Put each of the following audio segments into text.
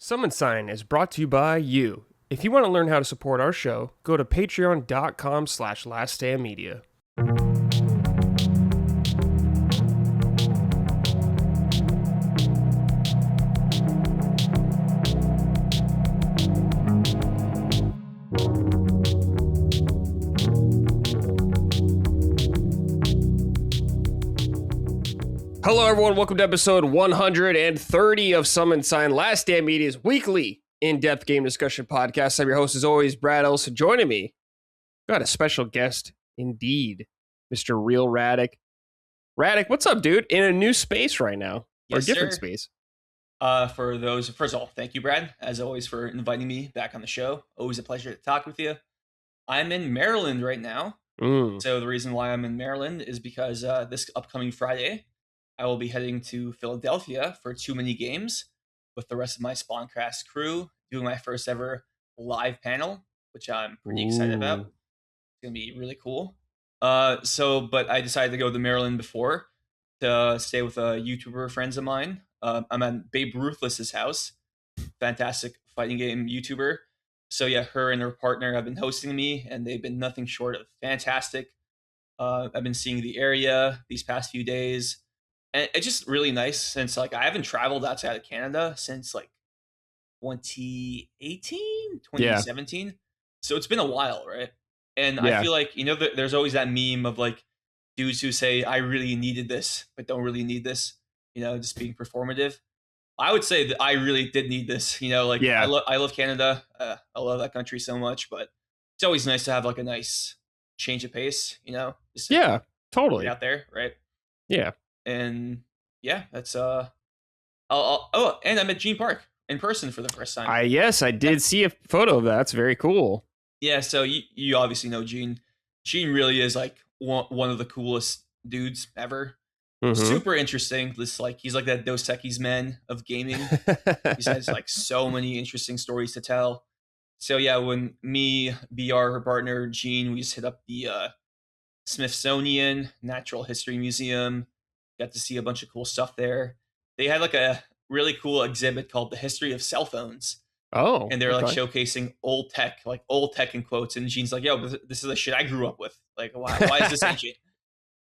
Summon Sign is brought to you by you. If you want to learn how to support our show, go to patreon.com/laststandmedia. Hello everyone, welcome to episode 130 of Summon Sign, Last Stand Media's weekly in-depth game discussion podcast. I'm your host as always, Brad Ellison. Joining me, got a special guest indeed, Mr. Real Radec. Radec, what's up, dude? In a new space right now, or Yes, different sir. space. For those, first of all, thank you, Brad, as always, for inviting me back on the show. Always a pleasure to talk with you. I'm in Maryland right now. So the reason why I'm in Maryland is because this upcoming Friday, I will be heading to Philadelphia for Too Many Games with the rest of my Spawncast crew, doing my first ever live panel, which I'm pretty excited about. It's going to be really cool. But I decided to go to Maryland before to stay with YouTuber friends of mine. I'm at Babe Ruthless's house, fantastic fighting game YouTuber. So yeah, her and her partner have been hosting me, and they've been nothing short of fantastic. I've been seeing the area these past few days, and it's just really nice since like I haven't traveled outside of Canada since like 2018, Yeah. 2017. So it's been a while, right? And Yeah. I feel like, there's always that meme of like dudes who say, I really needed this, but don't really need this, just being performative. I would say that I really did need this, Yeah. I love Canada. I love that country so much, but it's always nice to have like a nice change of pace, just to Yeah, totally. get out there, right? Yeah. And yeah, that's and I met Gene Park in person for the first time. I did see a photo of that. That's very cool. Yeah, so you obviously know Gene. Gene really is like one of the coolest dudes ever. Mhm. Super interesting. He's like that Dos Equis man of gaming. He has like so many interesting stories to tell. So yeah, when me, BR, her partner, Gene, we just hit up the Smithsonian Natural History Museum. Got to see a bunch of cool stuff there. They had like a really cool exhibit called The History of Cell Phones. Oh, And they're like okay. showcasing old tech in quotes. And Gene's like, yo, this is the shit I grew up with. Like, why is this ancient?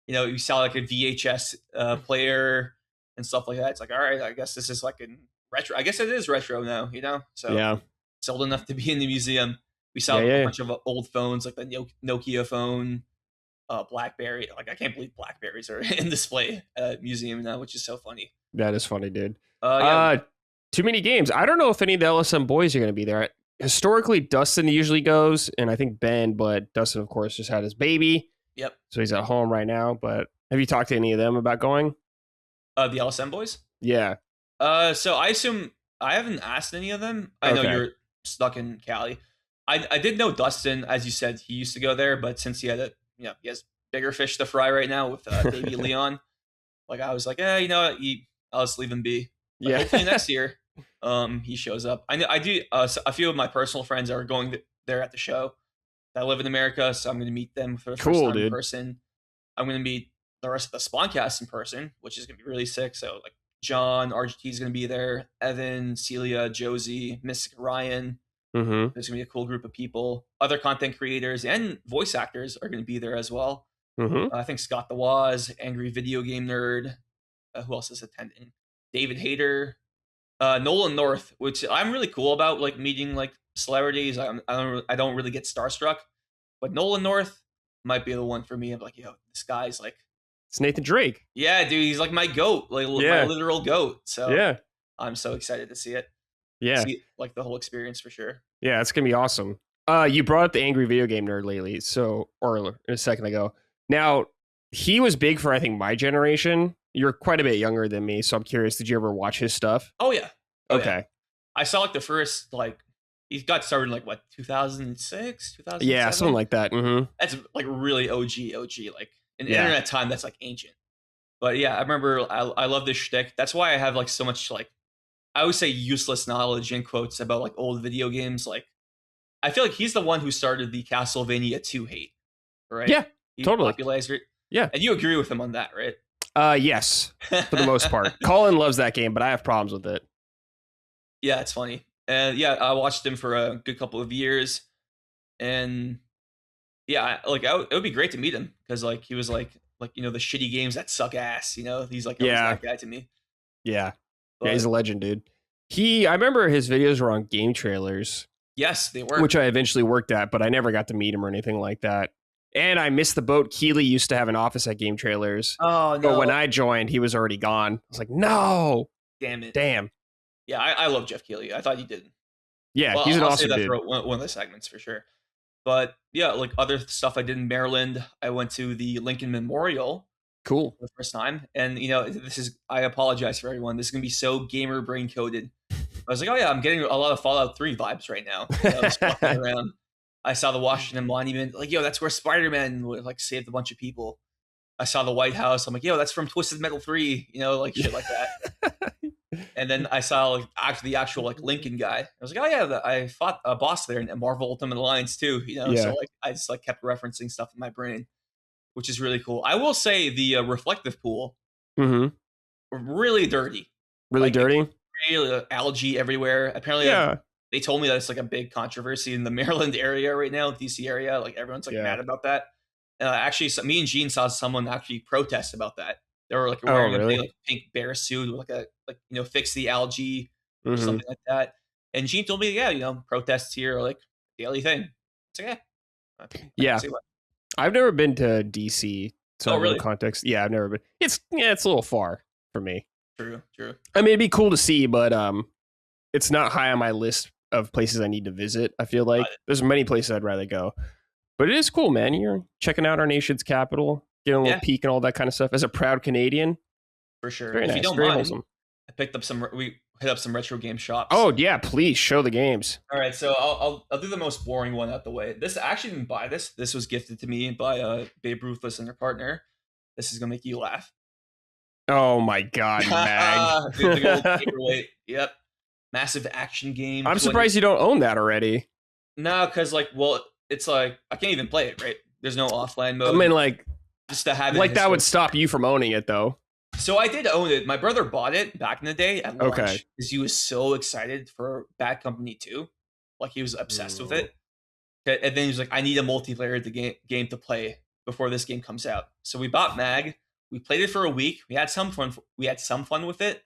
You saw like a VHS player and stuff like that. It's like, all right, I guess this is like in retro. I guess it is retro now, So Yeah. it's old enough to be in the museum. We saw a bunch of old phones, like the Nokia phone, BlackBerry. Like, I can't believe Blackberries are in display at museum now, which is so funny. That is funny, dude. Yeah. Too Many Games. I don't know if any of the LSM boys are going to be there. Historically, Dustin usually goes, and I think Ben, but Dustin, of course, just had his baby. Yep. So he's at home right now. But have you talked to any of them about going? The LSM boys? Yeah. So I assume I haven't asked any of them. I know you're stuck in Cali. I did know Dustin, as you said, he used to go there, but since he had he has bigger fish to fry right now with baby Leon. Like I was like, I'll just leave him be. But hopefully next year, he shows up. I do. A few of my personal friends are going there at the show. I live in America, so I'm going to meet them for the first time in person. I'm going to meet the rest of the Spawncast in person, which is going to be really sick. So like John, RGT is going to be there. Evan, Celia, Josie, Mystic Ryan. Mm-hmm. There's going to be a cool group of people. Other content creators and voice actors are going to be there as well. Mm-hmm. I think Scott the Waz, Angry Video Game Nerd. Who else is attending? David Hayter, Nolan North, which I'm really cool about, like meeting like celebrities. I don't really get starstruck, but Nolan North might be the one for me. I'm like, this guy's like, it's Nathan Drake. Yeah, dude, he's like my goat, like my literal goat. So yeah, I'm so excited to see it. Yeah, see, like the whole experience for sure. Yeah, it's gonna be awesome. You brought up the Angry Video Game Nerd lately, or a second ago. Now he was big for I think my generation. You're quite a bit younger than me, so I'm curious. Did you ever watch his stuff? Oh yeah. Okay. Yeah. I saw like the first he got started in like what 2006, 2007? Yeah, something like that. Mm-hmm. That's like really OG like in internet time. That's like ancient. But yeah, I remember I love this shtick. That's why I have like so much like I always say useless knowledge in quotes about like old video games. Like I feel like he's the one who started the Castlevania 2 hate, right? Yeah, he totally. Popularized it. Yeah, and you agree with him on that, right? Yes, for the most part. Colin loves that game, but I have problems with it. Yeah, it's funny. And yeah, I watched him for a good couple of years, and yeah, like it would be great to meet him because like he was like the shitty games that suck ass. He's like always Yeah. that guy to me. Yeah. Yeah, he's But a legend, dude. I remember his videos were on game trailers, yes, they were. which I eventually worked at, but I never got to meet him or anything like that. And I missed the boat. Keeley used to have an office at game trailers. Oh But when no! I joined, he was already gone. I was like, no. Damn it! Damn. Yeah, I love Jeff Keighley. I thought you did. Yeah, Well, he's an I'll say awesome that dude. for one of the segments for sure. But yeah, like other stuff I did in Maryland, I went to the Lincoln Memorial Cool. for the first time, and I apologize for everyone. This is gonna be so gamer brain coded. I was like, oh yeah, I'm getting a lot of Fallout 3 vibes right now. Just walking around. I saw the Washington Monument, like, yo, that's where Spider-Man would like saved a bunch of people. I saw the White House. I'm like, yo, that's from Twisted Metal 3, like shit like that. And then I saw like the actual like Lincoln guy. I was like, oh yeah, I fought a boss there in Marvel Ultimate Alliance too. Yeah. So like I just like kept referencing stuff in my brain, which is really cool. I will say the reflective pool, really dirty, Really like, dirty. Real algae everywhere. Apparently, Yeah. they told me that it's like a big controversy in the Maryland area right now, DC area. Like everyone's like mad about that. Actually, me and Gene saw someone actually protest about that. They were like wearing a big, like, pink bear suit with fix the algae or something like that. And Gene told me, yeah, protests here are like daily thing. It's like, yeah. I've never been to DC. So really? Context. Yeah, I've never been. It's a little far for me. True. I mean, it'd be cool to see, but it's not high on my list of places I need to visit. I feel like there's many places I'd rather go, but it is cool, man. You're checking out our nation's capital, getting a little peek and all that kind of stuff. As a proud Canadian, for sure. Very if nice. you don't Very mind, wholesome. I picked up we hit up some retro game shops. Oh yeah, please show the games. All right, so I'll do the most boring one out the way. This I actually didn't buy this. This was gifted to me by Babe Ruthless and her partner. This is gonna make you laugh. Oh my god, Mag. The old paperweight. Yep. Massive action game. I'm surprised you don't own that already. No, because it's like I can't even play it, right? There's no offline mode. I mean, like, just to have it. Like that would stop you from owning it, though. So I did own it. My brother bought it back in the day at launch because he was so excited for Bad Company 2. Like he was obsessed with it. And then he was like, I need a multiplayer game to play before this game comes out. So we bought Mag. We played it for a week. We had some fun. With it.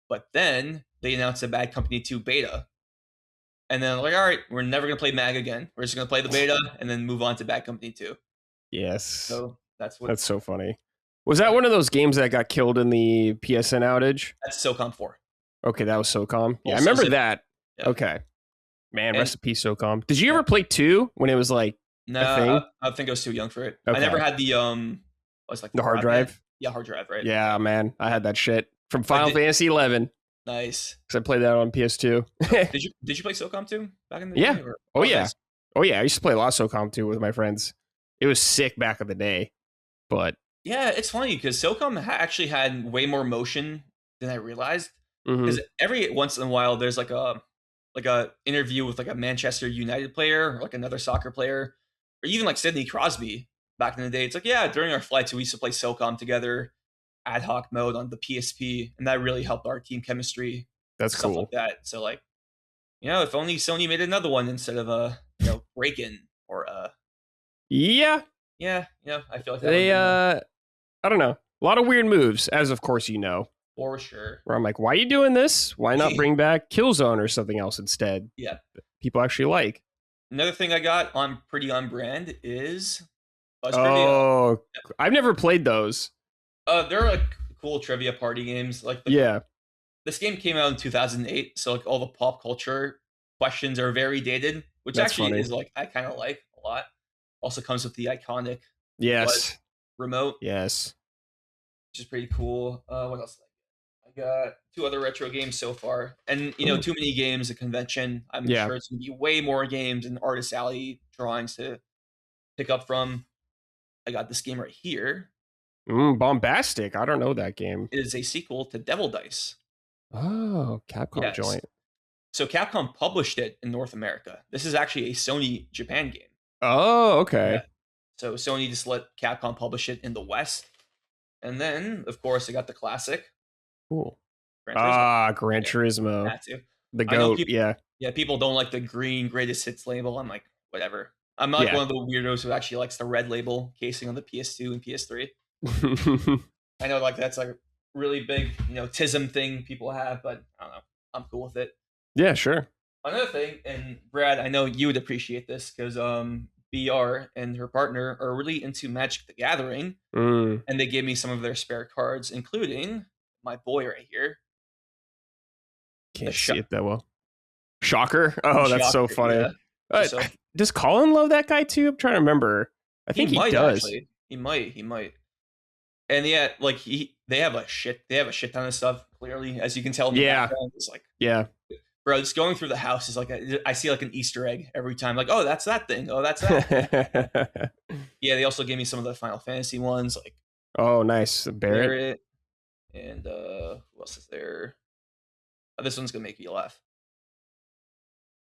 But then they announced a Bad Company 2 beta. And then like, all right, we're never going to play Mag again. We're just going to play the beta and then move on to Bad Company 2. Yes. So that's so funny. Was that one of those games that got killed in the PSN outage? That's SOCOM 4. Okay, that was SOCOM. Yeah, I remember that. Yeah. Okay. Man, rest in peace, SOCOM. Did you ever play 2 when it was like a thing? I think I was too young for it. Okay. I never had the the hard drive. Yeah, hard drive, right? Yeah, man, I had that shit from Final Fantasy 11. Nice. Because I played that on PS2. Did you play SOCOM 2 back in the day? Yeah. Oh yeah. Nice. Oh yeah. I used to play a lot of SOCOM 2 with my friends. It was sick back in the day, but yeah, it's funny because SOCOM actually had way more motion than I realized. Because every once in a while, there's like a interview with like a Manchester United player or like another soccer player, or even like Sidney Crosby back in the day. It's like, yeah, during our flights, we used to play SOCOM together, ad hoc mode on the PSP, and that really helped our team chemistry. That's stuff cool. Like that. So like, if only Sony made another one instead of Break-In or Yeah. Yeah, I feel like that they I don't know. A lot of weird moves, as of course you know. For sure. Where I'm like, why are you doing this? Why not bring back Killzone or something else instead? Yeah. People actually like. Another thing I got pretty on brand is Buzz Trivia. I've never played those. They're like cool trivia party games. Like this game came out in 2008, so like all the pop culture questions are very dated, which That's actually funny. Is like I kind of like a lot. Also comes with the iconic Buzz remote. Yes. Which is pretty cool. What else? I got 2 other retro games so far, and too many games at convention. I'm sure it's gonna be way more games and Artist Alley drawings to pick up from. I got this game right here. Bombastic. I don't know that game. It is a sequel to Devil Dice. Oh, Capcom joint. So Capcom published it in North America. This is actually a Sony Japan game. Oh, okay. Yeah. So Sony just let Capcom publish it in the West. And then, of course, I got the classic. Cool. Gran Turismo. Had to. The I know goat, people. yeah. Yeah, people don't like the green greatest hits label. I'm like, whatever. I'm not like Yeah. one of the weirdos who actually likes the red label casing on the PS2 and PS3. I know, like that's like a really big, tism thing people have, but I don't know. I'm cool with it. Yeah, sure. Another thing, and Brad, I know you would appreciate this because BR and her partner are really into Magic the Gathering, Mm. and they gave me some of their spare cards, including my boy right here, the Can't see it that well. Shocker. Oh, that's so Shocker. funny. Yeah. So Does Colin love that guy too? I'm trying to remember. I think he might does. actually. He might. And yeah, like they have a shit ton of stuff. Clearly, as you can tell in the background, it's like bro, just going through the house is like I see like an Easter egg every time. Like, oh, that's that thing. Oh, that's that. Yeah, they also gave me some of the Final Fantasy ones, like oh, nice Barrett. And who else is there? Oh, this one's gonna make you laugh.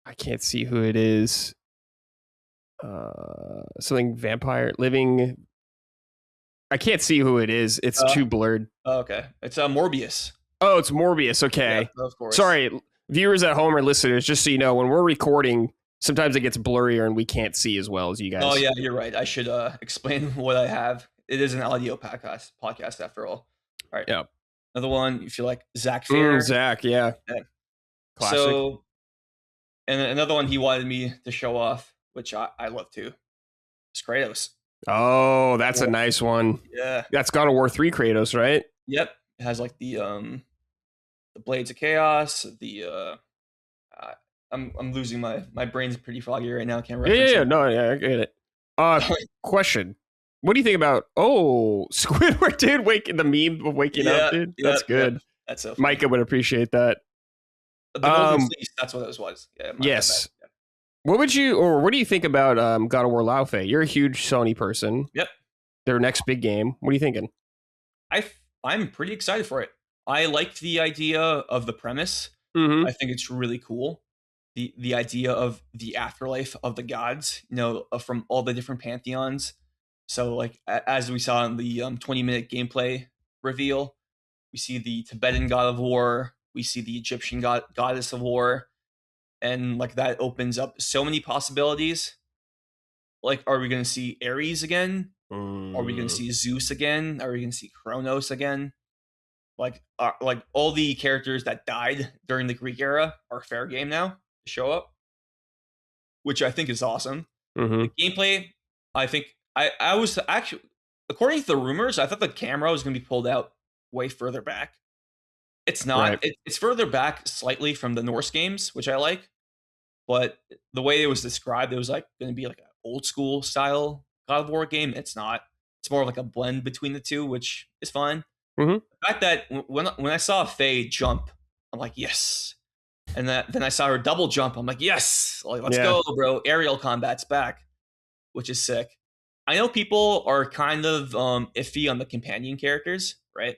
I can't see who it is. Something vampire living. I can't see who it is. It's too blurred. Oh, okay, it's Morbius. Oh, it's Morbius. Okay, yeah, of course. Sorry, viewers at home or listeners, just so you know, when we're recording, sometimes it gets blurrier and we can't see as well as you guys. Oh yeah, you're right. I should explain what I have. It is an audio podcast after all. All right. Yeah. Another one, if you like Zach Fair. Zach, yeah. Classic. So, and another one he wanted me to show off, which I love too. It's Kratos. Oh, that's a nice one. Yeah. That's God of War 3 Kratos, right? Yep. It has like the Blades of Chaos, I'm losing my brain's pretty foggy right now. I can't reference it. I get it. Question. What do you think about Squidward dude the meme of waking up, dude? That's good. That's so funny. Micah would appreciate that. The Golden Fleece, that's what it was. Yeah, yes. Yeah. What do you think about God of War Laufey? You're a huge Sony person. Yep. Their next big game. What are you thinking? I'm pretty excited for it. I liked the idea of the premise. Mm-hmm. I think it's really cool. The idea of the afterlife of the gods, from all the different pantheons. So like as we saw in the 20-minute gameplay reveal, we see the Tibetan god of war, we see the Egyptian goddess of war, and like that opens up so many possibilities. Like, are we going to see Ares again? Are we going to see Zeus again? Are we going to see Kronos again? Like all the characters that died during the Greek era are fair game now to show up, which I think is awesome. Mm-hmm. The gameplay, I think I was actually, according to the rumors, I thought the camera was going to be pulled out way further back. It's not. Right. It's further back slightly from the Norse games, which I like. But the way it was described, it was like going to be like an old school style God of War game. It's not. It's more like a blend between the two, which is fine. Mm-hmm. The fact that when I saw Faye jump, I'm like, yes. And then I saw her double jump. I'm like, yes. Like, let's go, bro. Aerial combat's back, which is sick. I know people are kind of iffy on the companion characters, right?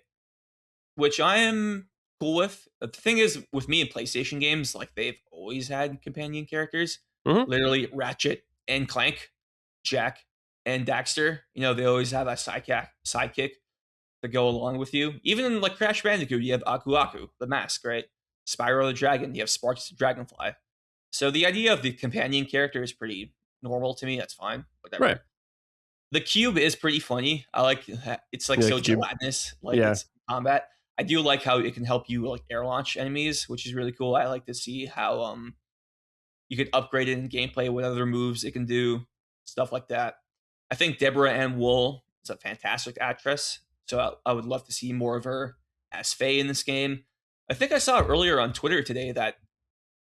Which I am cool with. The thing is, with me in PlayStation games, like they've always had companion characters. Mm-hmm. Literally Ratchet and Clank, Jack and Daxter. They always have a sidekick to go along with you. Even in like Crash Bandicoot, you have Aku Aku, the mask, right? Spyro the Dragon, you have Sparks the Dragonfly. So the idea of the companion character is pretty normal to me. That's fine. Whatever. Right. The cube is pretty funny. I like it's like so gelatinous, like it's combat. I do like how it can help you like air launch enemies, which is really cool. I like to see how you could upgrade it in gameplay, what other moves it can do, stuff like that. I think Deborah Ann Wool is a fantastic actress, so I would love to see more of her as Faye in this game. I think I saw earlier on Twitter today that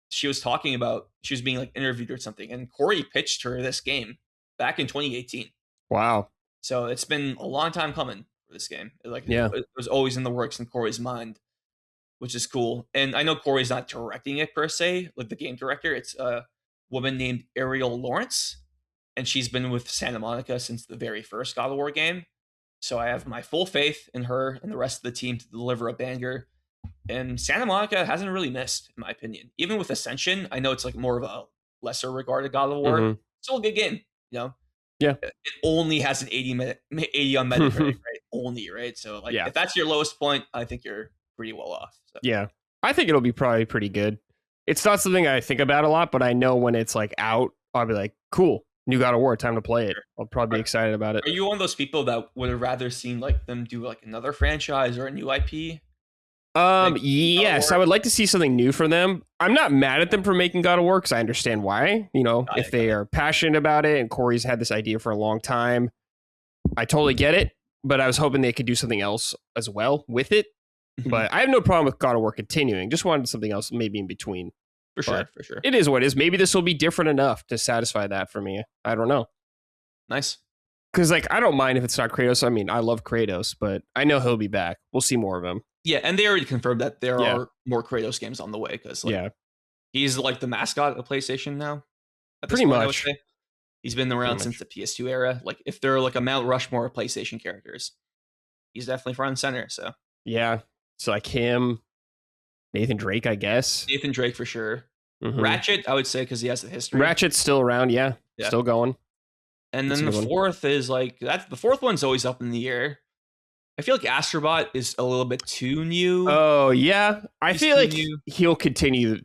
she was talking about she was being like interviewed or something, and Corey pitched her this game back in 2018. Wow! So it's been a long time coming for this game. It was always in the works in Corey's mind, which is cool. And I know Corey's not directing it per se, like the game director. It's a woman named Ariel Lawrence, and she's been with Santa Monica since the very first God of War game. So I have my full faith in her and the rest of the team to deliver a banger. And Santa Monica hasn't really missed, in my opinion. Even with Ascension, I know it's like more of a lesser regarded God of War. Mm-hmm. Still a good game, Yeah. It only has an 80 on Metacritic, right? Only, right? So like if that's your lowest point, I think you're pretty well off. So. Yeah. I think it'll be probably pretty good. It's not something I think about a lot, but I know when it's like out, I'll be like, cool, new God of War, time to play it. I'll probably be excited about it. Are you one of those people that would have rather seen like them do like another franchise or a new IP? Yes, I would like to see something new from them. I'm not mad at them for making God of War because I understand why. If they are passionate about it, and Corey's had this idea for a long time, I totally get it. But I was hoping they could do something else as well with it. But I have no problem with God of War continuing. Just wanted something else maybe in between. For sure. It is what it is. Maybe this will be different enough to satisfy that for me. I don't know. Nice. Because like I don't mind if it's not Kratos. I mean, I love Kratos, but I know he'll be back. We'll see more of him. Yeah, and they already confirmed that there are more Kratos games on the way because he's like the mascot of PlayStation now. Pretty much. He's been around since the PS2 era. Like if they're like a Mount Rushmore of PlayStation characters, he's definitely front and center. So yeah, so like him, Nathan Drake, I guess. Nathan Drake for sure. Ratchet, I would say because he has the history. Ratchet's still around, yeah. Still going. And then the fourth is like the fourth one's always up in the air. I feel like Astrobot is a little bit too new. Oh, yeah. I feel like he'll continue.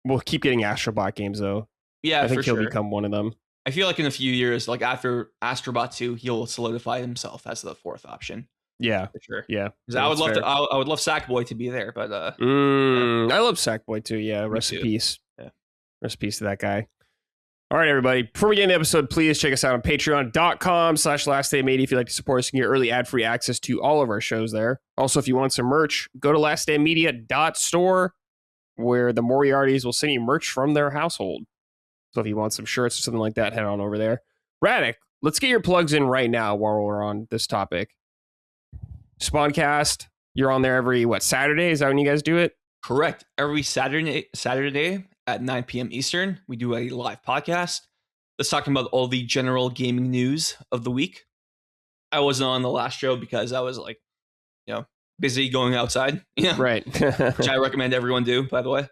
We'll keep getting Astrobot games, though. Yeah, I think he'll become one of them. I feel like in a few years, like after Astrobot 2, he'll solidify himself as the fourth option. Yeah. For sure. Yeah. Because I would love Sackboy to be there, but I love Sackboy too. Yeah. Rest in peace. Yeah. Rest in peace to that guy. All right, everybody. Before we get in the episode, please check us out on patreon.com/lastdaymatey if you'd like to support us and get early ad-free access to all of our shows there. Also, if you want some merch, go to lastdaymedia.store where the Moriartys will send you merch from their household. So if you want some shirts or something like that, head on over there. Radec, let's get your plugs in right now while we're on this topic. Spawncast, you're on there every, Saturday? Is that when you guys do it? Correct. Every Saturday at 9 p.m. Eastern, we do a live podcast that's talking about all the general gaming news of the week. I wasn't on the last show because I was like, busy going outside. Right. Which I recommend everyone do, by the way.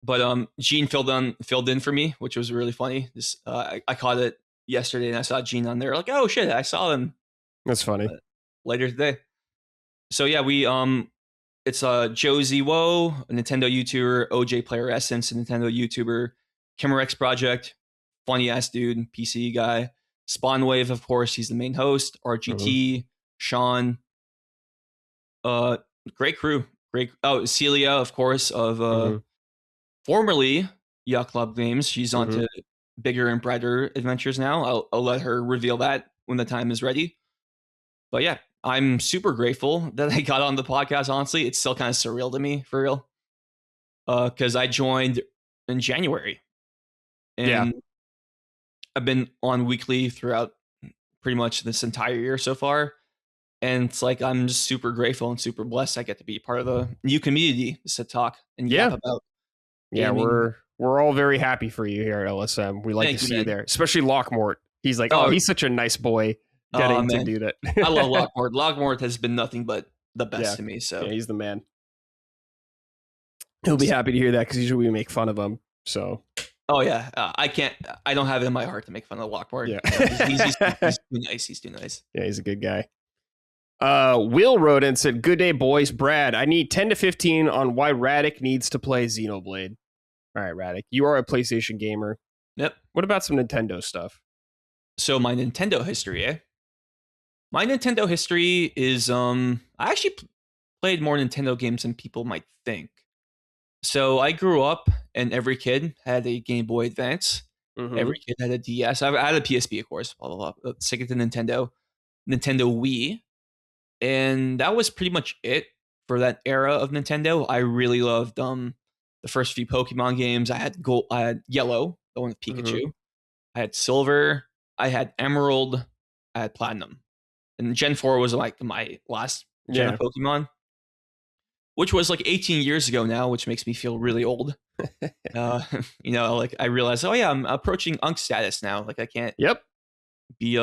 But Gene filled in for me, which was really funny. I caught it yesterday and I saw Gene on there. Like, oh shit, I saw him. That's funny. Later today. So yeah, we it's Josie Woe, a Nintendo YouTuber, OJ Player Essence, a Nintendo YouTuber, Kimmerex Project, funny ass dude, PC guy, Spawnwave, of course, he's the main host, RGT, Sean, great crew, Celia, of course, of formerly Yacht Club Games. She's on to bigger and brighter adventures now. I'll let her reveal that when the time is ready. But yeah, I'm super grateful that I got on the podcast. Honestly, it's still kind of surreal to me, for real. Because I joined in January. And I've been on weekly throughout pretty much this entire year so far. And it's like, I'm just super grateful and super blessed I get to be part of the new community to talk and yap about. Yeah, gaming. we're all very happy for you here at LSM. We like to see you there, especially Lockmort. He's like, he's such a nice boy. Getting to do that. I love Lockmort. Lockmort has been nothing but the best to me. So he's the man. He'll be happy to hear that because usually we make fun of him. So I don't have it in my heart to make fun of Lockmort. Yeah. He's too nice. He's too nice. Yeah, he's a good guy. Will wrote and said, "Good day, boys. Brad, I need 10 to 15 on why Radec needs to play Xenoblade." All right, Radec, you are a PlayStation gamer. Yep. What about some Nintendo stuff? So my Nintendo history, My Nintendo history is I actually played more Nintendo games than people might think. So I grew up and every kid had a Game Boy Advance. Every kid had a DS. I had a PSP, of course, blah, blah, blah. Stick it to Nintendo Wii. And that was pretty much it for that era of Nintendo. I really loved the first few Pokemon games. I had Yellow, the one with Pikachu. I had Silver. I had Emerald. I had Platinum. And Gen 4 was like my last gen of Pokemon, which was like 18 years ago now, which makes me feel really old. Like I realized, I'm approaching Unk status now. Like I can't be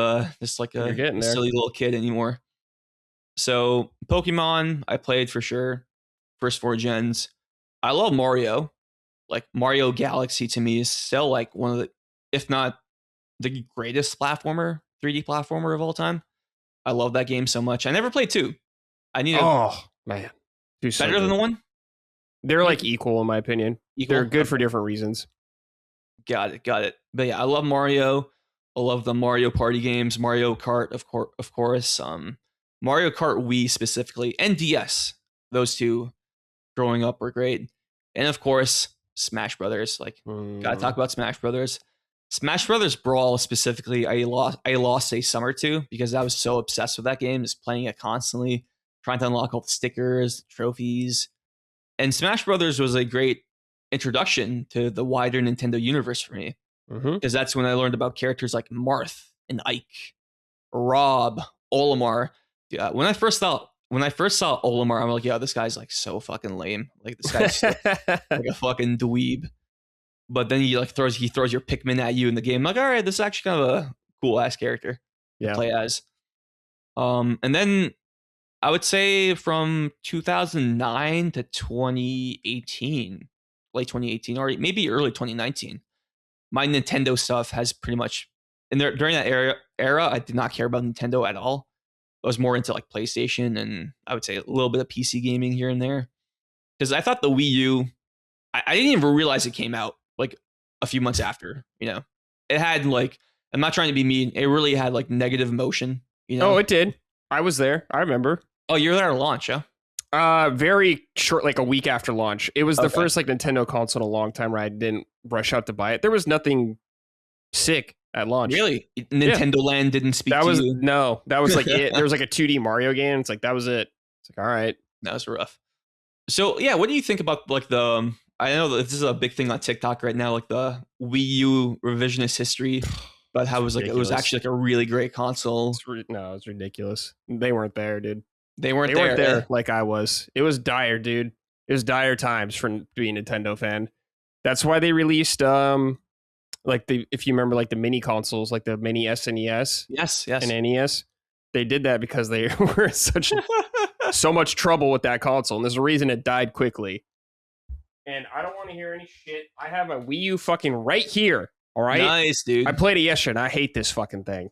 just like a silly little kid anymore. So Pokemon, I played for sure. First 4 gens. I love Mario. Like Mario Galaxy to me is still like one of the, if not the greatest 3D platformer of all time. I love that game so much. I never played 2. I need man. Better than the 1? They're like equal in my opinion. Equal? They're good for different reasons. Got it. But yeah, I love Mario. I love the Mario Party games, Mario Kart, of course. Mario Kart Wii specifically, and DS. Those two growing up were great. And of course, Smash Brothers. Like, gotta talk about Smash Brothers. Smash Brothers Brawl specifically, I lost a summer to because I was so obsessed with that game, just playing it constantly, trying to unlock all the stickers, trophies. And Smash Brothers was a great introduction to the wider Nintendo universe for me. Because that's when I learned about characters like Marth and Ike, Rob, Olimar. Yeah, when I first saw Olimar, I'm like, yeah, this guy's like so fucking lame. Like this guy's like a fucking dweeb. But then he throws your Pikmin at you in the game. I'm like, all right, this is actually kind of a cool ass character to play as. And then I would say from 2009 to 2018, late 2018, or maybe early 2019. My Nintendo stuff has pretty much, and during that era, I did not care about Nintendo at all. I was more into like PlayStation and I would say a little bit of PC gaming here and there. Because I thought the Wii U, I didn't even realize it came out like a few months after. It had like, I'm not trying to be mean, it really had like negative motion. Oh, it did. I was there. I remember. Oh, you were there at launch, huh? Very short, like a week after launch. It was the first like Nintendo console in a long time where I didn't rush out to buy it. There was nothing sick at launch. Really? Nintendo Land didn't speak to you? No, that was like it. There was like a 2D Mario game. It's like, that was it. It's like, all right. That was rough. So yeah, what do you think about like the, I know that this is a big thing on TikTok right now, like the Wii U revisionist history, but how it was like, it was actually like a really great console. No, it's ridiculous. They weren't there, dude. They weren't there like I was. It was dire, dude. It was dire times for being a Nintendo fan. That's why they released if you remember like the mini consoles, like the mini SNES, yes, and NES. They did that because they were in so much trouble with that console, and there's a reason it died quickly. And I don't want to hear any shit. I have a Wii U fucking right here. All right, nice, dude. I played it yesterday, and I hate this fucking thing.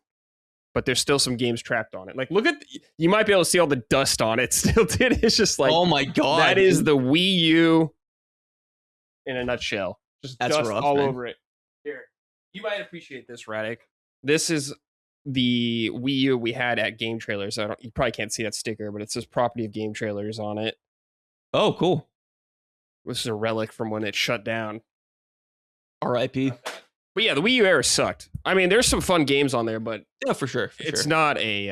But there's still some games trapped on it. Like, look at, you might be able to see all the dust on it still, dude. It's just like, oh my God. That is the Wii U in a nutshell. Just that's dust rough, all man. over it. Here, you might appreciate this, Radec. This is the Wii U we had at Game Trailers. You probably can't see that sticker, but it says property of Game Trailers on it. Oh, cool. This is a relic from when it shut down. R.I.P. But yeah, the Wii U era sucked. I mean, there's some fun games on there, but yeah, for sure. It's not a,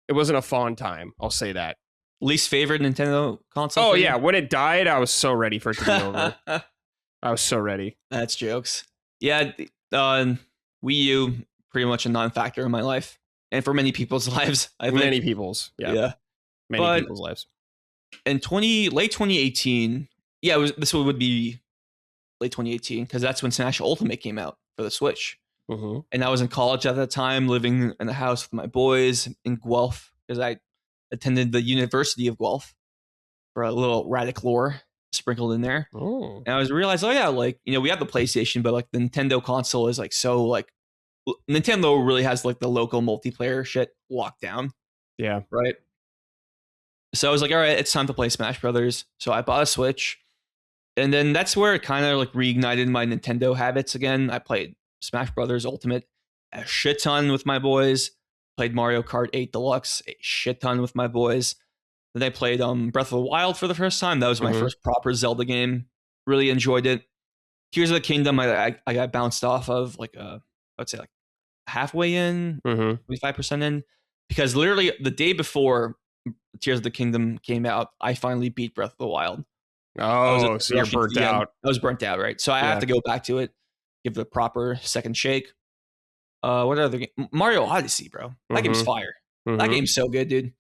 it wasn't a fun time. I'll say that. Least favorite Nintendo console? Oh, yeah. When it died, I was so ready for it to be over. I was so ready. That's jokes. Yeah, Wii U, pretty much a non-factor in my life. And for many people's lives, I think. Many people's. Yeah. Many people's lives. In late 2018, yeah, this would be late 2018, because that's when Smash Ultimate came out for the Switch. And I was in college at that time, living in a house with my boys in Guelph, because I attended the University of Guelph for a little Radec lore sprinkled in there. And I was realized, we have the PlayStation, but like the Nintendo console is like so like Nintendo really has like the local multiplayer shit locked down. Yeah. Right. So I was like, all right, it's time to play Smash Brothers. So I bought a Switch. And then that's where it kind of like reignited my Nintendo habits again. I played Smash Brothers Ultimate a shit ton with my boys. Played Mario Kart 8 Deluxe a shit ton with my boys. Then I played Breath of the Wild for the first time. That was my first proper Zelda game. Really enjoyed it. Tears of the Kingdom, I got bounced off of like I would say like halfway in, 25% in, because literally the day before Tears of the Kingdom came out, I finally beat Breath of the Wild. Oh, so you're burnt out. I was burnt out, right? So I have to go back to it, give it a proper second shake. What other game? Mario Odyssey, bro. That game's fire. That game's so good, dude.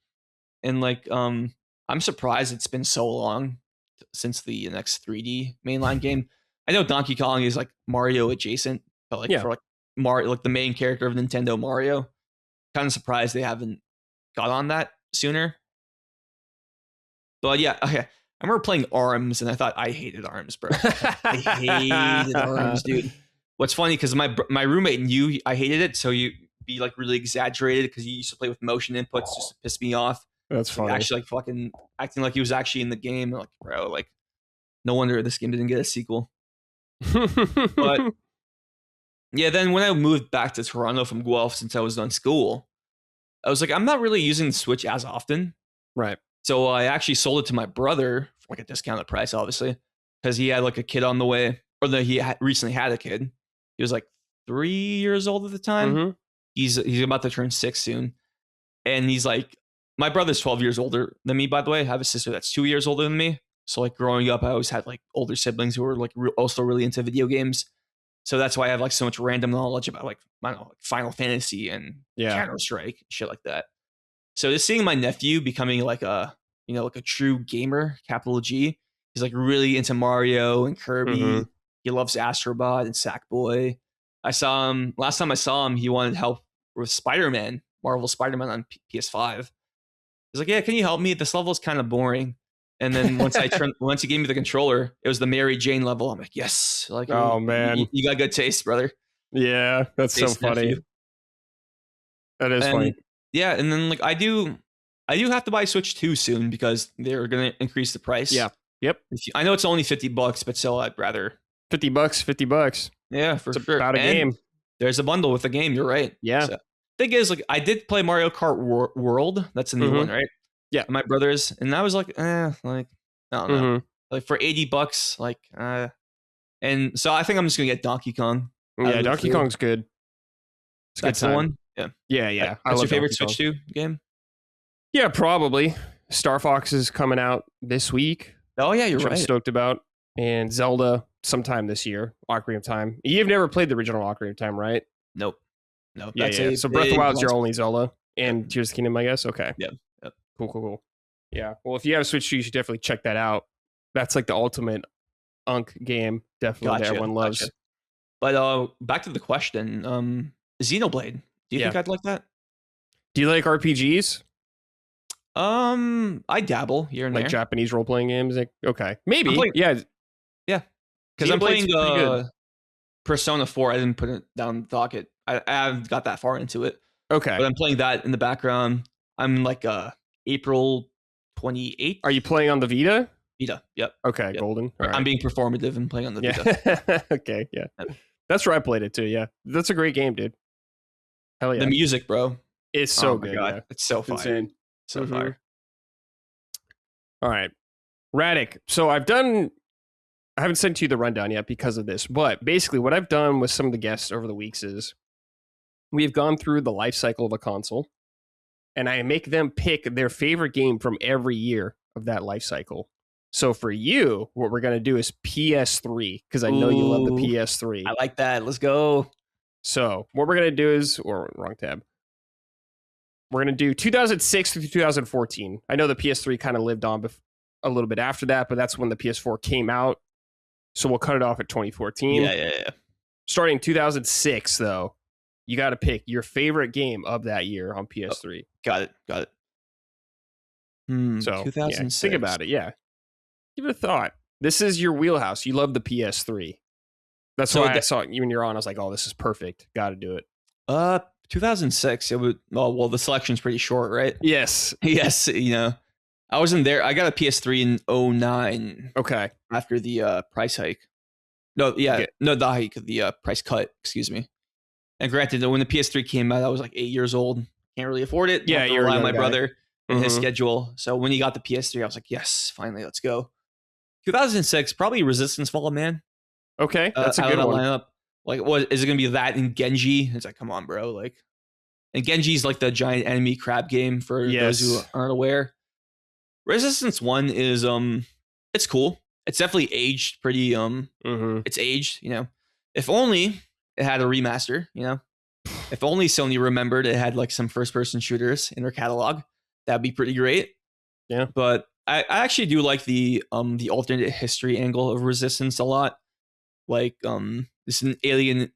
And like, I'm surprised it's been so long since the next 3D mainline game. I know Donkey Kong is like Mario adjacent, but like for like Mario, like the main character of Nintendo, Mario, kind of surprised they haven't got on that sooner. But yeah, okay. I remember playing ARMS, and I thought I hated ARMS, bro. I hated ARMS, dude. What's funny, because my roommate and you, I hated it, so you be like really exaggerated because you used to play with motion inputs just to piss me off. That's funny. Actually, like fucking acting like he was actually in the game. Like, bro, like No wonder this game didn't get a sequel. But yeah, then when I moved back to Toronto from Guelph since I was done school, I was like, I'm not really using the Switch as often. Right. So I actually sold it to my brother for like a discounted price, obviously, because he had like a kid on the way, or he recently had a kid. He was like 3 years old at the time. Mm-hmm. He's about to turn 6 soon. And he's like, my brother's 12 years older than me, by the way. I have a sister that's 2 years older than me. So like growing up, I always had like older siblings who were like also really into video games. So that's why I have like so much random knowledge about like, I don't know, like Final Fantasy and Counter-Strike, shit like that. So just seeing my nephew becoming like a, like a true gamer, capital G. He's like really into Mario and Kirby. Mm-hmm. He loves Astrobot and Sackboy. Last time I saw him, he wanted help with Spider-Man, Marvel Spider-Man on PS5. He's like, yeah, can you help me? This level is kind of boring. And then once he gave me the controller, it was the Mary Jane level. I'm like, yes. Like, oh man, you got good taste, brother. Yeah, that's so funny. Nephew. That is funny. Yeah, and then like I do have to buy Switch 2 soon because they're gonna increase the price. Yeah. Yep. I know it's only $50, but still, I'd rather $50. Yeah, for sure. About a game. There's a bundle with the game. You're right. Yeah. So, thing is, like, I did play Mario Kart World. That's a new one, right? Yeah. My brother's, and I was like, like, I don't know, like for $80, like, and so I think I'm just gonna get Donkey Kong. Yeah, Donkey Kong's good. That's the one. Yeah. Yeah. What's your favorite Switch 2 game? Yeah, probably Star Fox is coming out this week. Oh yeah, you're right. I'm stoked about, and Zelda sometime this year. Ocarina of Time. You've never played the original Ocarina of Time, right? Nope. No. Yeah. So Breath of the Wild's your only Zelda, and Tears of the Kingdom, I guess. Okay. Yeah. Cool. Yeah. Well, if you have a Switch 2, you should definitely check that out. That's like the ultimate Unk game, definitely that everyone loves. Gotcha. But back to the question, Xenoblade. Do you think I'd like that? Do you like RPGs? I dabble here and like there. Japanese role playing games. Like, okay, maybe. Yeah. Because I'm playing Persona 4. I didn't put it down the docket. I haven't got that far into it. Okay, but I'm playing that in the background. I'm like April 28th. Are you playing on the Vita? Vita. Yep. Okay, yep. Golden. All right. I'm being performative and playing on the Vita. Okay. Yeah. That's where I played it too. Yeah, that's a great game, dude. Hell yeah. The music, bro. It's so good. God. Yeah. It's so fire. Insane. So fire. All right. Radec. So I haven't sent you the rundown yet because of this, but basically what I've done with some of the guests over the weeks is we've gone through the life cycle of a console and I make them pick their favorite game from every year of that life cycle. So for you, what we're going to do is PS3, because I know you love the PS3. I like that. Let's go. So what we're going to do is, wrong tab. We're going to do 2006 through 2014. I know the PS3 kind of lived on a little bit after that, but that's when the PS4 came out. So we'll cut it off at 2014. Yeah. Starting 2006, though, you got to pick your favorite game of that year on PS3. Oh, got it. So 2006. Think about it. Yeah. Give it a thought. This is your wheelhouse. You love the PS3. That's why I saw it when you're on. I was like, oh, this is perfect. Got to do it. 2006. It would. Oh, well, the selection's pretty short, right? Yes. Yes. I wasn't there. I got a PS3 in 2009. Okay. After the price hike. No, yeah. Okay. No, the hike. The price cut. Excuse me. And granted, when the PS3 came out, I was like 8 years old. Can't really afford it. Yeah, you're rely on my brother and his schedule. So when he got the PS3, I was like, yes, finally, let's go. 2006, probably Resistance Fall of Man. Okay, that's a good one. Lineup. Like, what is it going to be? That and Genji? It's like, come on, bro. Like, and Genji's like the giant enemy crab game for those who aren't aware. Resistance 1 is it's cool. It's definitely aged pretty. It's aged. If only it had a remaster. If only Sony remembered it had like some first-person shooters in their catalog. That'd be pretty great. Yeah, but I actually do like the alternate history angle of Resistance a lot. Like this an alien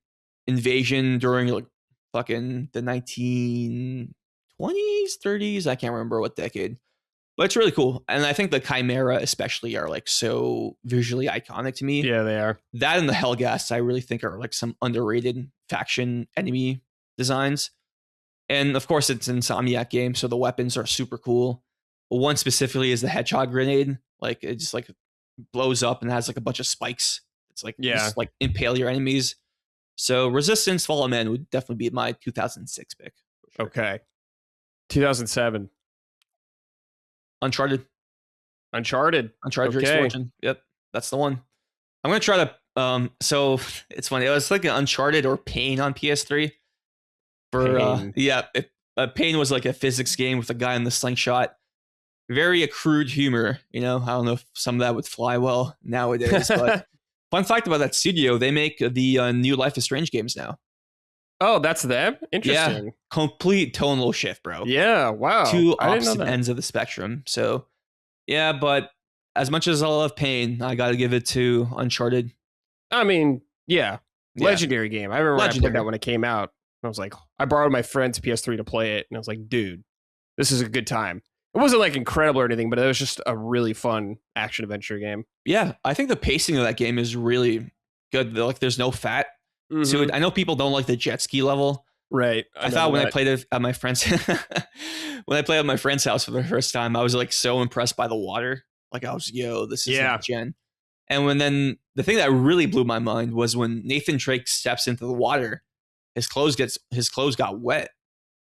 invasion during like fucking the 1920s, 30s. I can't remember what decade, but it's really cool. And I think the Chimera especially are like so visually iconic to me. Yeah, they are. That and the Hellghast I really think are like some underrated faction enemy designs. And of course it's an Insomniac game, so the weapons are super cool. One specifically is the Hedgehog grenade. Like it's like blows up and has like a bunch of spikes. It's like just like impale your enemies. So Resistance Fall of Man would definitely be my 2006 pick. Sure. Okay. 2007. Uncharted. Drake's Fortune. Yep, that's the one. I'm gonna try to. So it's funny. I was thinking Uncharted or Pain on PS3. Pain was like a physics game with a guy in the slingshot. Very crude humor. I don't know if some of that would fly well nowadays. But fun fact about that studio, they make the new Life is Strange games now. Oh, that's them? Interesting. Yeah, complete tonal shift, bro. Yeah, wow. Two opposite ends of the spectrum. So, yeah, but as much as I love Pain, I got to give it to Uncharted. I mean, legendary game. I remember I played that when it came out. I was like, I borrowed my friend's PS3 to play it, and I was like, dude, this is a good time. It wasn't like incredible or anything, but it was just a really fun action adventure game. Yeah, I think the pacing of that game is really good. Like, there's no fat. Mm-hmm. So I know people don't like the jet ski level. Right. I thought when I played it at my friend's at my friend's house for the first time, I was like so impressed by the water. Like I was, this is not gen. And then the thing that really blew my mind was when Nathan Drake steps into the water, his clothes got wet,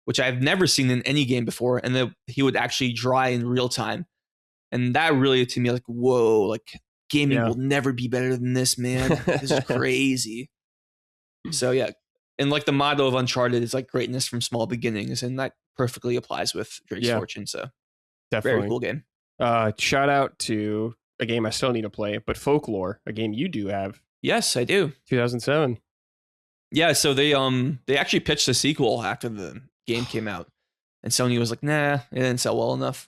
which I've never seen in any game before, and then he would actually dry in real time. And that really, to me, like, whoa, like gaming will never be better than this, man. This is crazy. So yeah, and like the motto of Uncharted is like greatness from small beginnings, and that perfectly applies with Drake's Fortune. So definitely very cool game. Shout out to a game I still need to play, but Folklore, a game you do have. Yes, I do. 2007. Yeah, so they actually pitched a sequel after the game came out, and Sony was like, nah, it didn't sell well enough.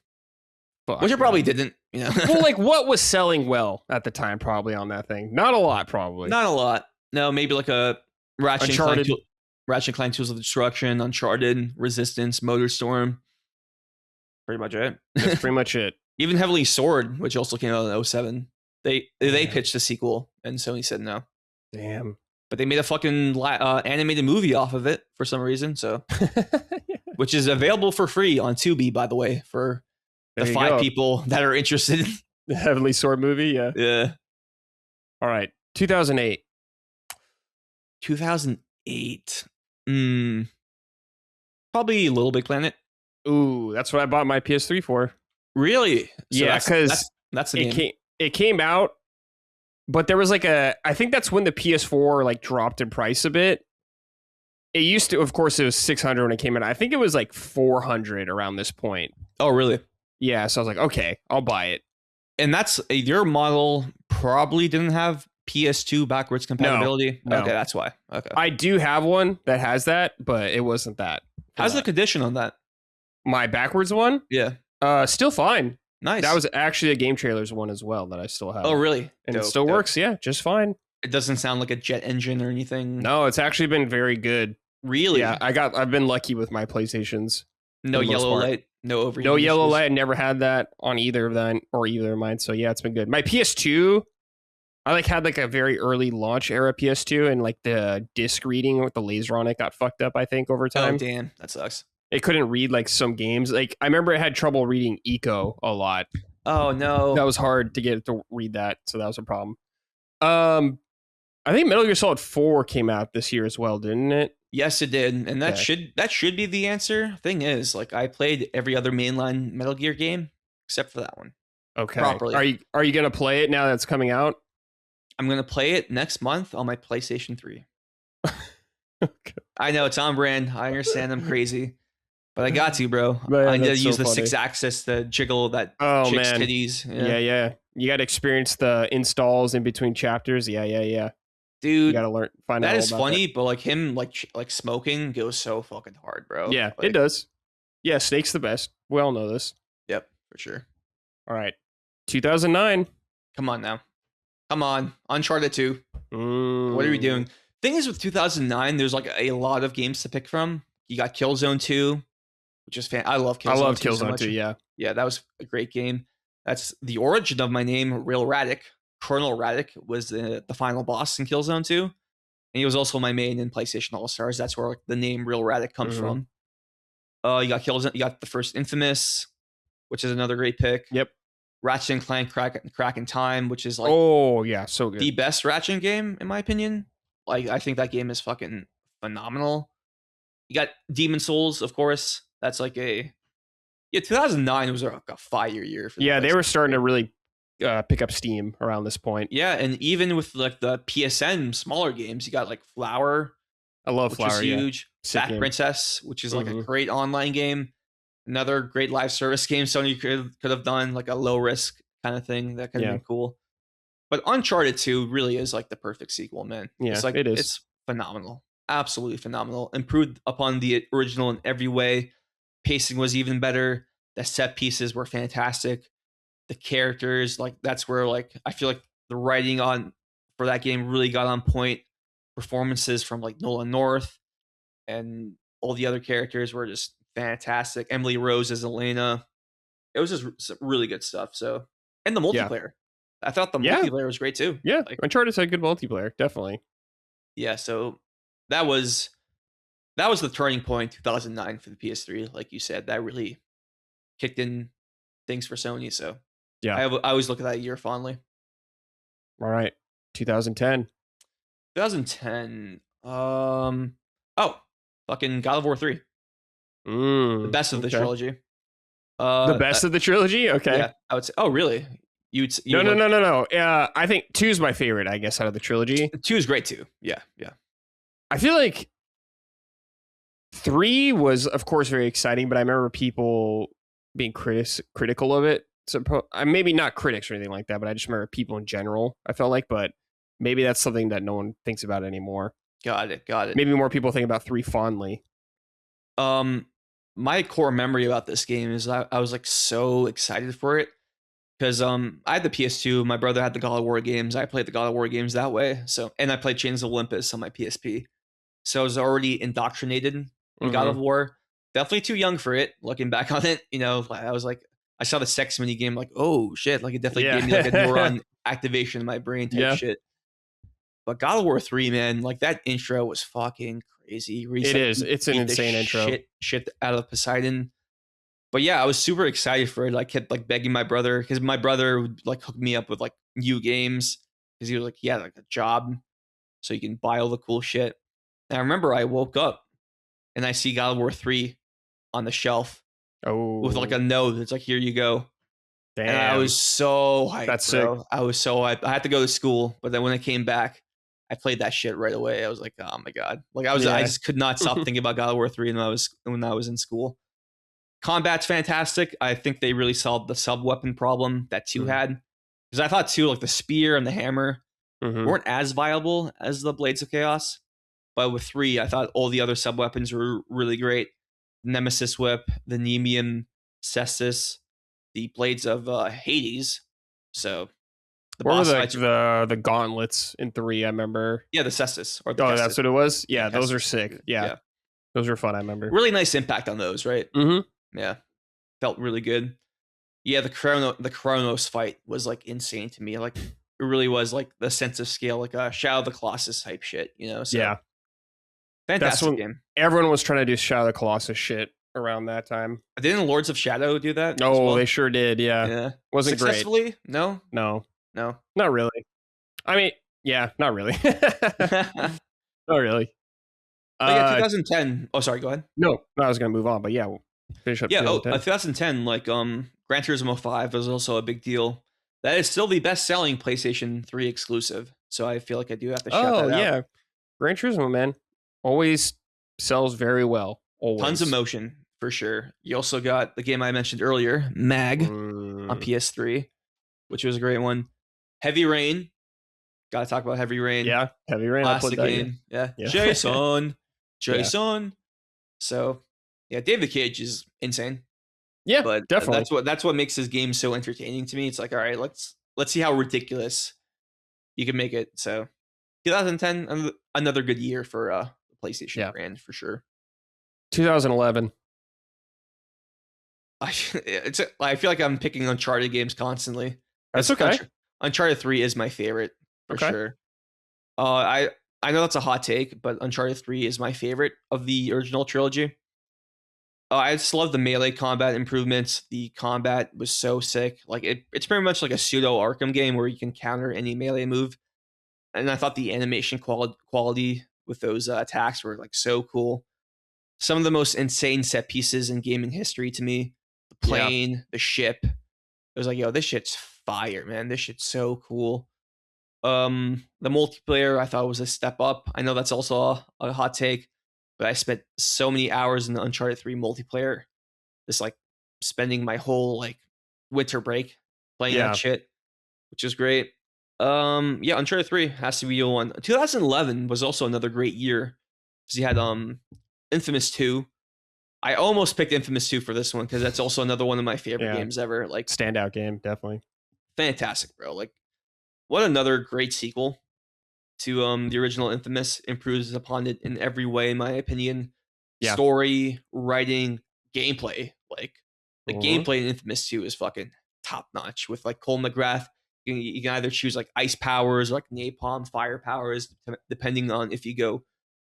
Which it probably didn't. Well, like what was selling well at the time? Probably on that thing, not a lot. Probably not a lot. No, maybe like a Ratchet and Clank Tools of Destruction, Uncharted, Resistance, Motorstorm. Pretty much it. That's pretty much it. Even Heavenly Sword, which also came out in 2007. They pitched a sequel, and Sony said no. Damn. But they made a fucking animated movie off of it for some reason. So, which is available for free on Tubi, by the way, for the 5 people that are interested. The Heavenly Sword movie, yeah. Yeah. All right, 2008. 2008. Probably Little Big Planet. Ooh, that's what I bought my PS3 for. Really? So yeah, because that's the game. It came out, but there was like I think that's when the PS4 like dropped in price a bit. It used to, of course, it was 600 when it came out. I think it was like 400 around this point. Oh, really? Yeah, so I was like, okay, I'll buy it. And that's your model probably didn't have PS2 backwards compatibility. No. Okay, that's why. Okay, I do have one that has that, but it wasn't that. How's the condition on that? My backwards one? Yeah. Still fine. Nice. That was actually a Game Trailers one as well that I still have. Oh, really? And it still works. Yeah, just fine. It doesn't sound like a jet engine or anything. No, it's actually been very good. Really? Yeah, I've been lucky with my PlayStations. No yellow light, no overheat. No yellow light. I never had that on either of them or either of mine. So yeah, it's been good. My PS2, I had a very early launch era PS2, and like the disc reading with the laser on it got fucked up, I think, over time. Oh, damn. That sucks. It couldn't read like some games. Like I remember it had trouble reading Eco a lot. Oh no. That was hard to get it to read that, so that was a problem. I think Metal Gear Solid 4 came out this year as well, didn't it? Yes, it did. And that should be the answer. Thing is, like I played every other mainline Metal Gear game except for that one. Okay. Properly. Are you gonna play it now that it's coming out? I'm gonna play it next month on my PlayStation 3. Okay. I know it's on brand. I understand I'm crazy. But I got to, bro. Man, I need to use the 6-axis to jiggle that chick's titties. Yeah. You got to experience the installs in between chapters. Yeah. Dude, you got to learn. Find out. That is funny, but like him, like smoking goes so fucking hard, bro. Yeah, like, it does. Yeah, Snake's the best. We all know this. Yep, for sure. All right, 2009. Come on now. Come on, Uncharted 2. What are we doing? Thing is, with 2009, there's like a lot of games to pick from. You got Killzone 2. Which is I love Killzone. I love Killzone 2, yeah. Yeah, that was a great game. That's the origin of my name, Real Radec. Colonel Radec was the final boss in Killzone 2. And he was also my main in PlayStation All-Stars. That's where the name Real Radec comes from. You got Killzone. You got the first Infamous, which is another great pick. Yep. Ratchet and Clank Crack in Time, which is like oh yeah, so good. the best Ratchet game in my opinion. Like I think that game is fucking phenomenal. You got Demon Souls, of course. That's like 2009 was like a fire year for the Yeah, they were PlayStation starting 3. to really pick up steam around this point. Yeah, and even with like the PSN smaller games, you got like Flower, I love which Flower. was huge. Sick Back game. Princess, which is like a great online game. Another great live service game Sony could have done, like a low risk kind of thing that could have been cool. But Uncharted 2 really is like the perfect sequel, man. Yeah, it's like it is. It's phenomenal. Absolutely phenomenal. Improved upon the original in every way. Pacing was even better. The set pieces were fantastic. The characters, like that's where like I feel like the writing on for that game really got on point. Performances from like Nolan North and all the other characters were just fantastic. Emily Rose as Elena. It was just some really good stuff. So, and the multiplayer. I thought the multiplayer was great too. Yeah, like, Uncharted had good multiplayer, definitely. Yeah, so that was the turning point, 2009 for the PS3. Like you said, that really kicked in things for Sony. So yeah, I always look at that year fondly. All right, 2010. 2010. Fucking God of War 3. The best of the trilogy. The best of the trilogy? Okay. Yeah, I would say. Oh, really? No. I think 2 is my favorite, I guess, out of the trilogy. 2 is great too. Yeah. I feel like 3 was, of course, very exciting, but I remember people being critical of it. So maybe not critics or anything like that, but I just remember people in general, I felt like, but maybe that's something that no one thinks about anymore. Got it. Maybe more people think about 3 fondly. My core memory about this game is I was like so excited for it because I had the PS2, my brother had the God of War games, I played the God of War games that way. So, and I played Chains of Olympus on my PSP, so I was already indoctrinated in God of War. Definitely too young for it. Looking back on it, I was like, I saw the sex mini game, like, oh shit, like it definitely gave me like a neuron activation in my brain type shit. But God of War 3, man, like that intro was fucking crazy. It's an insane intro. Shit out of Poseidon. But yeah, I was super excited for it. I kept like begging my brother because my brother would like hook me up with like new games because he was like, he had like a job, so you can buy all the cool shit. And I remember I woke up and I see God of War 3 on the shelf with like a note. It's like, here you go. Damn. And I was so hyped. That's bro. Sick. I was so hyped. I had to go to school, but then when I came back, I played that shit right away. I was like, oh my God. Like I just could not stop thinking about God of War 3 when I was in school. Combat's fantastic. I think they really solved the sub weapon problem that 2 had. Because I thought 2, like the spear and the hammer weren't as viable as the Blades of Chaos. But with 3, I thought all the other sub weapons were really great. Nemesis Whip, the Nemean Cestus, the Blades of Hades. So the boss fights, the gauntlets in 3, I remember. Yeah, the Cestus. That's what it was? Yeah, those are sick. Yeah. Those are fun, I remember. Really nice impact on those, right? Mm-hmm. Yeah. Felt really good. Yeah, the Kronos fight was like insane to me. Like it really was like the sense of scale, like a Shadow of the Colossus type shit, So, yeah. Fantastic game. Everyone was trying to do Shadow of the Colossus shit around that time. Didn't Lords of Shadow do that? No, well? They sure did. Yeah. Wasn't successfully? Great. No. Not really. I mean, yeah, not really. Not really. Yeah, 2010. Oh, sorry. Go ahead. No, I was gonna move on, but yeah, we'll finish up. Yeah. 2010. Like, Gran Turismo 5 was also a big deal. That is still the best-selling PlayStation 3 exclusive. So I feel like I do have to shout that out. Oh yeah, Gran Turismo, man, always sells very well. Always. Tons of motion for sure. You also got the game I mentioned earlier, Mag, on PS3, which was a great one. Heavy Rain. Got to talk about Heavy Rain. Yeah, Heavy Rain. Classic game. Yeah. Jason. So, yeah, David Cage is insane. Yeah, but definitely. That's what makes his game so entertaining to me. It's like, all right, let's see how ridiculous you can make it. So, 2010, another good year for the PlayStation brand for sure. 2011. I feel like I'm picking Uncharted games constantly. That's okay. Uncharted 3 is my favorite for sure. I know that's a hot take, but Uncharted 3 is my favorite of the original trilogy. I just love the melee combat improvements. The combat was so sick. Like it's pretty much like a pseudo Arkham game where you can counter any melee move. And I thought the animation quality with those attacks were like so cool. Some of the most insane set pieces in gaming history to me. The plane, the ship. It was like, yo, this shit's fire, man. This shit's so cool. The multiplayer I thought was a step up. I know that's also a hot take, but I spent so many hours in the Uncharted 3 multiplayer, just like spending my whole like winter break playing that shit, which is great. Yeah, Uncharted 3 has to be the one. 2011 was also another great year because you had Infamous 2. I almost picked Infamous 2 for this one because that's also another one of my favorite games ever. Like standout game, definitely. Fantastic, bro. Like what another great sequel to the original Infamous. Improves upon it in every way, in my opinion. Story, writing, gameplay. Like the gameplay in Infamous 2 is fucking top notch with like Cole McGrath. You can either choose like ice powers or like napalm fire powers, depending on if you go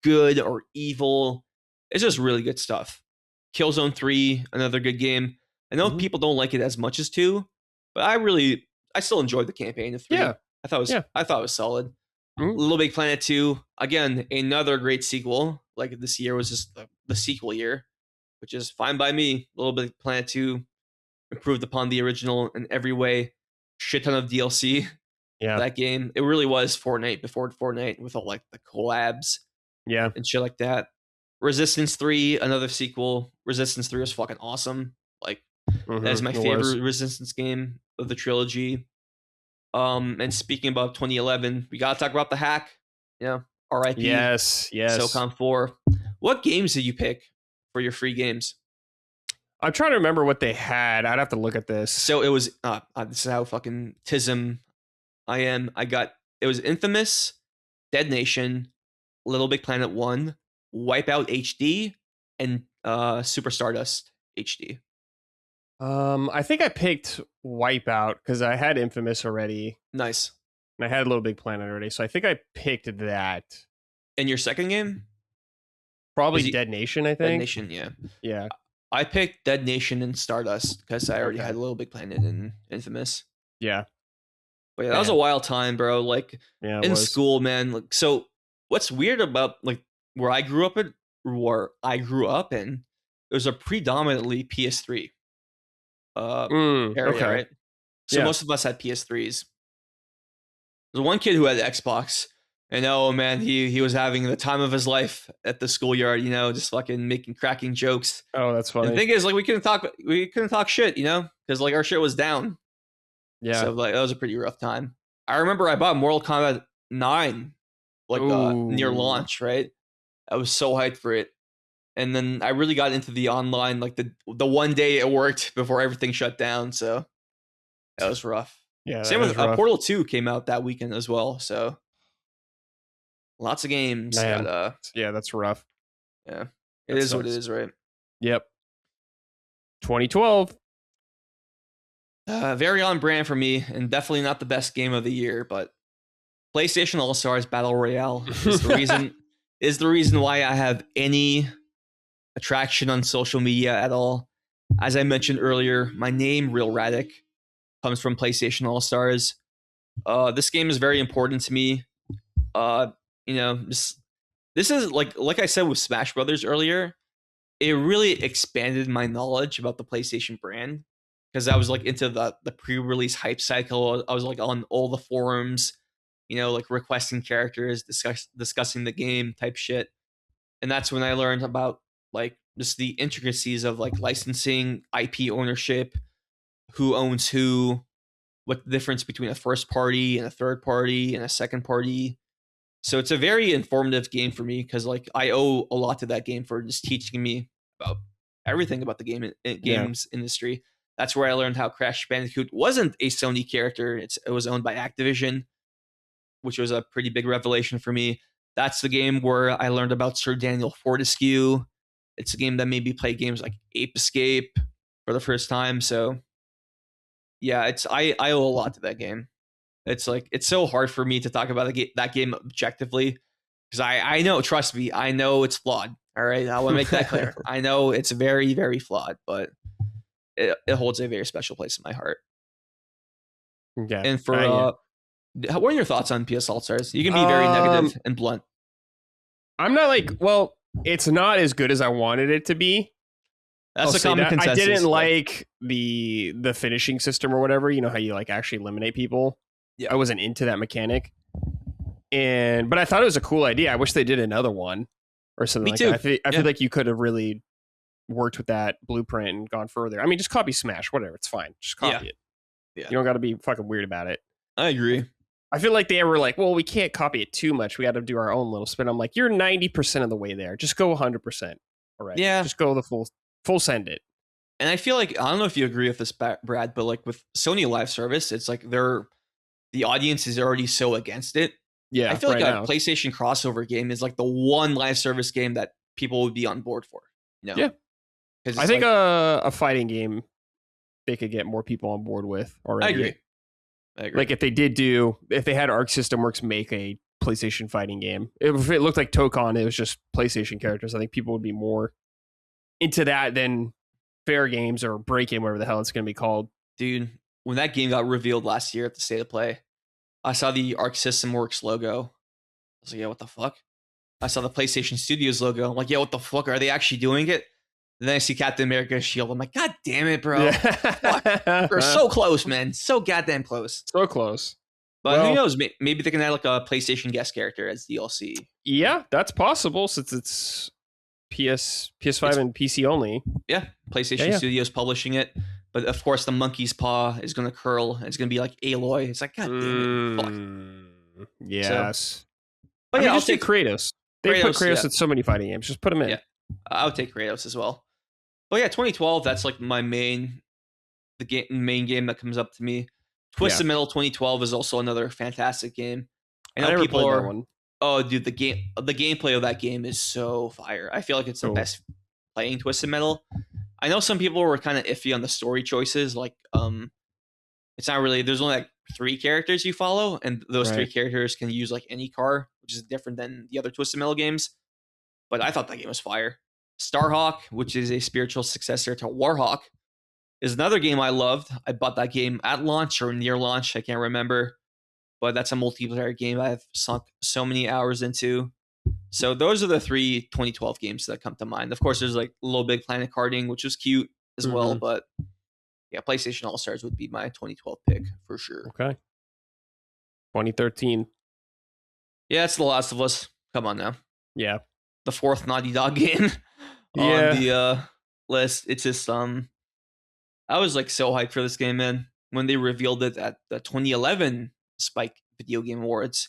good or evil. It's just really good stuff. Killzone 3, another good game. I know people don't like it as much as 2, but I still enjoyed the campaign of 3. Yeah. I thought it was solid. Little Big Planet 2, again, another great sequel. Like this year was just the sequel year, which is fine by me. Little Big Planet 2 improved upon the original in every way. Shit ton of DLC. Yeah. That game. It really was Fortnite before Fortnite with all like the collabs. Yeah. And shit like that. Resistance 3, another sequel. Resistance 3 was fucking awesome. Like that is my favorite Resistance game of the trilogy. And speaking about 2011, we gotta talk about the hack. You know, R.I.P. Yes. SOCOM 4. What games did you pick for your free games? I'm trying to remember what they had. I'd have to look at this. So it was this is how fucking tism I am. It was Infamous, Dead Nation, Little Big Planet 1, Wipeout HD, and Super Stardust HD. I think I picked Wipeout because I had Infamous already. Nice. And I had Little Big Planet already, so I think I picked that. And your second game? Probably Dead Nation, I think. Dead Nation, yeah. Yeah. I picked Dead Nation and Stardust because I already had Little Big Planet and Infamous. Yeah. But yeah, that was a wild time, bro. Like in school, man. Like, so what's weird about like where I grew up in, it was a predominantly PS3 area, right? So most of us had PS3s. There's one kid who had Xbox, and oh man, he was having the time of his life at the schoolyard, you know, just fucking cracking jokes. Oh, that's funny. And the thing is, like, we couldn't talk shit, you know, because like our shit was down. Yeah. So like that was a pretty rough time. I remember I bought Mortal Kombat 9 like near launch, right? I was so hyped for it. And then I really got into the online like the one day it worked before everything shut down, so that was rough. Yeah. Same with Portal 2 came out that weekend as well, so lots of games. Yeah, that's rough. Yeah. It is what it is, right? Yep. 2012. Very on brand for me, and definitely not the best game of the year, but PlayStation All-Stars Battle Royale is the reason why I have any attraction on social media at all. As I mentioned earlier, my name, Real Radec, comes from PlayStation All-Stars. This game is very important to me. You know, this is like I said with Smash Brothers earlier, it really expanded my knowledge about the PlayStation brand. Because I was like into the pre-release hype cycle. I was like on all the forums, you know, like requesting characters, discussing the game type shit. And that's when I learned about like just the intricacies of like licensing, IP ownership, who owns who, what the difference between a first party and a third party and a second party. So it's a very informative game for me because like I owe a lot to that game for just teaching me about everything about the games industry. That's where I learned how Crash Bandicoot wasn't a Sony character. It was owned by Activision, which was a pretty big revelation for me. That's the game where I learned about Sir Daniel Fortescue. It's a game that made me play games like Ape Escape for the first time. So yeah, I owe a lot to that game. It's like it's so hard for me to talk about that game objectively because I know, trust me, I know it's flawed. All right, I want to make that clear. I know it's very, very flawed, but it holds a very special place in my heart. Okay. And for what are your thoughts on PS All Stars? You can be very negative and blunt. I'm not like, well, it's not as good as I wanted it to be. That's a common consensus. I didn't like the finishing system or whatever. You know how you like actually eliminate people. Yeah, I wasn't into that mechanic. But I thought it was a cool idea. I wish they did another one or something Me like too. that. I feel like you could have really worked with that blueprint and gone further. I mean, just copy Smash, whatever. It's fine. Just copy it. Yeah. You don't got to be fucking weird about it. I agree. I feel like they were like, well, we can't copy it too much. We got to do our own little spin. I'm like, you're 90% of the way there. Just go 100%. All right. Yeah. Just go the full send it. And I feel like, I don't know if you agree with this, Brad, but like with Sony Live Service, it's like the audience is already so against it. Yeah. I feel like a PlayStation crossover game is like the one live service game that people would be on board for. You know? Yeah. I think a fighting game they could get more people on board with already. I agree. Like if they had Arc System Works make a PlayStation fighting game, if it looked like Tokon, it was just PlayStation characters, I think people would be more into that than Fair Games or Break-In, whatever the hell it's going to be called. Dude, when that game got revealed last year at the State of Play, I saw the Arc System Works logo. I was like, yeah, what the fuck? I saw the PlayStation Studios logo. I'm like, yeah, what the fuck? Are they actually doing it? And then I see Captain America's shield. I'm like, God damn it, bro. Yeah. We're so close, man. So goddamn close. So close. But who knows? Maybe they can add like a PlayStation guest character as DLC. Yeah, that's possible since it's PS5 and PC only. Yeah, PlayStation Studios publishing it. But of course, the monkey's paw is going to curl. It's going to be like Aloy. It's like, God damn it. Fuck. Yes. So, but I'll take Kratos. They put Kratos in so many fighting games. Just put him in. Yeah, I'll take Kratos as well. But yeah, 2012, that's like my main game that comes up to me. Twisted Metal 2012 is also another fantastic game. I know people are. That one. Oh, dude, the gameplay of that game is so fire. I feel like it's the best playing Twisted Metal. I know some people were kind of iffy on the story choices. Like, it's not really. There's only like 3 characters you follow, and those 3 characters can use like any car, which is different than the other Twisted Metal games. But I thought that game was fire. Starhawk, which is a spiritual successor to Warhawk, is another game I loved. I bought that game at launch or near launch. I can't remember. But that's a multiplayer game I've sunk so many hours into. So those are the 3 2012 games that come to mind. Of course, there's like Little Big Planet karting, which was cute as well. But yeah, PlayStation All-Stars would be my 2012 pick for sure. Okay. 2013. Yeah, it's The Last of Us. Come on now. Yeah. The 4th Naughty Dog game on the list. It's just I was like so hyped for this game, man. When they revealed it at the 2011 Spike Video Game Awards,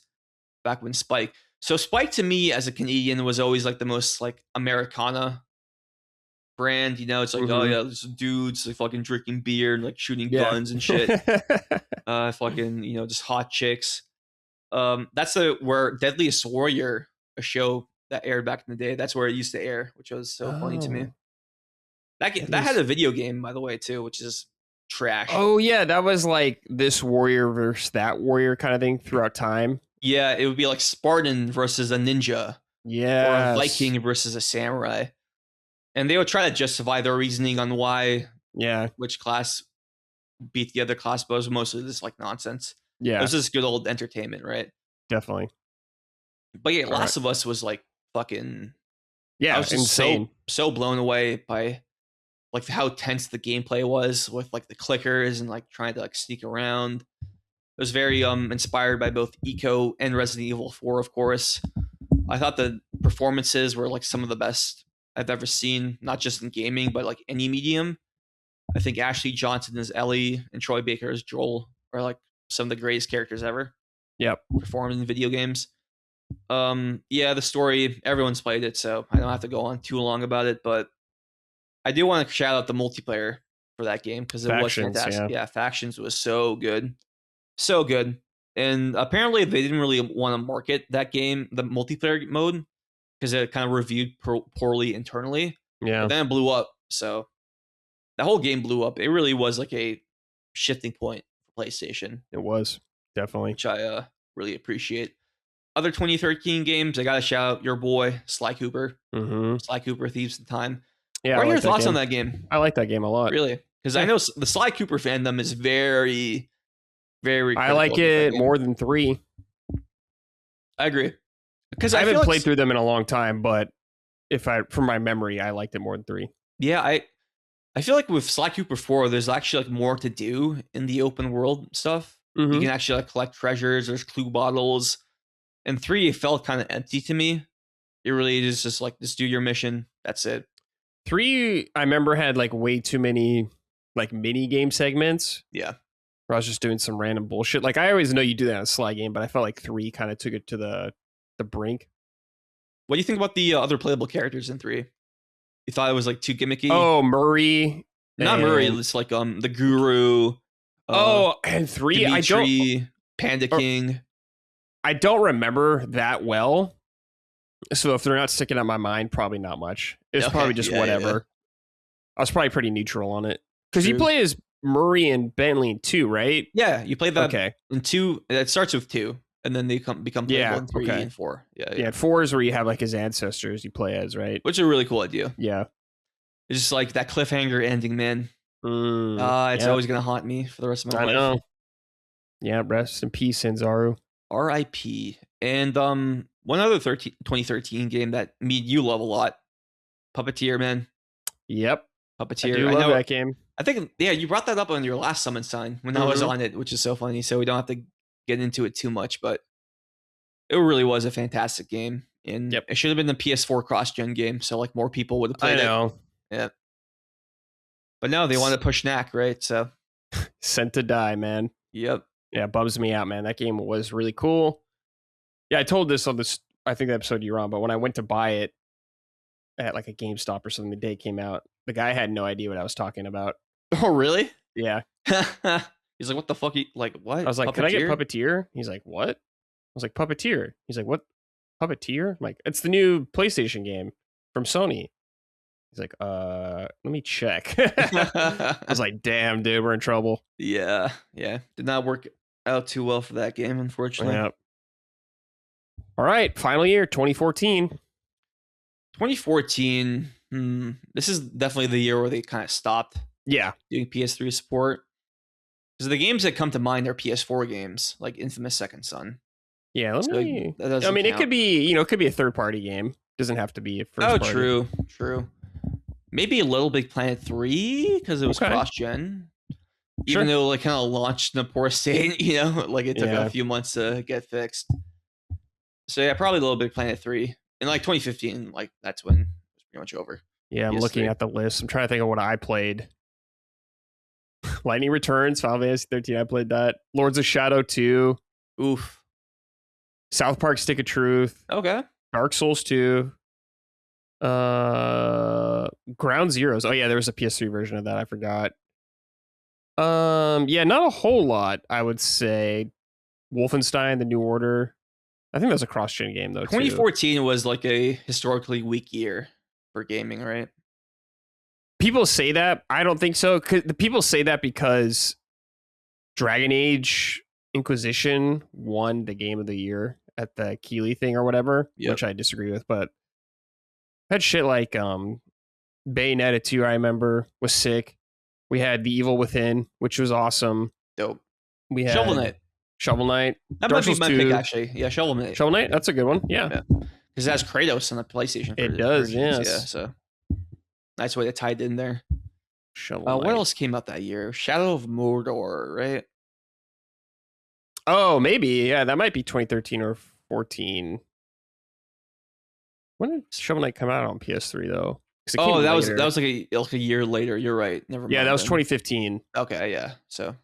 back when Spike. So Spike to me as a Canadian was always like the most like Americana brand. You know, it's like oh yeah, this dudes like fucking drinking beer and like shooting guns and shit. Fucking just hot chicks. That's where Deadliest Warrior, a show that aired back in the day. That's where it used to air, which was so funny to me. That had a video game, by the way, too, which is trash. Oh, yeah. That was like this warrior versus that warrior kind of thing throughout time. Yeah, it would be like Spartan versus a ninja. Yeah. Or a Viking versus a samurai. And they would try to justify their reasoning on why which class beat the other class, but it was mostly just like nonsense. Yeah. It was just good old entertainment, right? Definitely. But yeah, Last of Us was like fucking... Yeah, I was just insane. So blown away by like how tense the gameplay was with like the clickers and like trying to like sneak around. It was very inspired by both Eco and Resident Evil 4, of course. I thought the performances were like some of the best I've ever seen, not just in gaming, but like any medium. I think Ashley Johnson as Ellie and Troy Baker as Joel are like some of the greatest characters ever. Yep. Performed in video games. The story, everyone's played it, so I don't have to go on too long about it, but I do want to shout out the multiplayer for that game because it was fantastic. Yeah, Factions was so good. So good. And apparently they didn't really want to market that game, the multiplayer mode, because it kind of reviewed poorly internally. Yeah. But then it blew up. So the whole game blew up. It really was like a shifting point for PlayStation. It was, definitely. Which I really appreciate. other 2013 games, I gotta shout out your boy Sly Cooper. Mm-hmm. Sly Cooper Thieves in Time. Yeah, What are your thoughts on that game? I like that game a lot. Really? Because I know the Sly Cooper fandom is very, very. I like it more than 3. I agree. Because I haven't played through them in a long time, but from my memory, I liked it more than 3. Yeah, I feel like with Sly Cooper 4, there's actually like more to do in the open world stuff. Mm-hmm. You can actually like collect treasures. There's clue bottles. And 3, it felt kind of empty to me. It really is just like, just do your mission. That's it. 3, I remember, had like way too many like mini game segments. Yeah. Where I was just doing some random bullshit. Like, I always know you do that in a Sly game, but I felt like 3 kind of took it to the brink. What do you think about the other playable characters in 3? You thought it was like too gimmicky? Oh, Murray. Not Murray. It's like the Guru. And 3, Dimitri, Panda King. I don't remember that well. So if they're not sticking out my mind, probably not much. It's probably just whatever. Yeah. I was probably pretty neutral on it. Because you play as Murray and Bentley in 2, right? Yeah, you play that in 2. It starts with 2, and then they become playable in 3 and 4. Yeah, 4 is where you have like his ancestors you play as, right? Which is a really cool idea. Yeah. It's just like that cliffhanger ending, man. It's always going to haunt me for the rest of my life. I know. Yeah, rest in peace, Sanzaru. R.I.P. And one other 2013 game that you love a lot, Puppeteer, man. Yep. Puppeteer. I do love that game. I think, you brought that up on your last Summon Sign when I was on it, which is so funny. So we don't have to get into it too much, but it really was a fantastic game. And it should have been the PS4 cross-gen game, so like more people would have played it. I know. Yeah. But no, they want to push Knack, right? So Sent to Die, man. Yep. Yeah, it bums me out, man. That game was really cool. Yeah, I told this on this, I think the episode you were on, but when I went to buy it at like a GameStop or something the day it came out, the guy had no idea what I was talking about. Oh, really? Yeah. He's like, what the fuck? Like, what? I was like, can I get Puppeteer? He's like, what? I was like, Puppeteer. He's like, what? Puppeteer? I'm like, it's the new PlayStation game from Sony. He's like, let me check. I was like, damn, dude, we're in trouble. Yeah. Did not work out too well for that game, unfortunately. Yep. All right, final year, 2014. 2014, this is definitely the year where they kind of stopped doing PS3 support. Because the games that come to mind are PS4 games, like Infamous Second Son. Yeah, it could be, it could be a third-party game. Doesn't have to be a first party. Oh, true. Maybe a Little Big Planet 3, because it was cross-gen. Even though like kind of launched in a poor state, like it took a few months to get fixed. So yeah, probably Little Big Planet 3. In like 2015, like that's when it was pretty much over. Yeah, I'm looking at the list. I'm trying to think of what I played. Lightning Returns, Final Fantasy 13, I played that. Lords of Shadow 2. Oof. South Park Stick of Truth. Okay. Dark Souls 2. Ground Zeroes. Oh yeah, there was a PS3 version of that. I forgot. Yeah, not a whole lot, I would say. Wolfenstein: The New Order. I think that was a cross-gen game though. 2014 was like a historically weak year for gaming, right? People say that. I don't think so. The people say that because Dragon Age Inquisition won the game of the year at the Keighley thing or whatever, which I disagree with. But had shit like Bayonetta 2, I remember, was sick. We had The Evil Within, which was awesome. Dope. We had Shovel Knight. That Dark might be my 2. pick, actually. Yeah, Shovel Knight. Shovel Knight, that's a good one. Yeah. Because it has Kratos on the PlayStation. It does, yes. Yeah, so nice way to tie it in there. Shovel Knight. What else came out that year? Shadow of Mordor, right? Oh, maybe. Yeah, that might be 2013 or 14. When did Shovel Knight come out on PS3 though? Oh, that was like a year later. You're right. Never mind. Yeah, that was 2015. Okay, yeah. So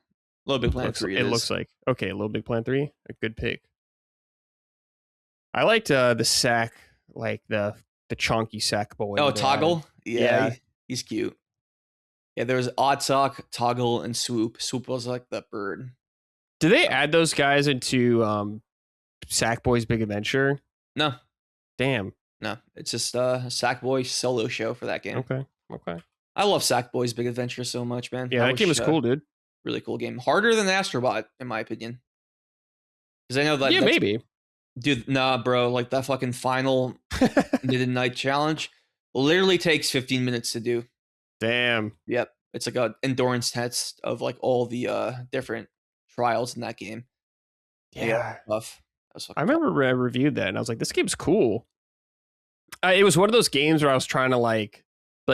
Little Big Planet 3. It looks like. Okay, Little Big Planet 3. A good pick. I liked the sack, like the chonky sack boy. Oh, Toggle? Yeah. He's cute. Yeah, there was Odd Sock, Toggle, and Swoop. Swoop was like the bird. Did they add those guys into Sackboy's Big Adventure? No. Damn. No, it's just a Sackboy solo show for that game. Okay. I love Sackboy's Big Adventure so much, man. Yeah, that game was cool, dude. Really cool game. Harder than Astrobot, in my opinion. Because I know that. Yeah, maybe. Dude, nah, bro. Like that fucking final midnight challenge literally takes 15 minutes to do. Damn. Yep. It's like a endurance test of like all the different trials in that game. Yeah, Yeah. tough. That was I fucking tough. remember I reviewed that and I was like, this game's cool. It was one of those games where I was trying to like,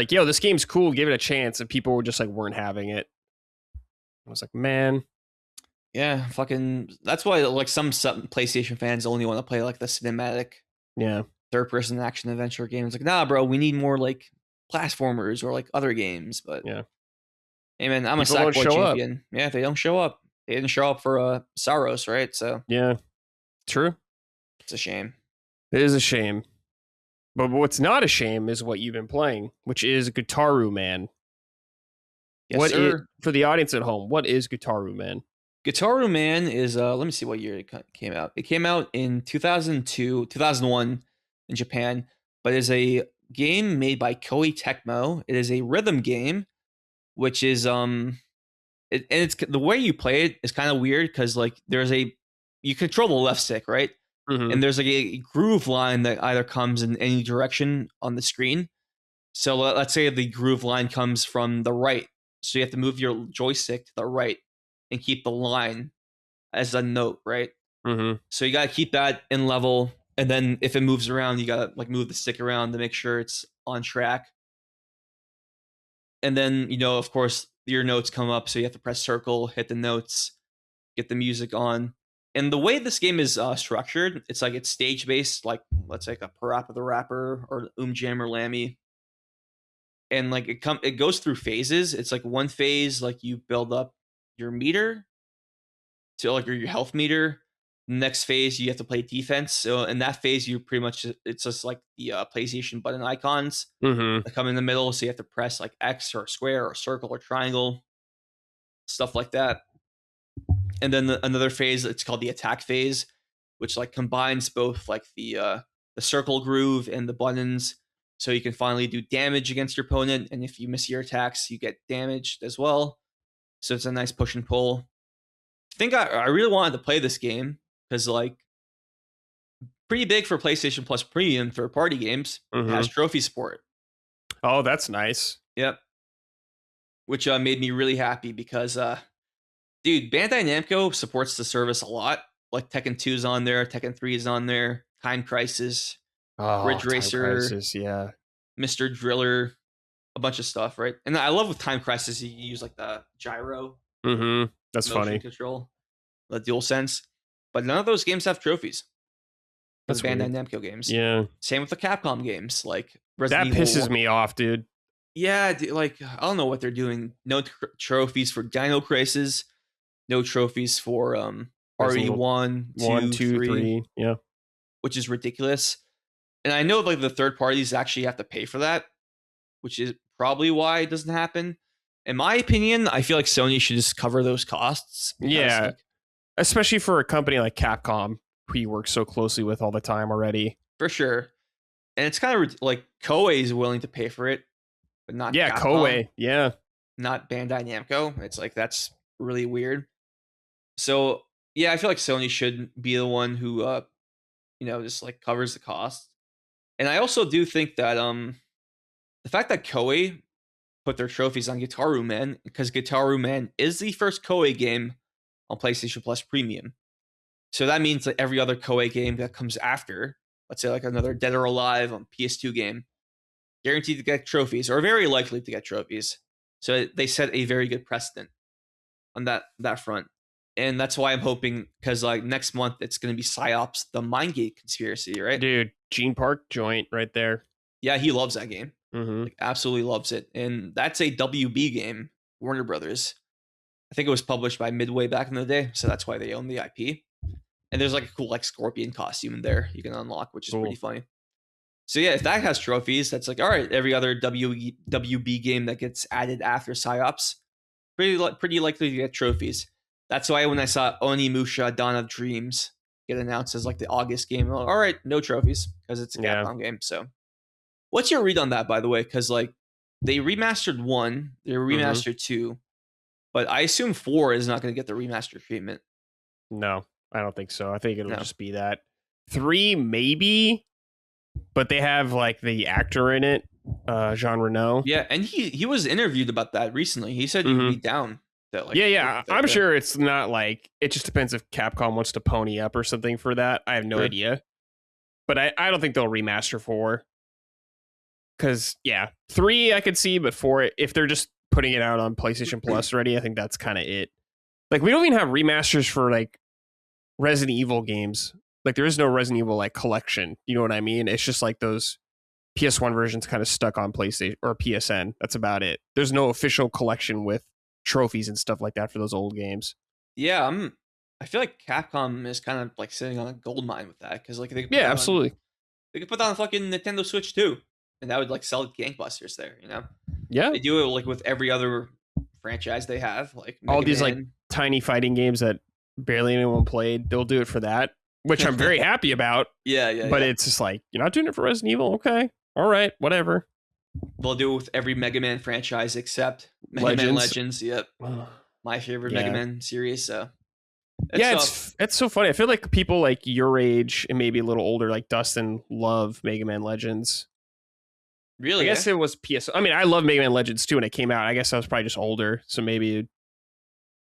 yo, this game's cool, give it a chance, and people were just like weren't having it. I was like, man. Yeah, fucking. That's why like some PlayStation fans only want to play like the cinematic Yeah. third-person action adventure games. Like, nah, bro, we need more like platformers or like other games. But Yeah. hey, man, I'm a People don't Sackboy show up. champion. Yeah, they don't show up. They didn't show up for Saros, right? So Yeah. True. it's a shame. It is a shame. But what's not a shame is what you've been playing, which is Gitaroo Man. Yes, sir. For the audience at home, what is Gitaroo Man? Gitaroo Man is let me see what year it came out. It came out in 2002, 2001 in Japan, but is a game made by Koei Tecmo. It is a rhythm game, which is and it's the way you play it is kind of weird because like you control the left stick, right? Mm-hmm. And there's like a groove line that either comes in any direction on the screen. So let's say the groove line comes from the right. So you have to move your joystick to the right and keep the line as a note, right? Mm-hmm. So you got to keep that in level. And then if it moves around, you got to like move the stick around to make sure it's on track. And then, of course, your notes come up. So you have to press circle, hit the notes, get the music on. And the way this game is structured, it's like it's stage based, like let's say like a Parappa the Rapper or Jam or Lammy. And like it goes through phases. It's like one phase, like you build up your meter to like your health meter. Next phase, you have to play defense. So in that phase, you pretty much it's just like the PlayStation button icons Mm-hmm. that come in the middle. So you have to press like X or square or circle or triangle, stuff like that. And then another phase, it's called the attack phase, which like combines both like the circle groove and the buttons, so you can finally do damage against your opponent. And if you miss your attacks, you get damaged as well. So it's a nice push and pull. I think I really wanted to play this game because like pretty big for PlayStation Plus Premium third party games. It Mm-hmm. has trophy support. Oh, that's nice. Yep. Which made me really happy because dude, Bandai Namco supports the service a lot. Like Tekken 2 is on there, Tekken 3 is on there, Time Crisis, Oh, Ridge Time Racer, Crisis, yeah. Mr. Driller, a bunch of stuff, right? And I love with Time Crisis, you use like the gyro Mm-hmm. That's motion funny. control, the dual sense. But none of those games have trophies for the That's Bandai weird. Namco games. Yeah. Same with the Capcom games, like That Resident Evil pisses 1. me off, dude. Yeah, like I don't know what they're doing. No trophies for Dino Crisis. No trophies for Resident Evil RE1, 1, 2, 2, 3, 3. Yeah. which is ridiculous. And I know like the third parties actually have to pay for that, which is probably why it doesn't happen. In my opinion, I feel like Sony should just cover those costs because Yeah. like Especially for a company like Capcom, who you work so closely with all the time already. for sure. And it's kind of like Koei is willing to pay for it, but not Yeah, Capcom, Koei. Yeah. not Bandai Namco. It's like that's really weird. So yeah, I feel like Sony should be the one who just like covers the cost. And I also do think that the fact that Koei put their trophies on Gitaroo Man, because Gitaroo Man is the first Koei game on PlayStation Plus Premium. So that means that every other Koei game that comes after, let's say like another Dead or Alive on PS2 game, guaranteed to get trophies or very likely to get trophies. So they set a very good precedent on that front. And that's why I'm hoping, because like next month it's going to be PsyOps, the Mindgate conspiracy, right? Dude, Gene Park joint right there. Yeah, he loves that game. Mm-hmm. Like, absolutely loves it. And that's a WB game, Warner Brothers. I think it was published by Midway back in the day, so that's why they own the IP. And there's like a cool like scorpion costume in there you can unlock, which is pretty funny. So yeah, if that has trophies, that's like all right. Every other WB game that gets added after PsyOps, pretty likely to get trophies. That's why when I saw Onimusha Dawn of Dreams get announced as like the August game, I'm like, all right, no trophies because it's a Capcom game. So, what's your read on that, by the way? Because like they remastered 1, they remastered 2, but I assume 4 is not going to get the remaster treatment. No, I don't think so. I think it'll just be that. 3 maybe, but they have like the actor in it, Jean Reno. Yeah, and he was interviewed about that recently. He said he'd be down. To, like, Yeah. I'm sure it's not like, it just depends if Capcom wants to pony up or something for that. I have no idea. But I don't think they'll remaster 4. Because, 3 I could see, but 4, if they're just putting it out on PlayStation Plus already, I think that's kind of it. Like, we don't even have remasters for, like, Resident Evil games. Like, there is no Resident Evil, like, collection. You know what I mean? It's just, like, those PS1 versions kind of stuck on PlayStation or PSN. That's about it. There's no official collection with trophies and stuff like that for those old games. Yeah, I feel like Capcom is kind of like sitting on a gold mine with that because like they could absolutely. They could put that on fucking Nintendo Switch too, and that would like sell gangbusters there. Yeah, they do it like with every other franchise they have, like Mega all these Man. Like tiny fighting games that barely anyone played. They'll do it for that, which I'm very happy about. Yeah. But it's just like, you're not doing it for Resident Evil, okay? All right, whatever. They'll do it with every Mega Man franchise except Mega Man Legends. Yep. My favorite Mega Man series. So it's so funny. I feel like people like your age and maybe a little older, like Dustin, love Mega Man Legends. Really? I guess it was PS. I mean, I love Mega Man Legends too when it came out. I guess I was probably just older, so maybe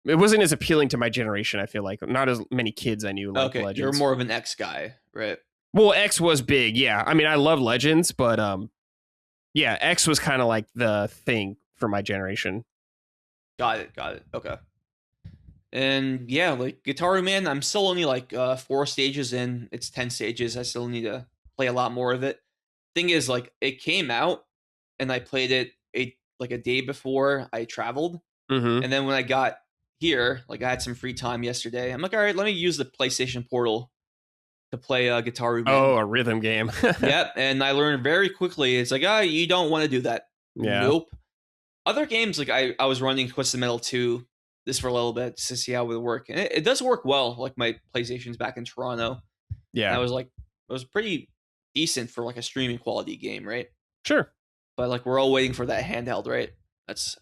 it wasn't as appealing to my generation. I feel like not as many kids I knew. Like Legends. You're more of an X guy, right? Well, X was big. Yeah, I mean, I love Legends, but X was kind of like the thing for my generation. Got it. Okay. And yeah, like Gitaroo Man, I'm still only like 4 stages in. It's 10 stages. I still need to play a lot more of it. Thing is, like, it came out and I played it a day before I traveled. And then when I got here, like I had some free time yesterday. I'm like, all right, let me use the PlayStation Portal to play Gitaroo Man. Oh, a rhythm game. Yep. And I learned very quickly. It's like, you don't want to do that. Yeah. Nope. Other games, like I was running Twisted Metal 2 this for a little bit to see how it would work. And it does work well. Like my PlayStation's back in Toronto. Yeah. And it was pretty decent for like a streaming quality game, right? Sure. But like we're all waiting for that handheld, right? That's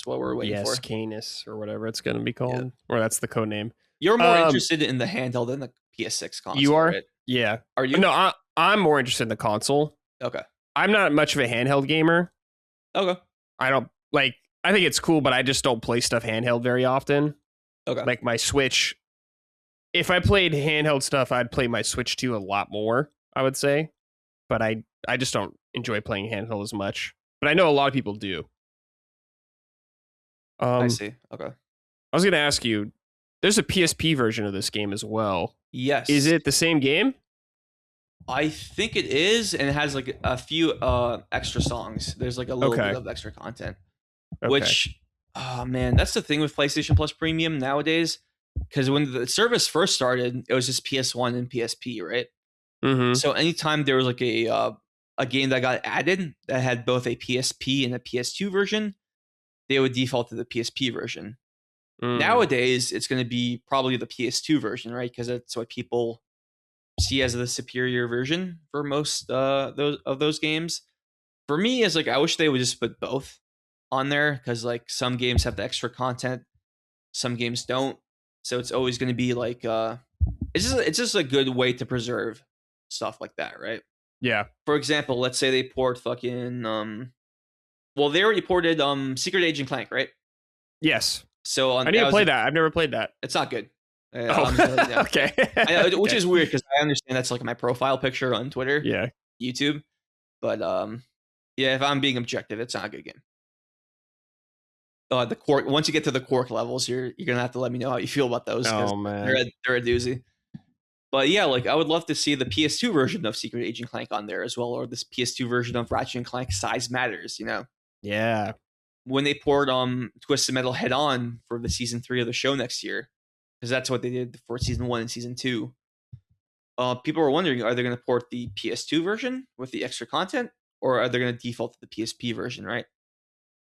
what we're waiting for. Canis or whatever it's going to be called. Yeah. Or that's the code name. You're more interested in the handheld than the PS6 console. You are? Right? Yeah. Are you? No, I'm more interested in the console. Okay. I'm not much of a handheld gamer. Okay. I think it's cool, but I just don't play stuff handheld very often. Okay. Like my Switch, if I played handheld stuff, I'd play my Switch 2 a lot more, I would say. But I just don't enjoy playing handheld as much. But I know a lot of people do. I see. Okay. I was going to ask you, there's a PSP version of this game as well. Yes. Is it the same game? I think it is, and it has like a few extra songs. There's like a little bit of extra content. Which, oh man, that's the thing with PlayStation Plus Premium nowadays. Because when the service first started, it was just PS1 and PSP, right? So anytime there was like a game that got added that had both a PSP and a PS2 version, they would default to the PSP version. Nowadays, it's going to be probably the PS2 version, right? Because that's what people see as the superior version for most those games. For me, it's like I wish they would just put both on there because like some games have the extra content, some games don't. So it's always going to be like it's just a good way to preserve stuff like that, right? Yeah. For example, let's say they port fucking they already ported Secret Agent Clank, right? Yes. So I need to play that. I've never played that. It's not good. Okay. Which is weird because I understand that's like my profile picture on Twitter, YouTube, but if I'm being objective, it's not a good game. The Quark. Once you get to the Quark levels, you're gonna have to let me know how you feel about those. Oh man, they're a doozy. But yeah, like I would love to see the PS2 version of Secret Agent Clank on there as well, or this PS2 version of Ratchet and Clank Size Matters. Yeah. When they poured Twisted Metal Head On for the season 3 of the show next year, because that's what they did for season 1 and season 2. People were wondering, are they going to port the PS2 version with the extra content, or are they going to default to the PSP version, right?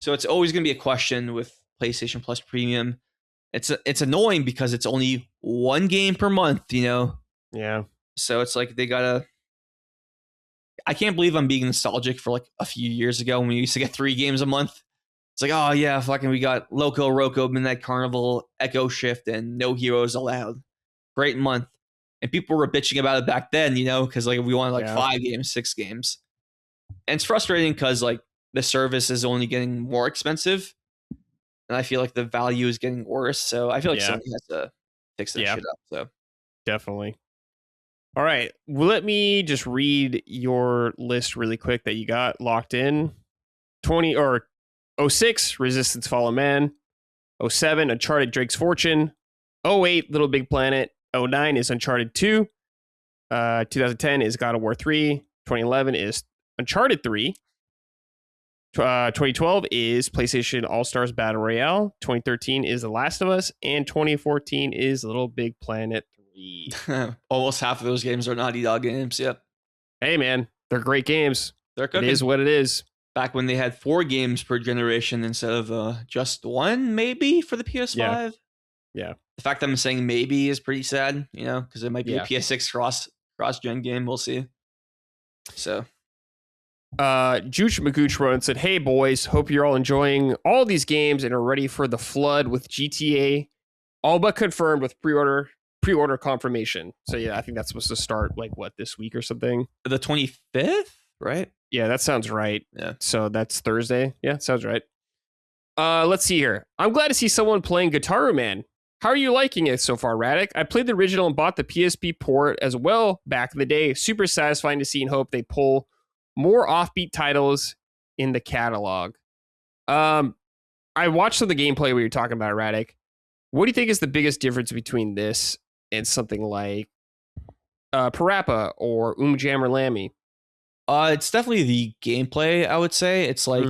So it's always going to be a question with PlayStation Plus Premium. It's annoying because it's only one game per month, Yeah. So it's like they gotta. I can't believe I'm being nostalgic for like a few years ago when we used to get 3 games a month. It's like, oh yeah, fucking we got Loco Roco, Midnight Carnival, Echo Shift, and No Heroes Allowed. Great month. And people were bitching about it back then, because like we wanted like Yeah. 5 games, 6 games. And it's frustrating because like the service is only getting more expensive. And I feel like the value is getting worse. So I feel like Sony has to fix that shit up. So definitely. All right. Well, let me just read your list really quick that you got locked in. 06, Resistance Fallen Man. 07, Uncharted Drake's Fortune. 08, Little Big Planet. 09 is Uncharted 2. 2010 is God of War 3. 2011 is Uncharted 3. 2012 is PlayStation All-Stars Battle Royale. 2013 is The Last of Us. And 2014 is Little Big Planet 3. Almost half of those games are Naughty Dog games. Yep. Hey, man. They're great games. They're cooking. It is what it is. Back when they had 4 games per generation instead of just 1, maybe, for the PS5. Yeah. The fact that I'm saying maybe is pretty sad, because it might be a PS6 cross-gen game. We'll see. So... Jooch Magooch wrote and said, "Hey boys, hope you're all enjoying all these games and are ready for the flood with GTA, all but confirmed with pre-order confirmation." So yeah, I think that's supposed to start like this week or something. The 25th, right? Yeah, that sounds right. Yeah. So that's Thursday. Yeah, sounds right. Let's see here. I'm glad to see someone playing Gitaroo Man. How are you liking it so far, Radec? I played the original and bought the PSP port as well back in the day. Super satisfying to see and hope they pull more offbeat titles in the catalog. I watched some of the gameplay we were talking about, Radec. What do you think is the biggest difference between this and something like Parappa or Jammer Lammy? It's definitely the gameplay, I would say. It's like,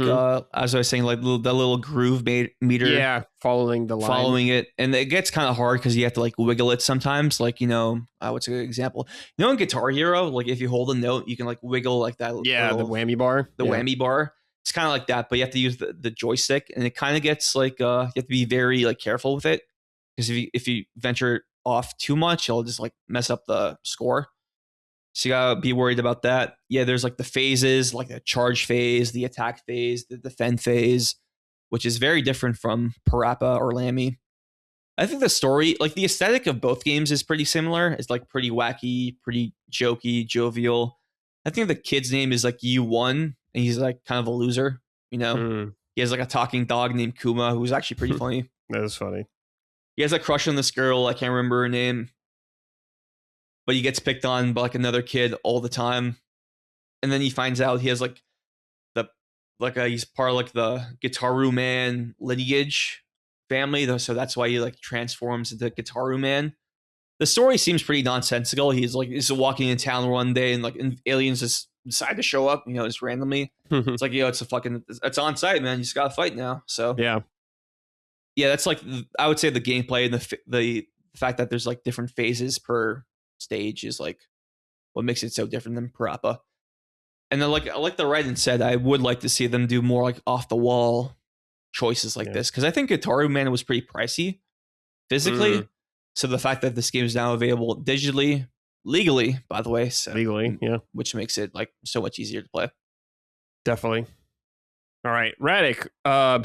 as I was saying, like the little groove meter. Yeah, following the line. Following it. And it gets kind of hard because you have to like wiggle it sometimes. Like, what's a good example? In Guitar Hero, like if you hold a note, you can like wiggle like that. Yeah, the whammy bar. Whammy bar. It's kind of like that, but you have to use the joystick. And it kind of gets like, you have to be very like careful with it. Because if you venture off too much, it'll just like mess up the score. So you gotta be worried about that. Yeah, there's like the phases, like the charge phase, the attack phase, the defend phase, which is very different from Parappa or Lammy. I think the story, like the aesthetic of both games is pretty similar. It's like pretty wacky, pretty jokey, jovial. I think the kid's name is like U1, and he's like kind of a loser, He has like a talking dog named Kuma, who's actually pretty funny. That is funny. He has a crush on this girl. I can't remember her name. But he gets picked on by like another kid all the time. And then he finds out he has like he's part of like the Gitaroo Man lineage family, though, so that's why he like transforms into Gitaroo Man. The story seems pretty nonsensical. He's walking in town one day and like aliens just decide to show up, just randomly. It's like, it's on site, man. You just gotta fight now. So yeah, that's like I would say the gameplay and the fact that there's like different phases per stage is like what makes it so different than Parappa. And then like the Raiden said, I would like to see them do more like off the wall choices like this, because I think Gitaroo Man was pretty pricey physically. So the fact that this game is now available digitally, legally, by the way, so, legally, which makes it like so much easier to play. Definitely. All right, Radec,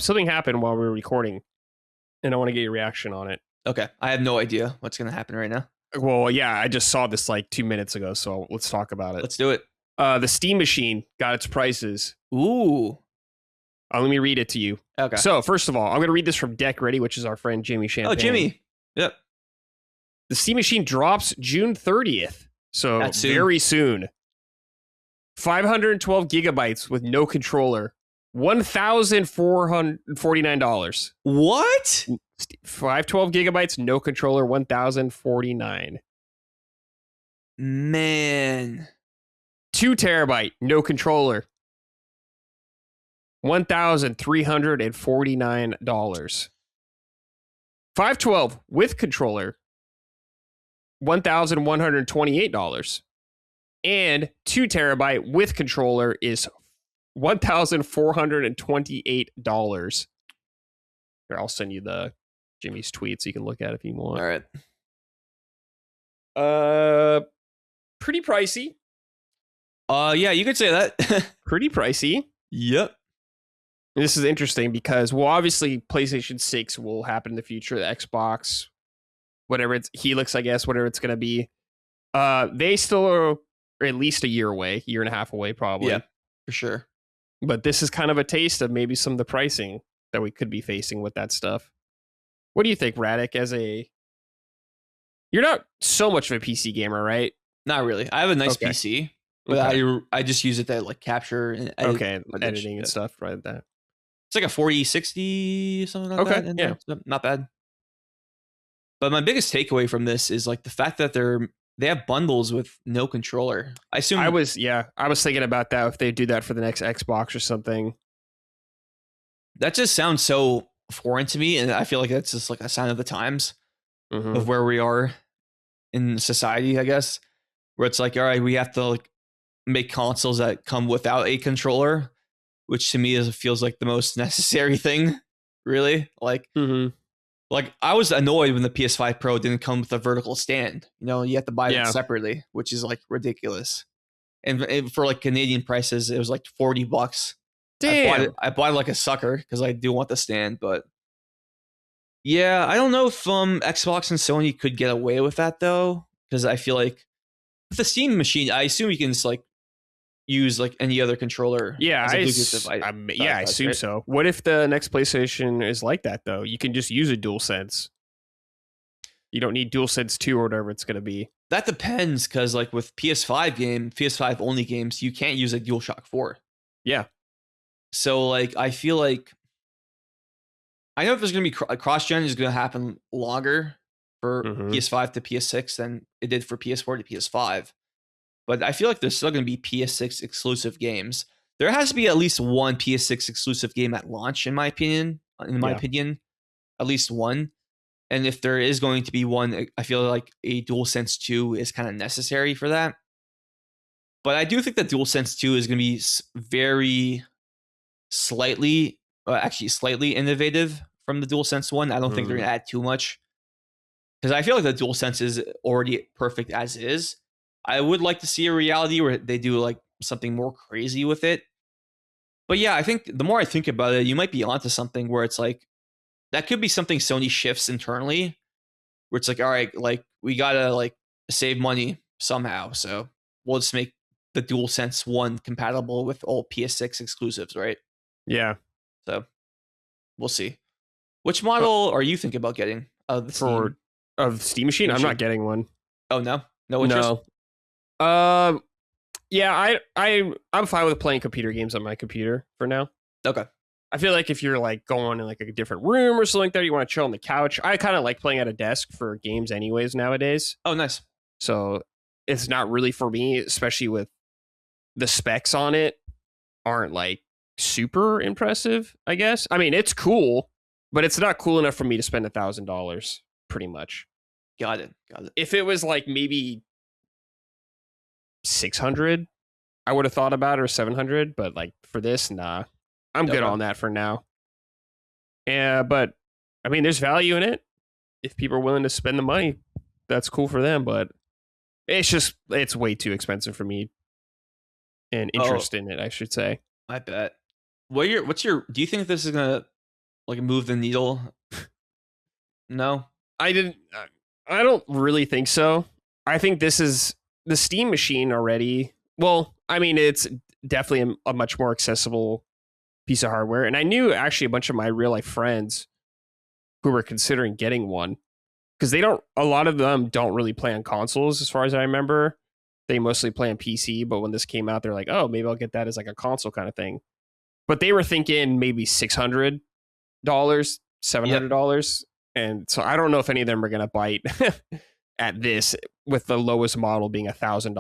something happened while we were recording, and I want to get your reaction on it. Okay, I have no idea what's going to happen right now. Well, yeah, I just saw this like 2 minutes ago, so let's talk about it. Let's do it. The Steam Machine got its prices. Ooh. Let me read it to you. Okay. So, first of all, I'm going to read this from Deck Ready, which is our friend Jimmy Champagne. Oh, Jimmy. Yep. The Steam Machine drops June 30th, so that's soon. Very soon. 512 gigabytes with no controller. $1,449. What? 512 gigabytes, no controller, $1,049. Man. 2 terabyte, no controller, $1,349. 512 with controller, $1,128. And 2 terabyte with controller is $1,428. Here, I'll send you the Jimmy's tweet so you can look at it if you want. All right. Pretty pricey. Yeah, you could say that. Pretty pricey. Yep. And this is interesting because, well, obviously PlayStation 6 will happen in the future. The Xbox, whatever it's Helix, I guess, whatever it's going to be. They still are at least a year and a half away, probably. Yeah, for sure. But this is kind of a taste of maybe some of the pricing that we could be facing with that stuff. What do you think, Radec? You're not so much of a PC gamer, right? Not really. I have a nice PC, but I just use it to like capture and edit editing and stuff, right? That it's like a 4060 something like that. Yeah, so not bad. But my biggest takeaway from this is like the fact that they have bundles with no controller. I assume I was thinking about that if they do that for the next Xbox or something. That just sounds so foreign to me, and I feel like that's just like a sign of the times of where we are in society, I guess, where it's like, all right, we have to like make consoles that come without a controller, which to me feels like the most necessary thing, really. Like, like I was annoyed when the PS5 Pro didn't come with a vertical stand. You know, you have to buy it separately, which is like ridiculous. And for like Canadian prices, it was like $40. Damn. I bought it like a sucker because I do want the stand, but yeah, I don't know if Xbox and Sony could get away with that though, because I feel like with the Steam machine, I assume you can just like use like any other controller. Yeah, I assume right? So. What if the next PlayStation is like that though? You can just use a DualSense. You don't need DualSense 2 or whatever it's going to be. That depends, because like with PS5 only games, you can't use a DualShock 4. Yeah. So like I feel like I know if there's going to be cross-gen is going to happen longer for PS5 to PS6 than it did for PS4 to PS5. But I feel like there's still going to be PS6 exclusive games. There has to be at least one PS6 exclusive game at launch, in my opinion. At least one. And if there is going to be one, I feel like a DualSense 2 is kind of necessary for that. But I do think that DualSense 2 is going to be very slightly innovative from the DualSense 1. I don't think they're going to add too much, because I feel like the DualSense is already perfect as is. I would like to see a reality where they do like something more crazy with it. But yeah, I think the more I think about it, you might be onto something where it's like, that could be something Sony shifts internally, where it's like, all right, like we gotta like save money somehow, so we'll just make the DualSense 1 compatible with all PS6 exclusives, right? Yeah. So we'll see. Which model are you thinking about getting of the Steam machine? I'm not getting one. Oh no interest? No. Yeah, I'm fine with playing computer games on my computer for now. Okay. I feel like if you're like going in like a different room or something like that, you want to chill on the couch. I kind of like playing at a desk for games anyways nowadays. Oh, nice. So it's not really for me, especially with the specs on it aren't like super impressive, I guess. I mean, it's cool, but it's not cool enough for me to spend $1,000 pretty much. Got it. If it was like maybe 600, I would have thought about it, or 700, but like for this, nah. I'm good on that for now. Yeah, but I mean, there's value in it. If people are willing to spend the money, that's cool for them. But it's way too expensive for me. And interest in it, I should say. I bet. Do you think this is gonna like move the needle? No, I don't really think so. I think this is the Steam machine already. Well, I mean, it's definitely a much more accessible piece of hardware. And I knew actually a bunch of my real life friends who were considering getting one, because a lot of them don't really play on consoles as far as I remember. They mostly play on PC, but when this came out, they're like, oh, maybe I'll get that as like a console kind of thing. But they were thinking maybe $600, $700. Yep. And so I don't know if any of them are going to bite at this, with the lowest model being $1,000,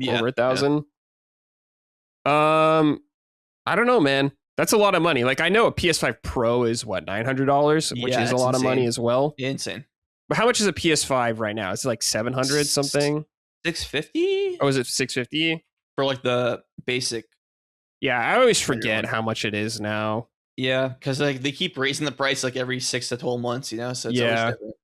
over $1,000. Yeah. I don't know, man. That's a lot of money. Like, I know a PS5 Pro is what, $900, which is a lot of money as well. Insane. But how much is a PS5 right now? Is it like 700 something? 650? Oh, is it 650 for like the basic? Yeah, I always forget how much it is now. Yeah, because like they keep raising the price like every 6 to 12 months, you know. So it's always different.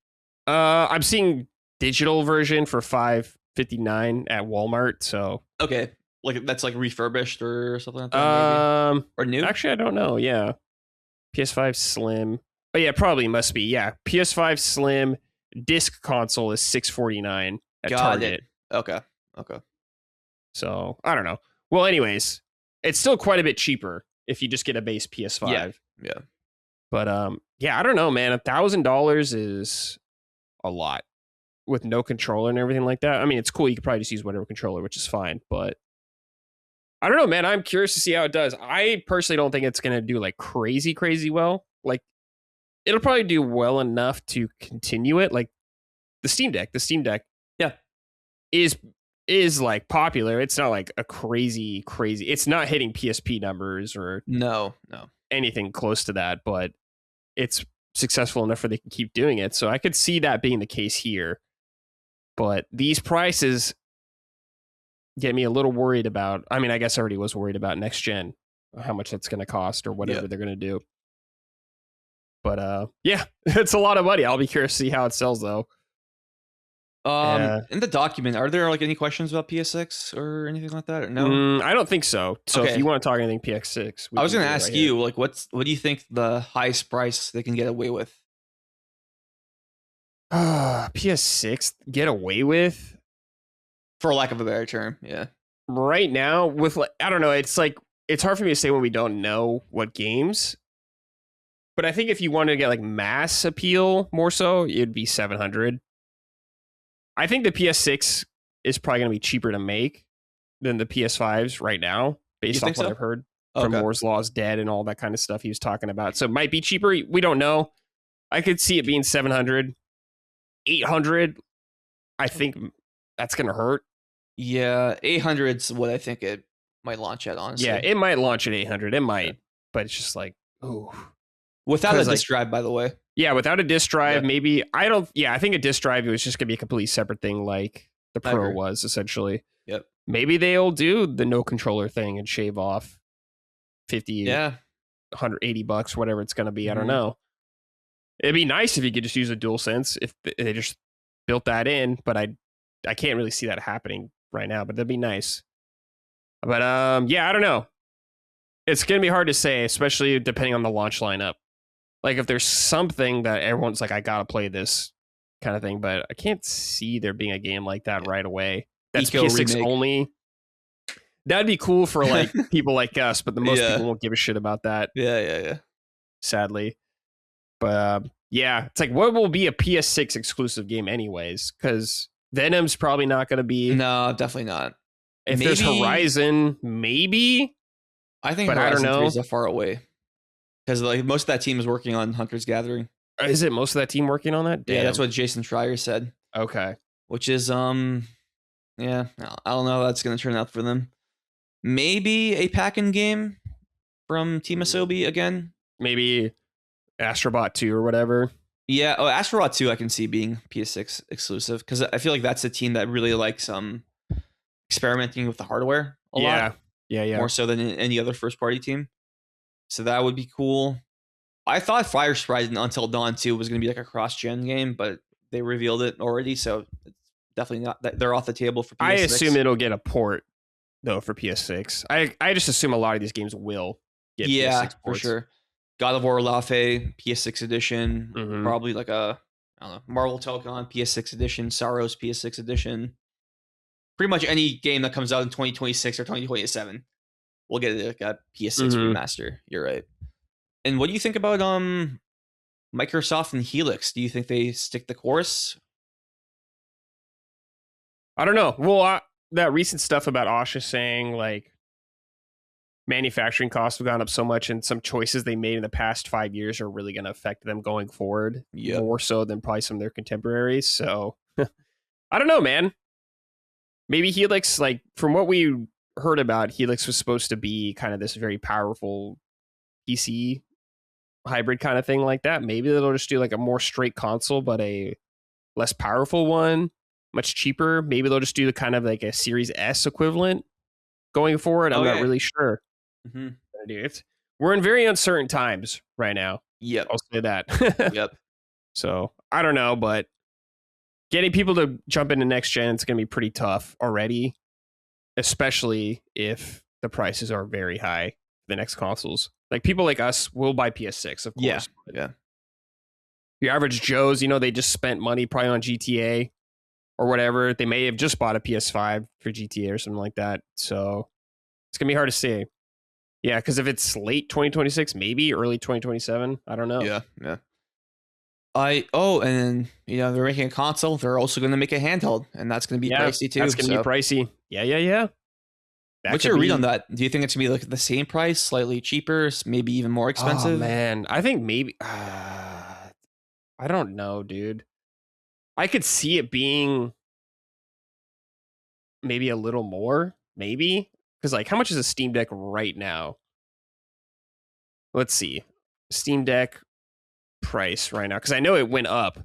I'm seeing digital version for $559 at Walmart. So okay. Like that's like refurbished or something like that, maybe? Or new? Actually, I don't know. Yeah, PS5 Slim. Oh yeah, probably must be. Yeah, PS5 Slim disc console is $649 at Target. Okay. So I don't know. Well, anyways, it's still quite a bit cheaper if you just get a base PS5. Yeah. But yeah, I don't know, man. $1,000 is a lot with no controller and everything like that. I mean, it's cool. You could probably just use whatever controller, which is fine. But I don't know, man. I'm curious to see how it does. I personally don't think it's gonna do like crazy, crazy well. Like it'll probably do well enough to continue it. Like the Steam Deck. Yeah. Is like popular. It's not like a crazy. It's not hitting PSP numbers or No. anything close to that, but it's successful enough where they can keep doing it. So I could see that being the case here. But these prices get me a little worried about. I mean, I guess I already was worried about next gen, how much that's going to cost or whatever they're going to do. But yeah, it's a lot of money. I'll be curious to see how it sells though. In the document, are there like any questions about PS6 or anything like that? Or no, I don't think so. So if you want to talk anything PS6, I was going to ask you, like, what do you think the highest price they can get away with? PS6 get away with, for lack of a better term, yeah. Right now, with like, I don't know. It's like it's hard for me to say when we don't know what games. But I think if you wanted to get like mass appeal more so, it'd be 700. I think the PS6 is probably going to be cheaper to make than the PS5s right now, based off what I've heard from Moore's Law's Dead and all that kind of stuff he was talking about. So it might be cheaper. We don't know. I could see it being 700, 800. I think that's going to hurt. Yeah, 800's what I think it might launch at, honestly. Yeah, it might launch at 800. It might, but it's just like, ooh. Without a disk drive, by the way. Yeah, without a disk drive, maybe. I think a disk drive was just going to be a completely separate thing like the Pro was, essentially. Yep. Maybe they'll do the no controller thing and shave off 50, $180, whatever it's going to be. I don't know. It'd be nice if you could just use a DualSense if they just built that in, but I can't really see that happening right now, but that'd be nice. But yeah, I don't know. It's going to be hard to say, especially depending on the launch lineup. Like if there's something that everyone's like, I gotta play this kind of thing, but I can't see there being a game like that right away. That's PS6 remake. Only. That'd be cool for like people like us, but most people won't give a shit about that. Yeah. Sadly. But yeah, it's like, what will be a PS6 exclusive game anyways? Because Venom's probably not going to be. No, definitely not. If there's Horizon, maybe. I think Horizon 3 is that far away. Because like most of that team is working on Hunter's Gathering. Is it most of that team working on that? Damn. Yeah, that's what Jason Schreier said. Okay. Which is yeah, I don't know how that's gonna turn out for them. Maybe a pack-in game from Team Asobi again. Maybe Astrobot 2 or whatever. Yeah, Astrobot 2 I can see being PS6 exclusive because I feel like that's a team that really likes experimenting with the hardware a lot. Yeah. More so than any other first-party team. So that would be cool. I thought Fire Sprite and Until Dawn 2 was going to be like a cross-gen game, but they revealed it already, so it's definitely not. They're off the table for PS6. I assume it'll get a port, though, for PS6. I just assume a lot of these games will get PS6 ports. For sure. God of War Lafe, PS6 edition. Probably like I don't know, Marvel Telecom, PS6 edition. Saros, PS6 edition. Pretty much any game that comes out in 2026 or 2027. We'll get like a PS6 remaster. You're right. And what do you think about Microsoft and Helix? Do you think they stick the course? I don't know. Well, that recent stuff about Asha saying like manufacturing costs have gone up so much and some choices they made in the past 5 years are really going to affect them going forward more so than probably some of their contemporaries. So I don't know, man. Maybe Helix, like from what we heard about, Helix was supposed to be kind of this very powerful PC hybrid kind of thing like that. Maybe they'll just do like a more straight console, but a less powerful one, much cheaper. Maybe they'll just do the kind of like a Series S equivalent going forward. I'm not really sure. We're in very uncertain times right now. Yep. I'll say that. Yep. So I don't know, but getting people to jump into next gen is going to be pretty tough already, especially if the prices are very high for the next consoles. Like people like us will buy PS6, of course. Yeah. Your average Joes, they just spent money probably on GTA. or whatever. They may have just bought a PS5 for GTA or something like that. So it's going to be hard to say. Yeah, because if it's late 2026, maybe early 2027, I don't know. Yeah. And they're making a console. They're also going to make a handheld, and that's going to be pricey too. That's going to be pricey. Yeah. What's your read on that? Do you think it's going to be like the same price, slightly cheaper, maybe even more expensive? Oh, man, I think maybe. I don't know, dude. I could see it being maybe a little more, maybe. Because, like, how much is a Steam Deck right now? Let's see. Steam Deck price right now. Because I know it went up.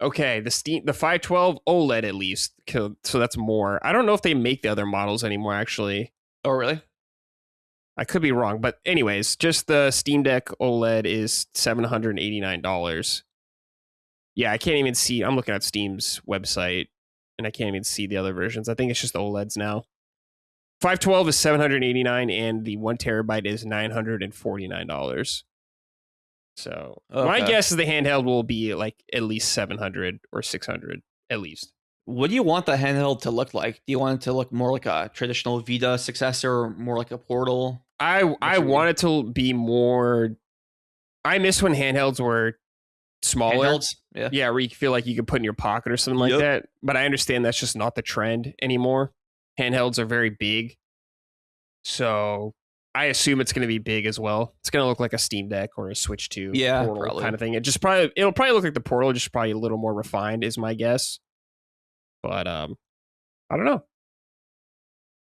Okay, the 512 OLED at least. So that's more. I don't know if they make the other models anymore, actually. Oh, really? I could be wrong. But anyways, just the Steam Deck OLED is $789. Yeah, I can't even see. I'm looking at Steam's website, and I can't even see the other versions. I think it's just the OLEDs now. 512 is $789, and the 1 terabyte is $949. So my guess is the handheld will be like at least 700 or 600 at least. What do you want the handheld to look like? Do you want it to look more like a traditional Vita successor, or more like a Portal? I want it to be more. I miss when handhelds were smaller. Handhelds? Yeah, where you feel like you could put in your pocket or something like that. But I understand that's just not the trend anymore. Handhelds are very big. So I assume it's going to be big as well. It's going to look like a Steam Deck or a Switch 2 Portal kind of thing. It'll probably look like the Portal, just probably a little more refined is my guess. But I don't know.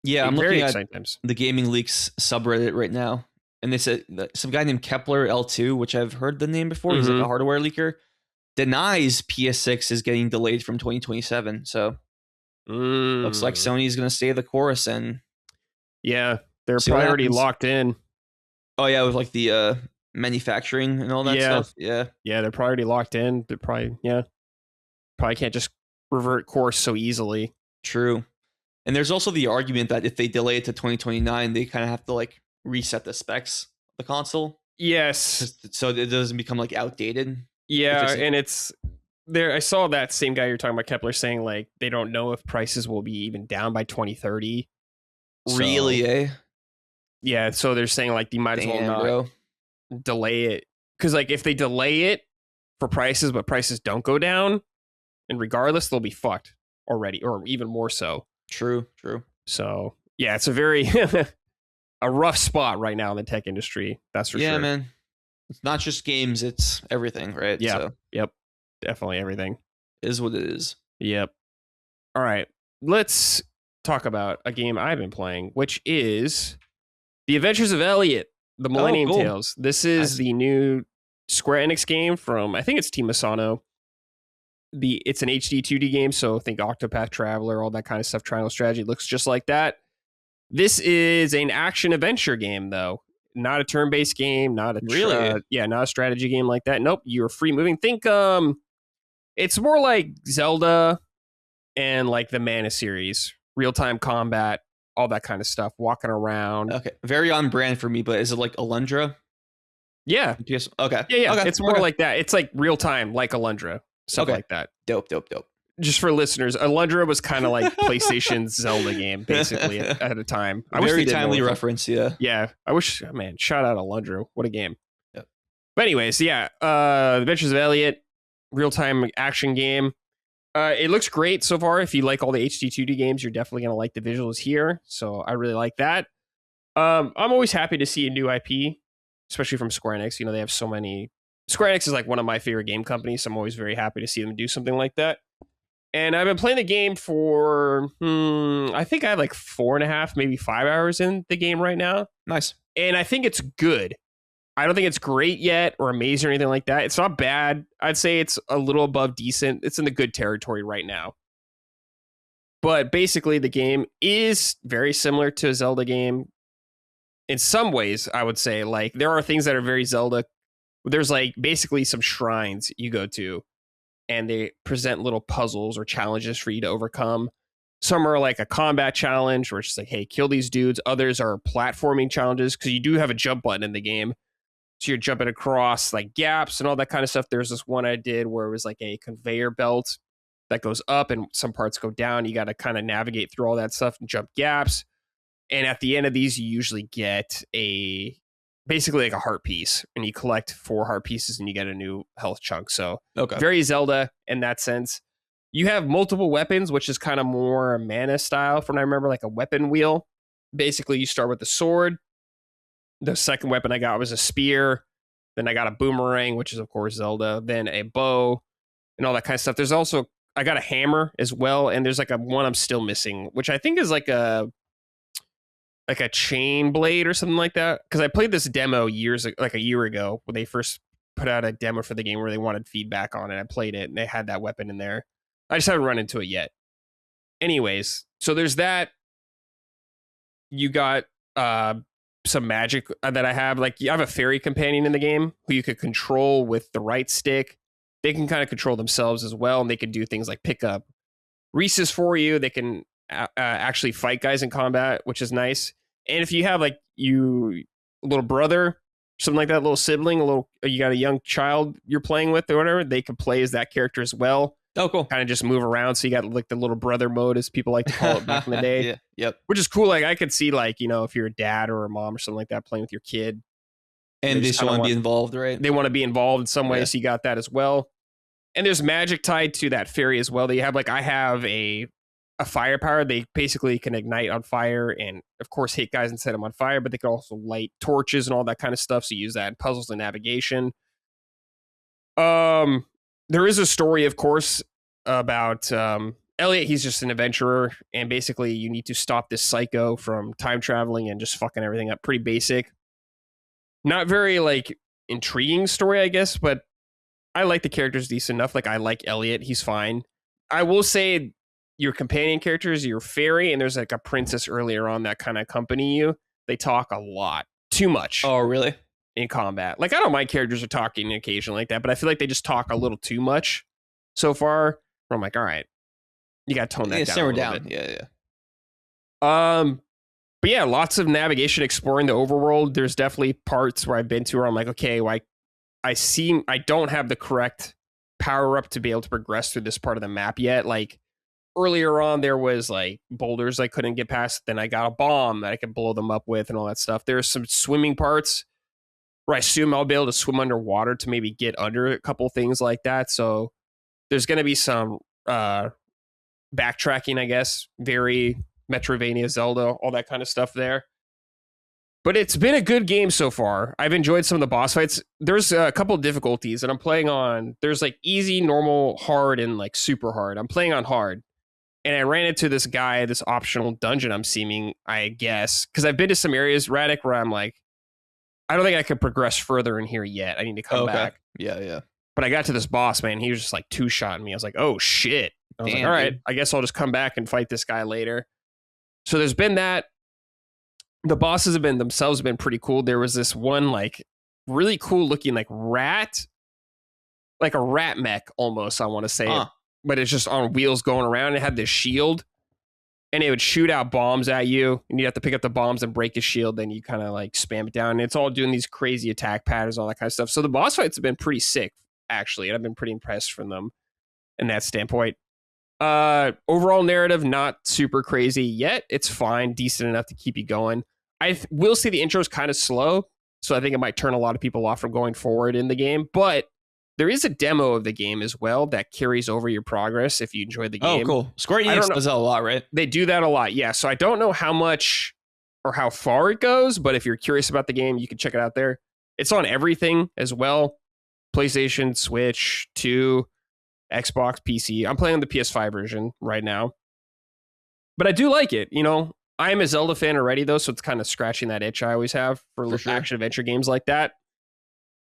Yeah, I'm looking at the Gaming Leaks subreddit right now, and they said some guy named Kepler L2, which I've heard the name before. He's like a hardware leaker, denies PS6 is getting delayed from 2027. So looks like Sony's going to stay the course, and yeah, they're probably already locked in. Oh yeah, with like the manufacturing and all that stuff. Yeah, they're probably already locked in. They're probably can't just revert course so easily. True. And there's also the argument that if they delay it to 2029, they kind of have to like reset the specs of the console. Yes. So it doesn't become like outdated. Yeah, and it's there. I saw that same guy you're talking about, Kepler, saying like they don't know if prices will be even down by 2030. Really, eh? Yeah, so they're saying like you might as well not delay it. Because like if they delay it for prices, but prices don't go down, and regardless, they'll be fucked already, or even more so. True. So yeah, it's a very a rough spot right now in the tech industry. That's for sure. Yeah, man. It's not just games; it's everything, right? Yeah. So, yep. Definitely everything is what it is. Yep. All right. Let's talk about a game I've been playing, which is The Adventures of Elliot, the Millennium Tales. This is the new Square Enix game from, I think it's Team Asano. It's an HD 2D game, so think Octopath Traveler, all that kind of stuff. Triangle Strategy looks just like that. This is an action adventure game, though. Not a turn-based game, not a strategy game like that. Nope, you're free moving. Think it's more like Zelda and like the Mana series, real-time combat, all that kind of stuff, walking around. Okay, very on brand for me, but is it like Alundra? Yeah. Okay. Yeah. Okay. It's more like that. It's like real-time, like Alundra. Stuff like that. Dope. Just for listeners, Alundra was kind of like PlayStation's Zelda game, basically, at a time. Very timely reference, yeah. Yeah. I wish, man, shout out Alundra. What a game. Yep. But anyways, yeah. Adventures of Elliot, real-time action game. It looks great so far. If you like all the HD 2D games, you're definitely going to like the visuals here. So I really like that. I'm always happy to see a new IP, especially from Square Enix. You know, they have so many. Square Enix is like one of my favorite game companies, so I'm always very happy to see them do something like that. And I've been playing the game for, I think I have like 4.5, maybe 5 hours in the game right now. Nice. And I think it's good. I don't think it's great yet or amazing or anything like that. It's not bad. I'd say it's a little above decent. It's in the good territory right now. But basically, the game is very similar to a Zelda game. In some ways, I would say, like, there are things that are very Zelda. There's like basically some shrines you go to, and they present little puzzles or challenges for you to overcome. Some are like a combat challenge where it's just like, hey, kill these dudes. Others are platforming challenges because you do have a jump button in the game. So you're jumping across like gaps and all that kind of stuff. There's this one I did where it was like a conveyor belt that goes up and some parts go down. You got to kind of navigate through all that stuff and jump gaps. And at the end of these, you usually get basically like a heart piece, and you collect 4 heart pieces and you get a new health chunk. So very Zelda in that sense. You have multiple weapons, which is kind of more mana style from what I remember, like a weapon wheel. Basically, you start with the sword. The second weapon I got was a spear. Then I got a boomerang, which is, of course, Zelda. Then a bow and all that kind of stuff. There's also, I got a hammer as well. And there's like a one I'm still missing, which I think is like a chain blade or something like that. Because I played this demo like a year ago when they first put out a demo for the game where they wanted feedback on it. I played it and they had that weapon in there. I just haven't run into it yet. Anyways, so there's that. You got some magic that I have. Like, you have a fairy companion in the game who you could control with the right stick. They can kind of control themselves as well, and they can do things like pick up Reese's for you. They can actually fight guys in combat, which is nice. And if you have like a little brother, something like that, little sibling, you got a young child you're playing with or whatever, they can play as that character as well. Oh, cool. Kind of just move around. So you got like the little brother mode, as people like to call it back in the day. Yeah. Yep. Which is cool. Like, I could see, like, if you're a dad or a mom or something like that playing with your kid. And they just want to be involved, right? They want to be involved in some way. Yeah. So you got that as well. And there's magic tied to that fairy as well. That you have, like, I have a firepower. They basically can ignite on fire and, of course, hit guys and set them on fire. But they can also light torches and all that kind of stuff. So you use that in puzzles and navigation. There is a story, of course, about Elliot. He's just an adventurer, and basically you need to stop this psycho from time traveling and just fucking everything up. Pretty basic. Not very, like, intriguing story, I guess, but I like the characters decent enough. Like, I like Elliot. He's fine. I will say your companion characters, your fairy, and there's like a princess earlier on that kind of accompany you. They talk a lot. Too much. Oh, really? In combat. Like, I don't mind characters are talking occasionally like that, but I feel like they just talk a little too much so far. I'm like, all right, you got to tone that down. Simmer down. Yeah. But yeah, lots of navigation, exploring the overworld. There's definitely parts where I've been to where I'm like, okay, well, I don't have the correct power up to be able to progress through this part of the map yet. Like, earlier on, there was like boulders I couldn't get past. Then I got a bomb that I could blow them up with and all that stuff. There's some swimming parts where I assume I'll be able to swim underwater to maybe get under a couple things like that. So there's going to be some backtracking, I guess. Very Metroidvania, Zelda, all that kind of stuff there. But it's been a good game so far. I've enjoyed some of the boss fights. There's a couple of difficulties, and I'm playing on... There's like easy, normal, hard, and like super hard. I'm playing on hard. And I ran into this guy, this optional dungeon I'm seeming, I guess. Because I've been to some areas, Radec, where I'm like, I don't think I could progress further in here yet. I need to come back. Yeah. But I got to this boss, man. He was just like two-shotting me. I was like, oh, shit. I was like, all right, I guess I'll just come back and fight this guy later. So there's been that. The bosses have been pretty cool. There was this one, like, really cool looking, like, rat. Like a rat mech, almost, I want to say. But it's just on wheels going around. It had this shield. And it would shoot out bombs at you. And you have to pick up the bombs and break his shield. Then you kind of, like, spam it down. And it's all doing these crazy attack patterns, all that kind of stuff. So the boss fights have been pretty sick, actually. And I've been pretty impressed from them in that standpoint. Overall narrative, not super crazy yet. It's fine, decent enough to keep you going. I will say the intro is kind of slow, so I think it might turn a lot of people off from going forward in the game. But there is a demo of the game as well that carries over your progress if you enjoy the game. Oh, cool. Square Enix does that a lot, right? They do that a lot, yeah. So I don't know how much or how far it goes, but if you're curious about the game, you can check it out there. It's on everything as well. PlayStation, Switch, 2, Xbox, PC. I'm playing on the PS5 version right now. But I do like it, I am a Zelda fan already, though, so it's kind of scratching that itch I always have for sure. Action-adventure games like that.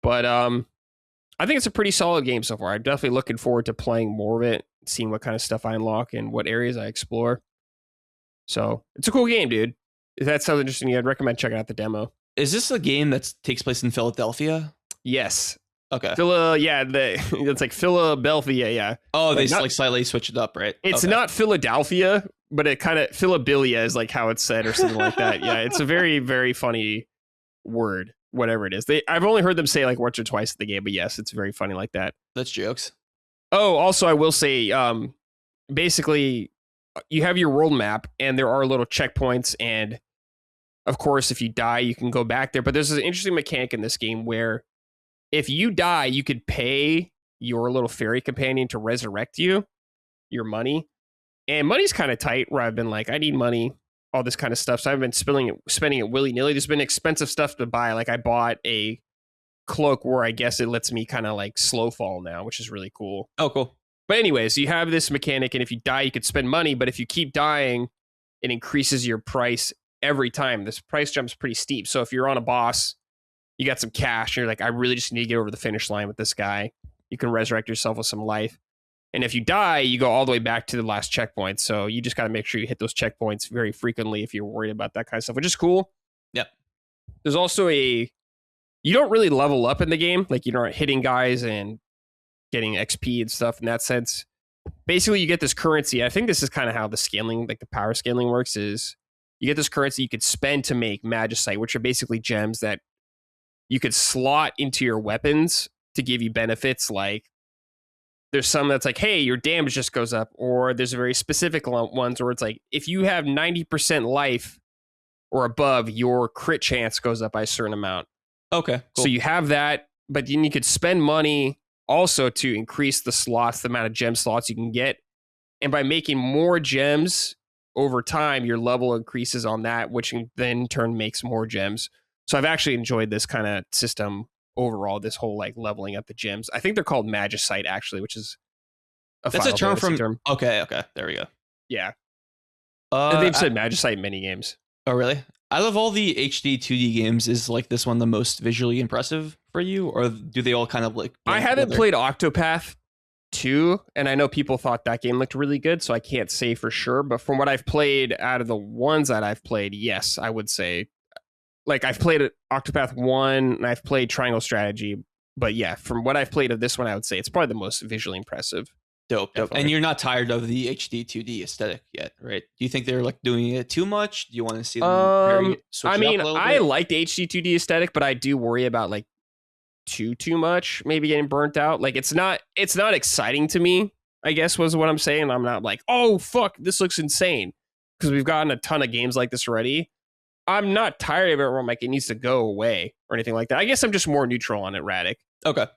But I think it's a pretty solid game so far. I'm definitely looking forward to playing more of it, seeing what kind of stuff I unlock and what areas I explore. So, it's a cool game, dude. If that sounds interesting, I'd recommend checking out the demo. Is this a game that takes place in Philadelphia? Yes. Okay. It's like Philadelphia, yeah. Oh, they slightly switch it up, right? It's not Philadelphia, but it kind of Philabilia is like how it's said or something like that. Yeah, it's a very, very funny word, whatever it is. I've only heard them say like once or twice in the game, but yes, it's very funny like that. That's jokes. Oh, also I will say, basically you have your world map and there are little checkpoints, and of course if you die you can go back there, but there's an interesting mechanic in this game where if you die you could pay your little fairy companion to resurrect you, your money. And money's kind of tight where I've been like, I need money, all this kind of stuff, so I've been spending it willy-nilly. There's been expensive stuff to buy, like I bought a cloak where I guess it lets me kind of like slow fall now, which is really cool. Oh, cool. But anyways, you have this mechanic, and if you die, you could spend money. But if you keep dying, it increases your price every time. This price jump's pretty steep. So if you're on a boss, you got some cash, and you're like, I really just need to get over the finish line with this guy. You can resurrect yourself with some life. And if you die, you go all the way back to the last checkpoint. So you just got to make sure you hit those checkpoints very frequently if you're worried about that kind of stuff, which is cool. Yep. There's also you don't really level up in the game. Like, you're not hitting guys and getting XP and stuff in that sense. Basically, you get this currency. I think this is kind of how the scaling, like the power scaling works, is you get this currency you could spend to make magicite, which are basically gems that you could slot into your weapons to give you benefits. Like, there's some that's like, hey, your damage just goes up, or there's very specific ones where it's like, if you have 90% life or above, your crit chance goes up by a certain amount. Okay, cool. So you have that, but then you could spend money also to increase the slots, the amount of gem slots you can get. And by making more gems over time, your level increases on that, which then in turn makes more gems. So I've actually enjoyed this kind of system overall, this whole like leveling up the gems. I think they're called magicite, actually, which is that's a term from term. Okay, there we go. Yeah. They've said magicite in many games. Oh, really? Out of all the HD 2D games, is like this one the most visually impressive for you, or do they all kind of like? I haven't played Octopath 2, and I know people thought that game looked really good, so I can't say for sure. But from what I've played, out of the ones that I've played, yes, I would say. Like, I've played Octopath 1, and I've played Triangle Strategy. But yeah, from what I've played of this one, I would say it's probably the most visually impressive. Dope. And you're not tired of the HD 2D aesthetic yet, right? Do you think they're like doing it too much? Do you want to see them switch I mean, up a little I bit? like the HD 2D aesthetic, but I do worry about like too much, maybe getting burnt out. Like, it's not exciting to me, I guess was what I'm saying. I'm not like, oh fuck, this looks insane, because we've gotten a ton of games like this already. I'm not tired of it where I'm like, it needs to go away or anything like that. I guess I'm just more neutral on it, Radec. Okay.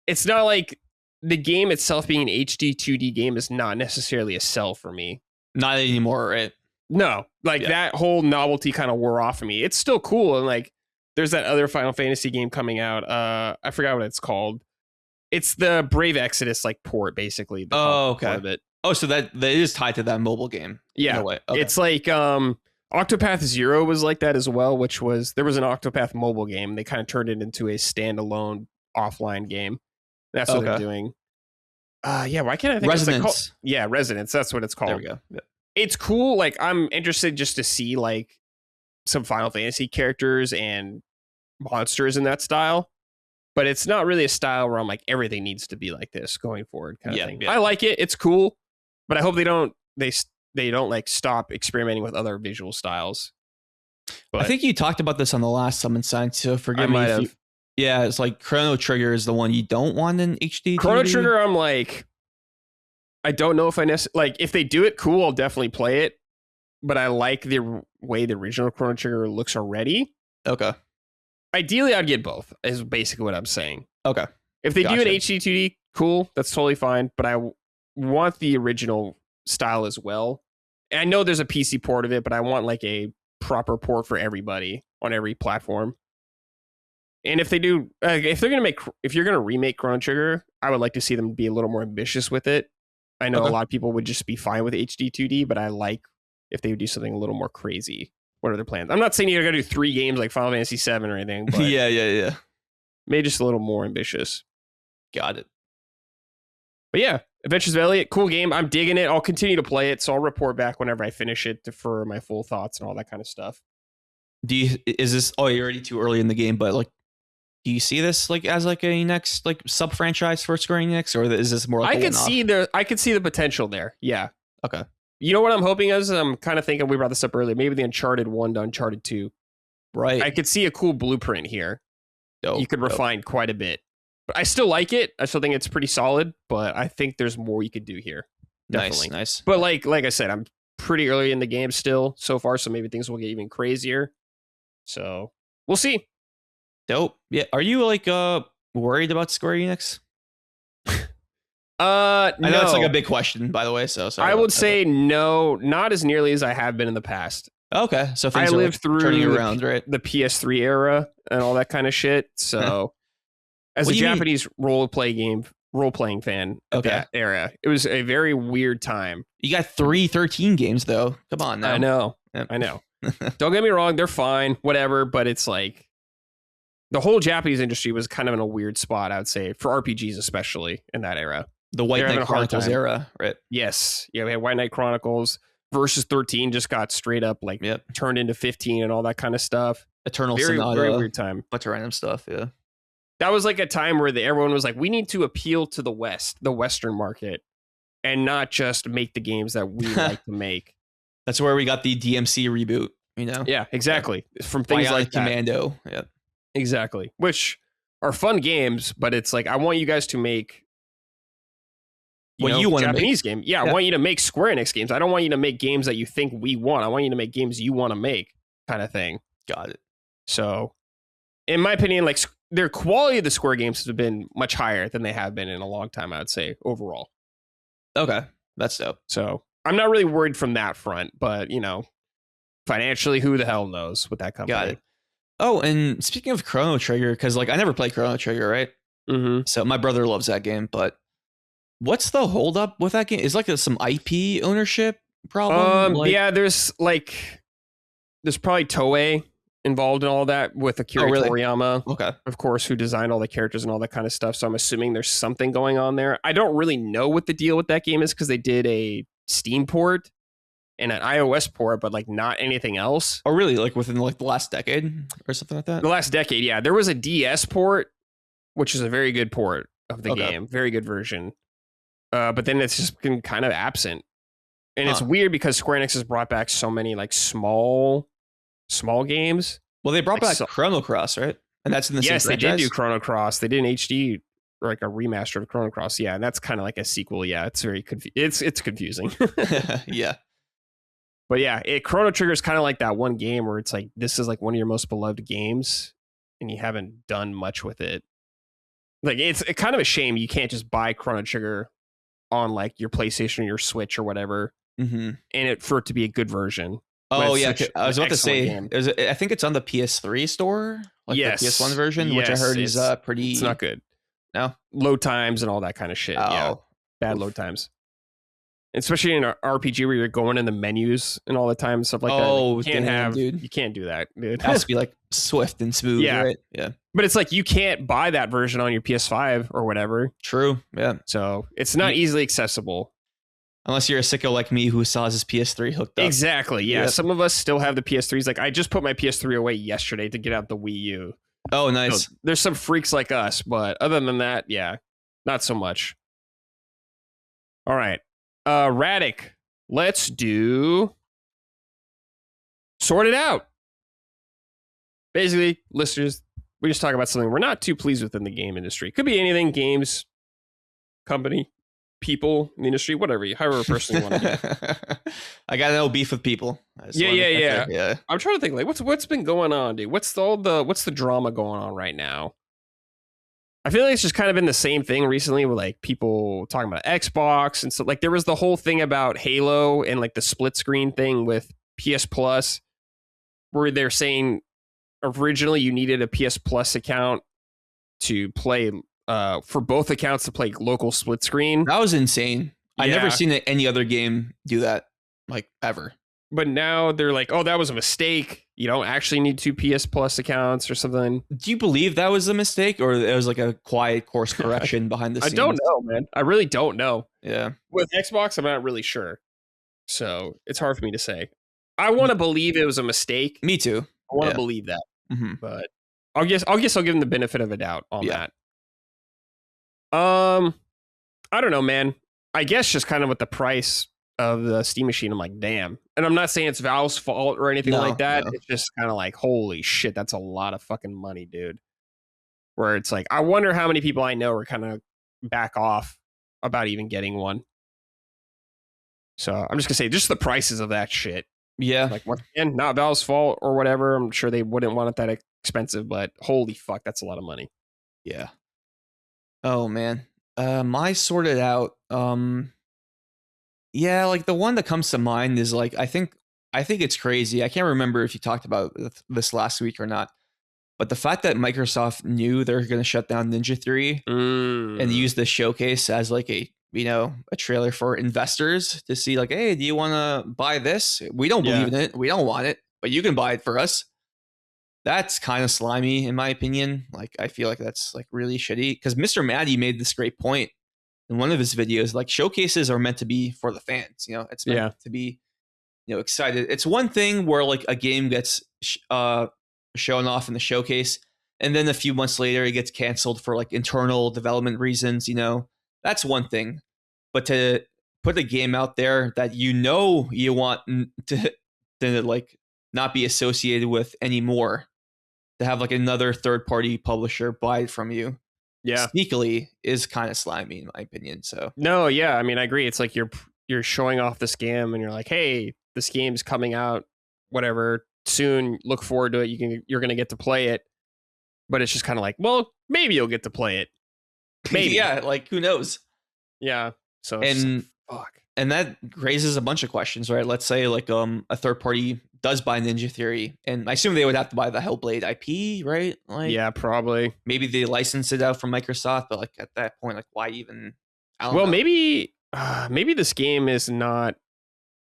It's not like the game itself being an HD 2D game is not necessarily a sell for me. Not anymore, right? No, like that whole novelty kind of wore off of me. It's still cool, and like there's that other Final Fantasy game coming out. I forgot what it's called. It's the Brave Exodus like port, basically. Oh, okay. Of it. Oh, so that is tied to that mobile game. Yeah, okay. It's like Octopath Zero was like that as well, which was there was an Octopath mobile game. They kind of turned it into a standalone offline game. That's what they're doing. Yeah, why can't I think Resonance? Yeah, Resonance. That's what it's called. There we go. Yeah. It's cool. Like, I'm interested just to see like some Final Fantasy characters and monsters in that style. But it's not really a style where I'm like, everything needs to be like this going forward kind of thing. Yeah. I like it. It's cool. But I hope they don't like stop experimenting with other visual styles. But I think you talked about this on the last Summon Sign, so forgive me if you... Yeah, it's like Chrono Trigger is the one you don't want in HD. Chrono Trigger, I'm like, I don't know if I like if they do it, cool, I'll definitely play it. But I like the way the original Chrono Trigger looks already. Okay. Ideally, I'd get both, is basically what I'm saying. Okay. If they do an HD 2D, cool, that's totally fine. But I want the original style as well. And I know there's a PC port of it, but I want like a proper port for everybody on every platform. And if they do, if you're gonna remake Chrono Trigger, I would like to see them be a little more ambitious with it. I know a lot of people would just be fine with HD 2D, but I like if they would do something a little more crazy. What are their plans? I'm not saying you're gonna do 3 games like Final Fantasy 7 or anything, but yeah. Maybe just a little more ambitious. Got it. But yeah, Adventures of Elliot, cool game. I'm digging it. I'll continue to play it, so I'll report back whenever I finish it for my full thoughts and all that kind of stuff. Is this? Oh, you're already too early in the game, but like. Do you see this like as like a next like sub franchise for Square Enix, or is this more like I could see the potential there. Yeah. Okay. You know what I'm hoping is I'm kind of thinking we brought this up earlier. Maybe the Uncharted 1 to Uncharted 2. Right. I could see a cool blueprint here. You could refine quite a bit. But I still like it. I still think it's pretty solid, but I think there's more you could do here. Definitely. Nice. But like I said, I'm pretty early in the game still so far, so maybe things will get even crazier. So we'll see. Dope. Yeah. Are you like worried about Square Enix? I know it's like a big question, by the way. So sorry. I would say no, not as nearly as I have been in the past. Okay, so things I are lived through turning around, right? The PS3 era and all that kind of shit. So, as a Japanese role playing fan of that era, it was a very weird time. You got 13 games though. Come on now. I know. Yep. I know. Don't get me wrong; they're fine, whatever. But it's like the whole Japanese industry was kind of in a weird spot. I would say for RPGs, especially in that era. The White Knight Chronicles era, right? Yes. Yeah, we had White Knight Chronicles versus 13 just got straight up like turned into 15 and all that kind of stuff. Eternal Sonata. Very weird time. Bunch of random stuff, yeah. That was like a time where everyone was like, we need to appeal to the West, the Western market, and not just make the games that we like to make. That's where we got the DMC reboot, you know? Yeah, exactly. From things like Commando. Yeah. Exactly. Which are fun games, but it's like, I want you guys to make you want Japanese game. Yeah, I want you to make Square Enix games. I don't want you to make games that you think we want. I want you to make games you want to make, kind of thing. Got it. So, in my opinion, like their quality of the Square games have been much higher than they have been in a long time, I would say, overall. Okay. That's dope. So, I'm not really worried from that front, but, financially, who the hell knows with that company. Got it. Oh, and speaking of Chrono Trigger, because like I never played Chrono Trigger, right? Mm-hmm. So my brother loves that game, but what's the holdup with that game? Is like some IP ownership problem? Yeah, there's probably Toei involved in all that with Akira Toriyama, okay, of course, who designed all the characters and all that kind of stuff. So I'm assuming there's something going on there. I don't really know what the deal with that game is because they did a Steam port and an iOS port, but like not anything else. Oh, really? Like within like the last decade or something like that? The last decade, yeah. There was a DS port, which is a very good port of the game, very good version. But then it's just been kind of absent. And it's weird because Square Enix has brought back so many like small games. Well, they brought back Chrono Cross, right? And that's in the same franchise? Yes, they did do Chrono Cross. They did an HD, or like a remaster of Chrono Cross. Yeah, and that's kind of like a sequel. Yeah, it's very it's confusing. Yeah. But yeah, Chrono Trigger is kind of like that one game where it's like, this is like one of your most beloved games and you haven't done much with it. Like it's kind of a shame you can't just buy Chrono Trigger on like your PlayStation or your Switch or whatever, and for it to be a good version. Oh yeah, I was about to say, I think it's on the PS3 store, like the PS1 version, which I heard is pretty. It's not good. No, load times and all that kind of shit. Oh. Yeah, bad load times, especially in an RPG where you're going in the menus and all the time and stuff like that. Oh, dude, you can't do that, dude. It has to be like swift and smooth. Yeah, right? Yeah. But it's like you can't buy that version on your PS5 or whatever. True. Yeah. So it's not easily accessible. Unless you're a sicko like me who saw his PS3 hooked up. Exactly. Yeah. Yep. Some of us still have the PS3s. Like I just put my PS3 away yesterday to get out the Wii U. Oh, nice. So there's some freaks like us, but other than that, yeah, not so much. All right. Radec, let's do Sort It Out. Basically, listeners, we just talk about something we're not too pleased with in the game industry. Could be anything, games, company, people in the industry, whatever, however person you want to do. I got no beef with people. Yeah. I'm trying to think, like, what's been going on, dude? What's the drama going on right now? I feel like it's just kind of been the same thing recently with like people talking about Xbox and so like there was the whole thing about Halo and like the split screen thing with PS Plus, where they're saying originally you needed a PS Plus account to play for both accounts to play local split screen. That was insane. Yeah. I never seen any other game do that, like ever. But now they're like, oh, that was a mistake. You don't actually need 2 PS Plus accounts or something. Do you believe that was a mistake or it was like a quiet course correction behind the scenes? I don't know, man. I really don't know. Yeah. With Xbox, I'm not really sure. So it's hard for me to say. I want to believe it was a mistake. Me too. I want to believe that. Mm-hmm. But I'll guess I'll give them the benefit of a doubt on that. I don't know, man. I guess just kind of with the price of the Steam machine, I'm like, damn. And I'm not saying it's Valve's fault or anything like that. No. It's just kind of like, holy shit, that's a lot of fucking money, dude. Where it's like, I wonder how many people I know are kind of back off about even getting one. So I'm just gonna say, just the prices of that shit. Yeah. Like, once again, not Valve's fault or whatever. I'm sure they wouldn't want it that expensive, but holy fuck, that's a lot of money. Yeah. Oh man. My sorted out. Yeah, like the one that comes to mind is like I think it's crazy. I can't remember if you talked about this last week or not. But the fact that Microsoft knew they're going to shut down Ninja 3 and use the showcase as like a trailer for investors to see like, hey, do you want to buy this? We don't believe in it. We don't want it, but you can buy it for us. That's kind of slimy in my opinion. Like, I feel like that's like really shitty because Mr. Maddie made this great point in one of his videos. Like, showcases are meant to be for the fans. It's meant to be, excited. It's one thing where like a game gets shown off in the showcase, and then a few months later it gets canceled for like internal development reasons. That's one thing. But to put a game out there that you want to like not be associated with anymore, to have like another third party publisher buy it from you, sneakily, is kind of slimy in my opinion. So no, yeah, I mean, I agree. It's like you're showing off this game and you're like, hey, this game's coming out, whatever, soon. Look forward to it. You're gonna get to play it, but it's just kind of like, well, maybe you'll get to play it. Maybe, yeah, like who knows? Yeah. So fuck. And that raises a bunch of questions, right? Let's say like a third party does buy Ninja Theory, and I assume they would have to buy the Hellblade IP, right? Like, yeah, probably. Maybe they license it out from Microsoft, but like at that point, like why even? I don't know. Maybe this game is not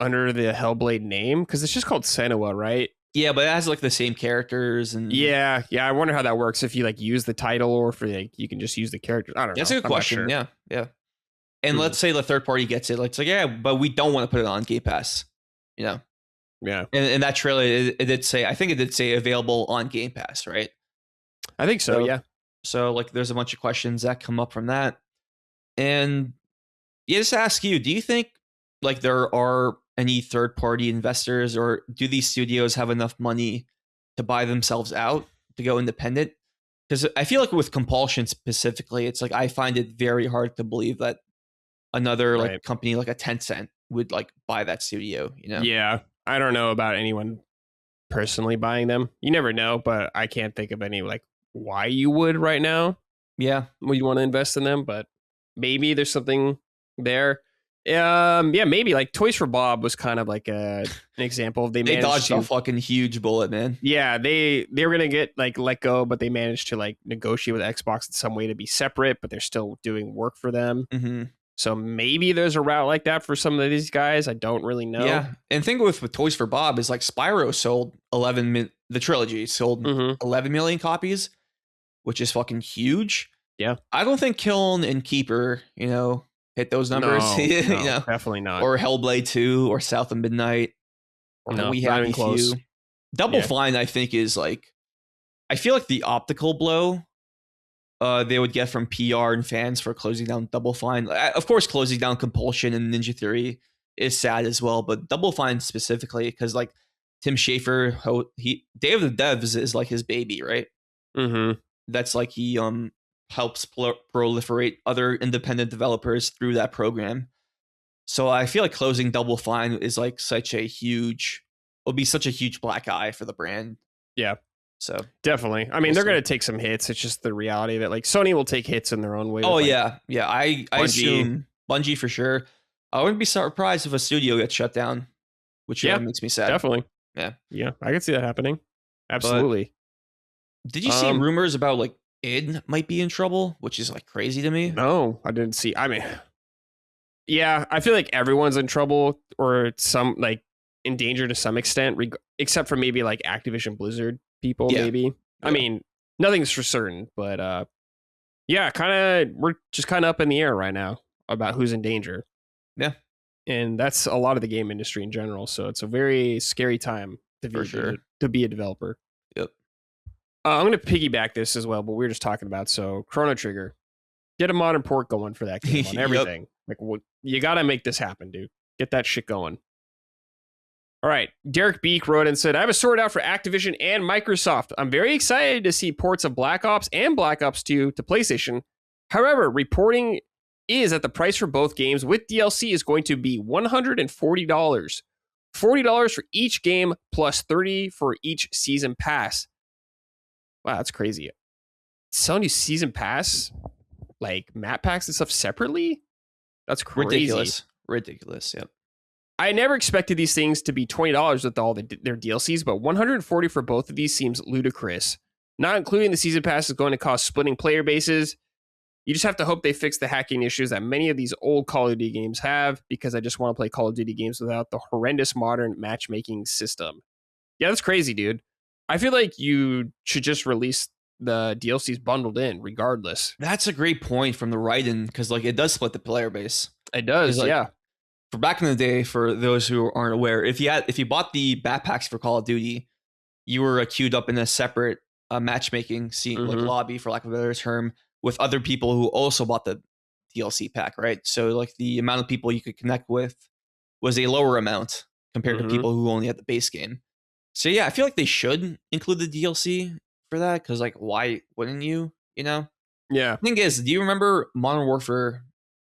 under the Hellblade name because it's just called Senua, right? Yeah, but it has like the same characters and yeah. I wonder how that works if you like use the title or if like you can just use the characters. I don't know. That's a good question. Sure. Yeah. And let's say the third party gets it. Like, it's like, yeah, but we don't want to put it on Game Pass. Yeah. And that trailer, it did say, I think it did say available on Game Pass, right? I think so, yeah. So like there's a bunch of questions that come up from that. And just ask you, do you think like there are any third party investors, or do these studios have enough money to buy themselves out to go independent? Because I feel like with Compulsion specifically, it's like I find it very hard to believe that another like company like a Tencent would like buy that studio, Yeah, I don't know about anyone personally buying them. You never know, but I can't think of any like why you would right now. Yeah, would you want to invest in them? But maybe there's something there. Yeah, maybe like Toys for Bob was kind of like an example. They dodged a fucking huge bullet, man. Yeah, they were gonna get like let go, but they managed to like negotiate with Xbox in some way to be separate, but they're still doing work for them. Mm-hmm. So maybe there's a route like that for some of these guys. I don't really know. Yeah, and thing with Toys for Bob is like Spyro sold the trilogy sold 11 million copies, which is fucking huge. Yeah, I don't think Kiln and Keeper, hit those numbers. No, definitely not. Or Hellblade 2 or South of Midnight. Or no, We Happy Few. Double Fine, I think, is like, I feel like the optical blow they would get from PR and fans for closing down Double Fine. Of course, closing down Compulsion and Ninja Theory is sad as well, but Double Fine specifically, because like Tim Schafer, Day of the Devs is like his baby, right? Mm-hmm. That's like he helps proliferate other independent developers through that program. So I feel like closing Double Fine is like will be such a huge black eye for the brand. Yeah. So definitely. I mean, they're going to take some hits. It's just the reality that like Sony will take hits in their own way. Oh, yeah. Yeah. I assume Bungie for sure. I wouldn't be surprised if a studio gets shut down, which makes me sad. Definitely. Yeah. Yeah. I could see that happening. Absolutely. But did you see rumors about like id might be in trouble, which is like crazy to me? No, I didn't see. I mean, yeah, I feel like everyone's in trouble or some like in danger to some extent, except for maybe like Activision Blizzard people, maybe. Yeah. I mean, nothing's for certain, but we're just kind of up in the air right now about who's in danger. Yeah. And that's a lot of the game industry in general. So it's a very scary time to be a developer. Yep. I'm going to piggyback this as well, but we were just talking about, so Chrono Trigger, get a modern port going for that game on everything. Like, you got to make this happen, dude. Get that shit going. All right. Derek Beek wrote and said, I have a sword out for Activision and Microsoft. I'm very excited to see ports of Black Ops and Black Ops 2 to PlayStation. However, reporting is that the price for both games with DLC is going to be $140. $40 for each game plus $30 for each season pass. Wow, that's crazy. Selling you season pass, like map packs and stuff separately? That's crazy. Ridiculous. Yep. I never expected these things to be $20 with all their DLCs, but $140 for both of these seems ludicrous. Not including the season pass is going to cost splitting player bases. You just have to hope they fix the hacking issues that many of these old Call of Duty games have, because I just want to play Call of Duty games without the horrendous modern matchmaking system. Yeah, that's crazy, dude. I feel like you should just release the DLCs bundled in regardless. That's a great point from the write-in, because like it does split the player base. It does, like, yeah. For back in the day, for those who aren't aware, if you bought the backpacks for Call of Duty, you were queued up in a separate matchmaking scene, like lobby, for lack of a better term, with other people who also bought the DLC pack, right? So like the amount of people you could connect with was a lower amount compared to people who only had the base game. So yeah, I feel like they should include the DLC for that, because like why wouldn't you? You know? Yeah. The thing is, do you remember Modern Warfare?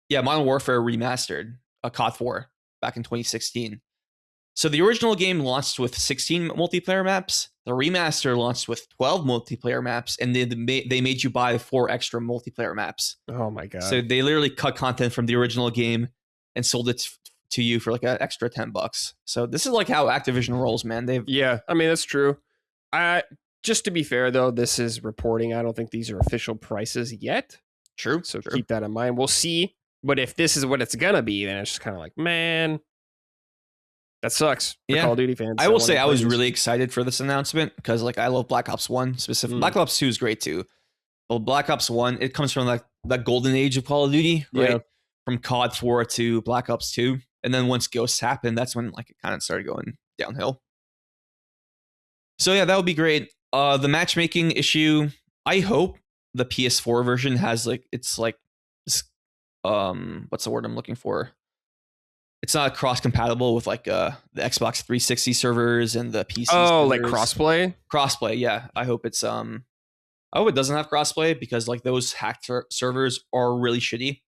Yeah, Modern Warfare Remastered, a COD 4 back in 2016. So the original game launched with 16 multiplayer maps. The remaster launched with 12 multiplayer maps, and they made you buy 4 extra multiplayer maps. Oh my god! So they literally cut content from the original game and sold it to you for like an extra $10. So this is like how Activision rolls, man. Yeah, I mean that's true. Just to be fair though, this is reporting. I don't think these are official prices yet. True. So keep that in mind. We'll see. But if this is what it's gonna be, then it's just kind of like, man, that sucks for Call of Duty fans. I will say I was really excited for this announcement, because like I love Black Ops 1 specifically. Black Ops 2 is great too. But Black Ops 1, it comes from like that golden age of Call of Duty, right? Yeah. From COD 4 to Black Ops 2. And then once Ghosts happened, that's when like it kind of started going downhill. So yeah, that would be great. The matchmaking issue, I hope the PS4 version has like, it's like, what's the word I'm looking for? It's not cross compatible with like the Xbox 360 servers and the PC. Oh, servers. like crossplay? Crossplay, yeah. I hope it's I hope it doesn't have crossplay, because like those hacked servers are really shitty.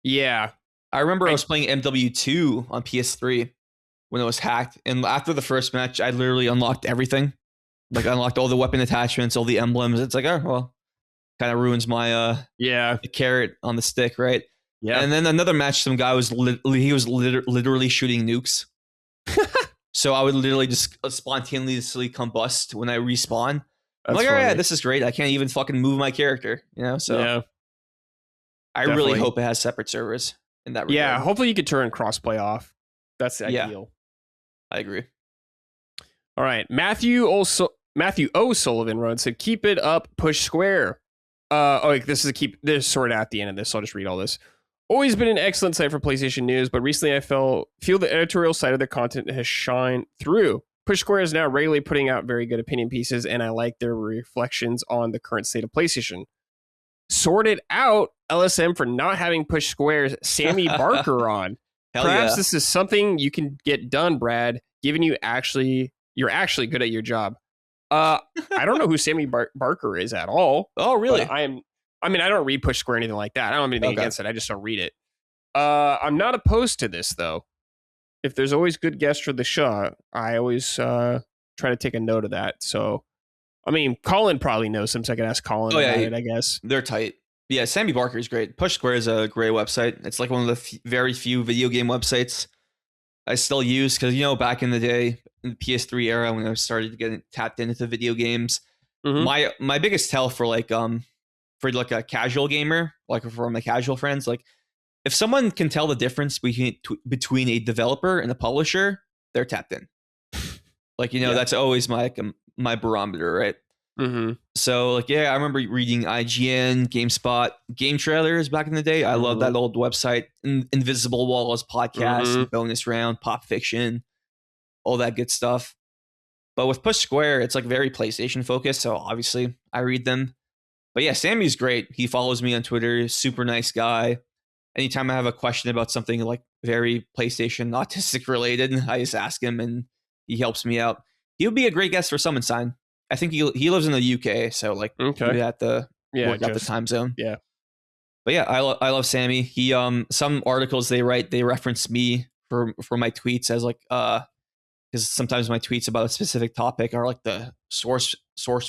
Yeah. I remember I was playing MW2 on PS3 when it was hacked, and after the first match, I literally unlocked everything. Like I unlocked all the weapon attachments, all the emblems. It's like, oh well, kind of ruins my carrot on the stick, right? Yeah. And then another match, some guy was literally shooting nukes. So I would literally just spontaneously combust when I respawn. I'm like, all right, this is great. I can't even fucking move my character, you know? So yeah, I really hope it has separate servers in that regard. Yeah, hopefully you could turn crossplay off. That's ideal. I agree. All right. Matthew O. Sullivan wrote, said, keep it up, push square. This is sort of at the end of this, so I'll just read all this. Always been an excellent site for PlayStation news, but recently I feel the editorial side of the content has shined through. Push Square is now regularly putting out very good opinion pieces, and I like their reflections on the current state of PlayStation. Sorted out LSM for not having Push Square's Sammy Barker on. Perhaps this is something you can get done, Brad, given you're actually good at your job. I don't know who Sammy Barker is at all. Oh, really? I don't read Push Square or anything like that. I don't have anything against it. I just don't read it. I'm not opposed to this, though. If there's always good guests for the show, I always try to take a note of that. So, I mean, Colin probably knows him, so I can ask Colin about it, I guess. They're tight. Yeah, Sammy Barker is great. Push Square is a great website. It's like one of the very few video game websites I still use, because, back in the day, in the PS3 era, when I started to get tapped into video games, my biggest tell for like a casual gamer, like for my casual friends, like if someone can tell the difference between a developer and a publisher, they're tapped in. Like, that's always my barometer, right? Mm-hmm. So like, I remember reading IGN, GameSpot, game trailers back in the day. I love that old website. Invisible Walls podcast, bonus round, pop fiction, all that good stuff. But with Push Square, it's like very PlayStation focused. So obviously I read them. But yeah, Sammy's great. He follows me on Twitter. Super nice guy. Anytime I have a question about something like very PlayStation autistic related, I just ask him and he helps me out. He would be a great guest for Summon Sign. I think he lives in the UK, so like we have to work out the time zone. Yeah. But yeah, I love Sammy. He some articles they write, they reference me for my tweets as like because sometimes my tweets about a specific topic are like the source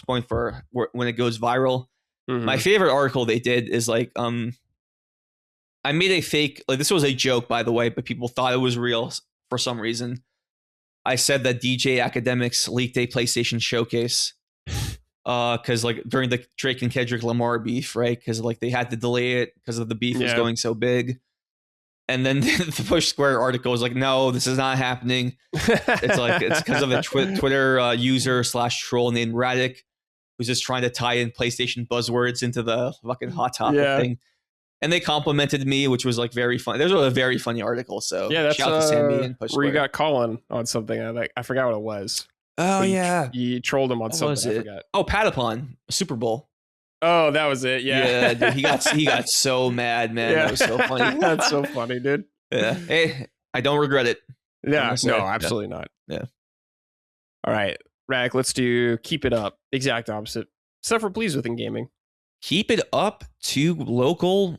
point for when it goes viral. Mm-hmm. My favorite article they did is like I made a fake, like this was a joke by the way, but people thought it was real for some reason. I said that DJ Academics leaked a PlayStation showcase because like during the Drake and Kendrick Lamar beef, right? Because like they had to delay it because of the beef was going so big. And then the Push Square article was like, no, this is not happening. It's like it's because of a Twitter user / troll named Radec who's just trying to tie in PlayStation buzzwords into the fucking hot topic thing. And they complimented me, which was like very fun. There's a very funny article. So yeah, that's shout out to Sammy and Push where Square. you got Colin on something. I forgot what it was. Oh but yeah, you trolled him on something. I forgot. Oh, Patapon, Super Bowl. Oh, that was it. Yeah, dude, he got so mad, man. Yeah. That was so funny. That's so funny, dude. Yeah. Hey, I don't regret it. Yeah, no, absolutely not. Yeah. All right, Radec, let's do keep it up. Exact opposite. Stuff we're pleased with in gaming. Keep it up to local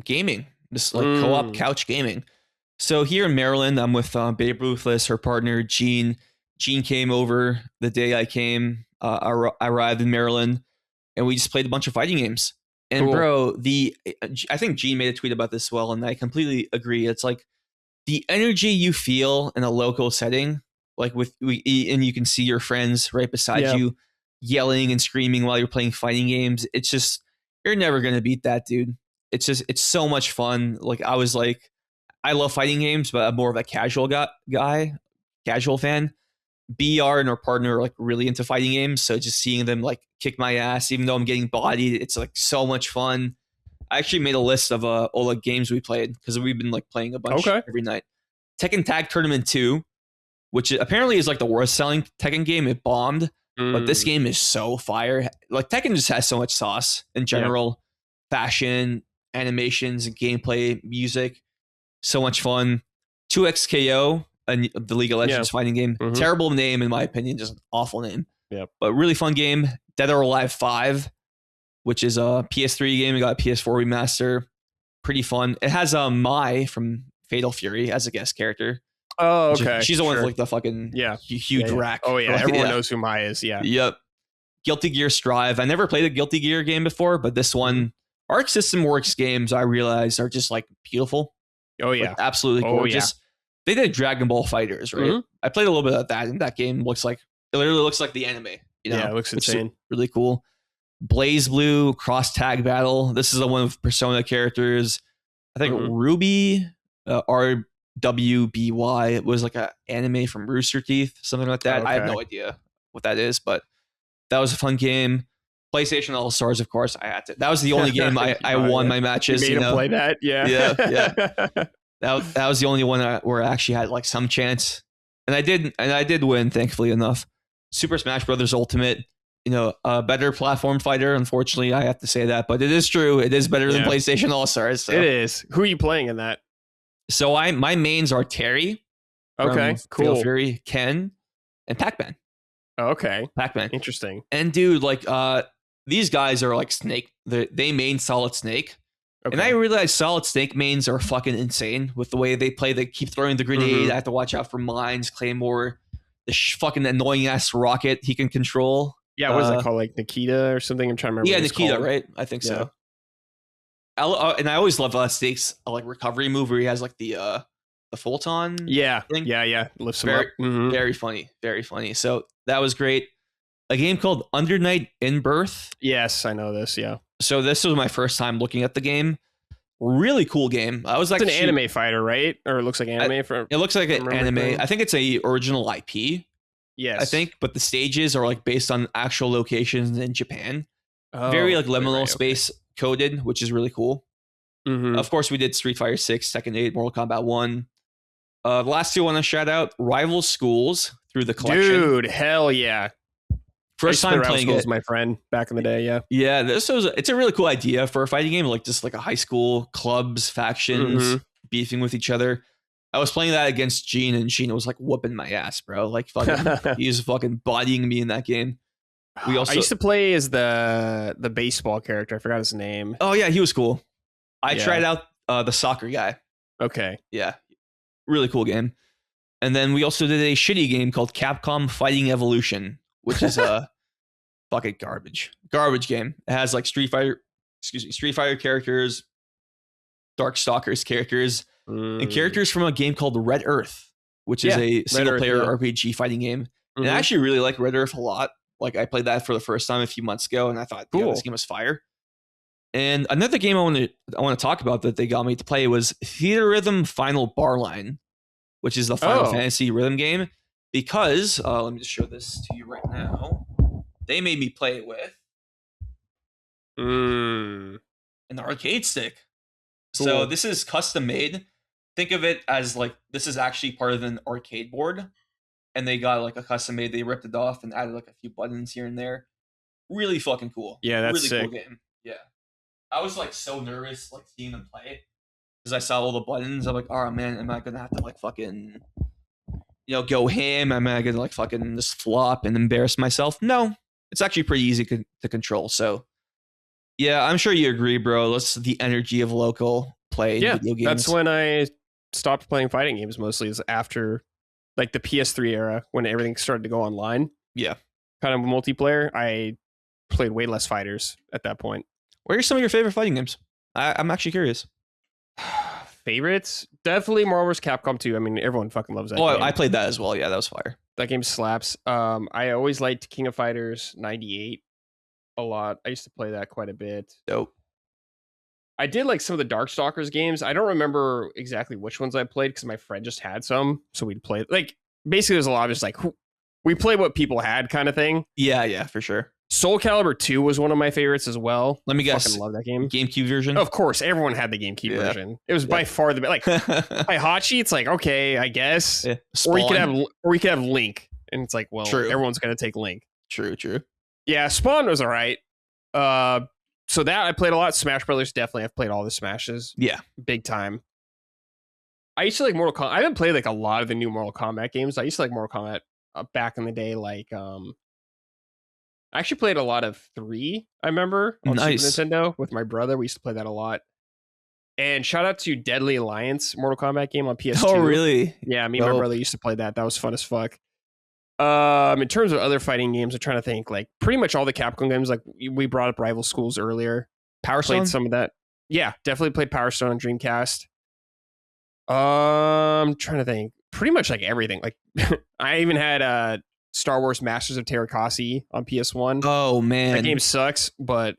gaming, just like co-op couch gaming. So here in Maryland, I'm with Babe Ruthless, her partner Jean. Jean came over the day I came. I arrived in Maryland, and we just played a bunch of fighting games. And cool. Bro, I think Jean made a tweet about this well, and I completely agree. It's like the energy you feel in a local setting, like and you can see your friends right beside you yelling and screaming while you're playing fighting games. It's just, you're never going to beat that, dude. It's so much fun. Like I love fighting games, but I'm more of a casual guy, casual fan. BR and her partner are like really into fighting games. So just seeing them like kick my ass, even though I'm getting bodied, it's like so much fun. I actually made a list of all the games we played because we've been like playing a bunch every night. Tekken Tag Tournament 2, which apparently is like the worst selling Tekken game. It bombed, but this game is so fire. Like Tekken just has so much sauce in general, fashion, animations, gameplay, music, so much fun. 2XKO, the League of Legends fighting game. Terrible name in my opinion, just an awful name. Yep. But really fun game. Dead or Alive 5, which is a PS3 game. We got a PS4 remaster. Pretty fun. It has Mai from Fatal Fury as a guest character. Oh, okay. She's the one with like the fucking huge rack. Oh yeah, everyone knows who Mai is. Yeah. Yep. Guilty Gear Strive. I never played a Guilty Gear game before, but this one, Arc System Works games, I realize are just like beautiful. Oh yeah, like, absolutely gorgeous. They did Dragon Ball Fighters, right? I played a little bit of that, and that game it literally looks like the anime. You know? Yeah, it looks insane. Really cool. Blaze Blue Cross Tag Battle. This is the one with Persona characters. I think Ruby RWBY. It was like an anime from Rooster Teeth, something like that. I have no idea what that is, but that was a fun game. PlayStation All Stars, of course. I had to. That was the only game I won my matches. You made him play that, yeah. That was the only one where I actually had like some chance, and I did win, thankfully enough. Super Smash Brothers Ultimate, a better platform fighter. Unfortunately, I have to say that, but it is true. It is better than PlayStation All Stars. So. It is. Who are you playing in that? So my mains are Terry. Okay, cool. Fatal Fury, Ken, and Pac-Man. Okay, Pac-Man. Interesting. And dude, like these guys are like Snake. They main Solid Snake. Okay. And I realize Solid Snake mains are fucking insane with the way they play. They keep throwing the grenade. I have to watch out for mines, Claymore, the fucking annoying ass rocket he can control. Yeah, what is that called? Like Nikita or something? I'm trying to remember. Yeah, Nikita, right? I think so. And I always love Snake's like recovery move where he has like the Fulton. Yeah, thing. yeah. Lifts him up. Very funny, very funny. So that was great. A game called Under Night in Birth. Yes, I know this. Yeah. So this was my first time looking at the game. Really cool game. I was like, it's an anime fighter, right? Or it looks like anime. It looks like an anime. I think it's a original IP. Yes, I think, but the stages are like based on actual locations in Japan. Very like liminal space coded, which is really cool. Of course, we did Street Fighter 6, Tekken 8, Mortal Kombat 1. The last two I want to shout out: Rival Schools through the collection. Dude, hell yeah! First time playing it, my friend back in the day. Yeah. It's a really cool idea for a fighting game, like just like a high school clubs, factions beefing with each other. I was playing that against Gene, and Gene was like whooping my ass, bro. Like fucking, he was fucking bodying me in that game. I used to play as the baseball character. I forgot his name. Oh yeah, he was cool. I tried out the soccer guy. Okay. Yeah. Really cool game. And then we also did a shitty game called Capcom Fighting Evolution, which is a fucking garbage game. It has like Street Fighter characters, Darkstalkers characters, and characters from a game called Red Earth, which is a single player RPG fighting game. And I actually really like Red Earth a lot. Like I played that for the first time a few months ago, and I thought, this game was fire. And another game I want to talk about that they got me to play was Theater Rhythm Final Barline, which is the Final Fantasy rhythm game. Because let me just show this to you right now. They made me play it with an arcade stick. Cool. So this is custom made. Think of it as like this is actually part of an arcade board, and they got like a custom made. They ripped it off and added like a few buttons here and there. Really fucking cool. Yeah, that's really sick. Cool game. Yeah, I was like so nervous like seeing them play because I saw all the buttons. I'm like, oh man, am I gonna have to like fucking go ham? Am I gonna like fucking just flop and embarrass myself? No, it's actually pretty easy to control. So. Yeah, I'm sure you agree, bro. That's the energy of local play in video games. That's when I stopped playing fighting games mostly is after like the PS3 era when everything started to go online. Yeah. Kind of multiplayer. I played way less fighters at that point. What are some of your favorite fighting games? I'm actually curious. Favorites? Definitely Marvel vs. Capcom 2. I mean, everyone fucking loves that game. I played that as well. Yeah, that was fire. That game slaps. I always liked King of Fighters 98. A lot. I used to play that quite a bit. Dope. I did like some of the Darkstalkers games. I don't remember exactly which ones I played because my friend just had some, so we'd play. Like basically, there's a lot of just like we played what people had kind of thing. Yeah, for sure. Soul Calibur 2 was one of my favorites as well. Let me guess. Fucking love that game. GameCube version. Of course, everyone had the GameCube version. It was by far the best. Like Hihachi, it's like okay, I guess. Yeah. Or you could have Link, and it's like, well, everyone's gonna take Link. True. Yeah, Spawn was all right. So that I played a lot. Smash Brothers, definitely. I've played all the Smashes. Yeah. Big time. I used to like Mortal Kombat. I haven't played like a lot of the new Mortal Kombat games. I used to like Mortal Kombat back in the day. Like, I actually played a lot of 3, I remember, on Super Nintendo with my brother. We used to play that a lot. And shout out to Deadly Alliance Mortal Kombat game on PS2. Oh, really? Yeah, me and my brother used to play that. That was fun as fuck. In terms of other fighting games, I'm trying to think. Like pretty much all the Capcom games. Like we brought up Rival Schools earlier. Power Stone? Played some of that. Yeah, definitely played Power Stone on Dreamcast. I'm trying to think. Pretty much like everything. Like I even had Star Wars Masters of Terrakasi on PS1. Oh man, that game sucks, but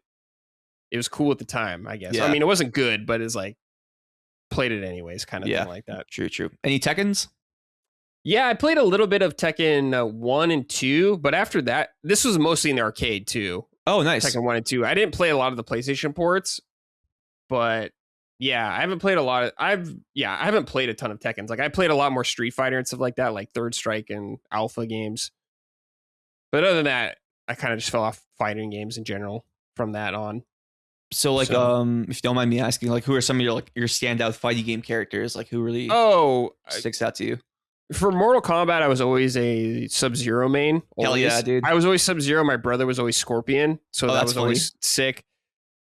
it was cool at the time. I guess. Yeah. I mean, it wasn't good, but it's like played it anyways, kind of thing like that. True. Any Tekkens? Yeah, I played a little bit of Tekken 1 and 2, but after that, this was mostly in the arcade too. Oh, nice. Tekken 1 and 2. I didn't play a lot of the PlayStation ports, but yeah, I haven't played a lot of. I haven't played a ton of Tekkens. Like I played a lot more Street Fighter and stuff like that, like Third Strike and Alpha games. But other than that, I kind of just fell off fighting games in general from that on. So like, if you don't mind me asking, like, who are some of your standout fighting game characters? Like, who really sticks out to you? For Mortal Kombat, I was always a Sub-Zero main. Hell yeah, dude. I was always Sub-Zero. My brother was always Scorpion. So that was always sick.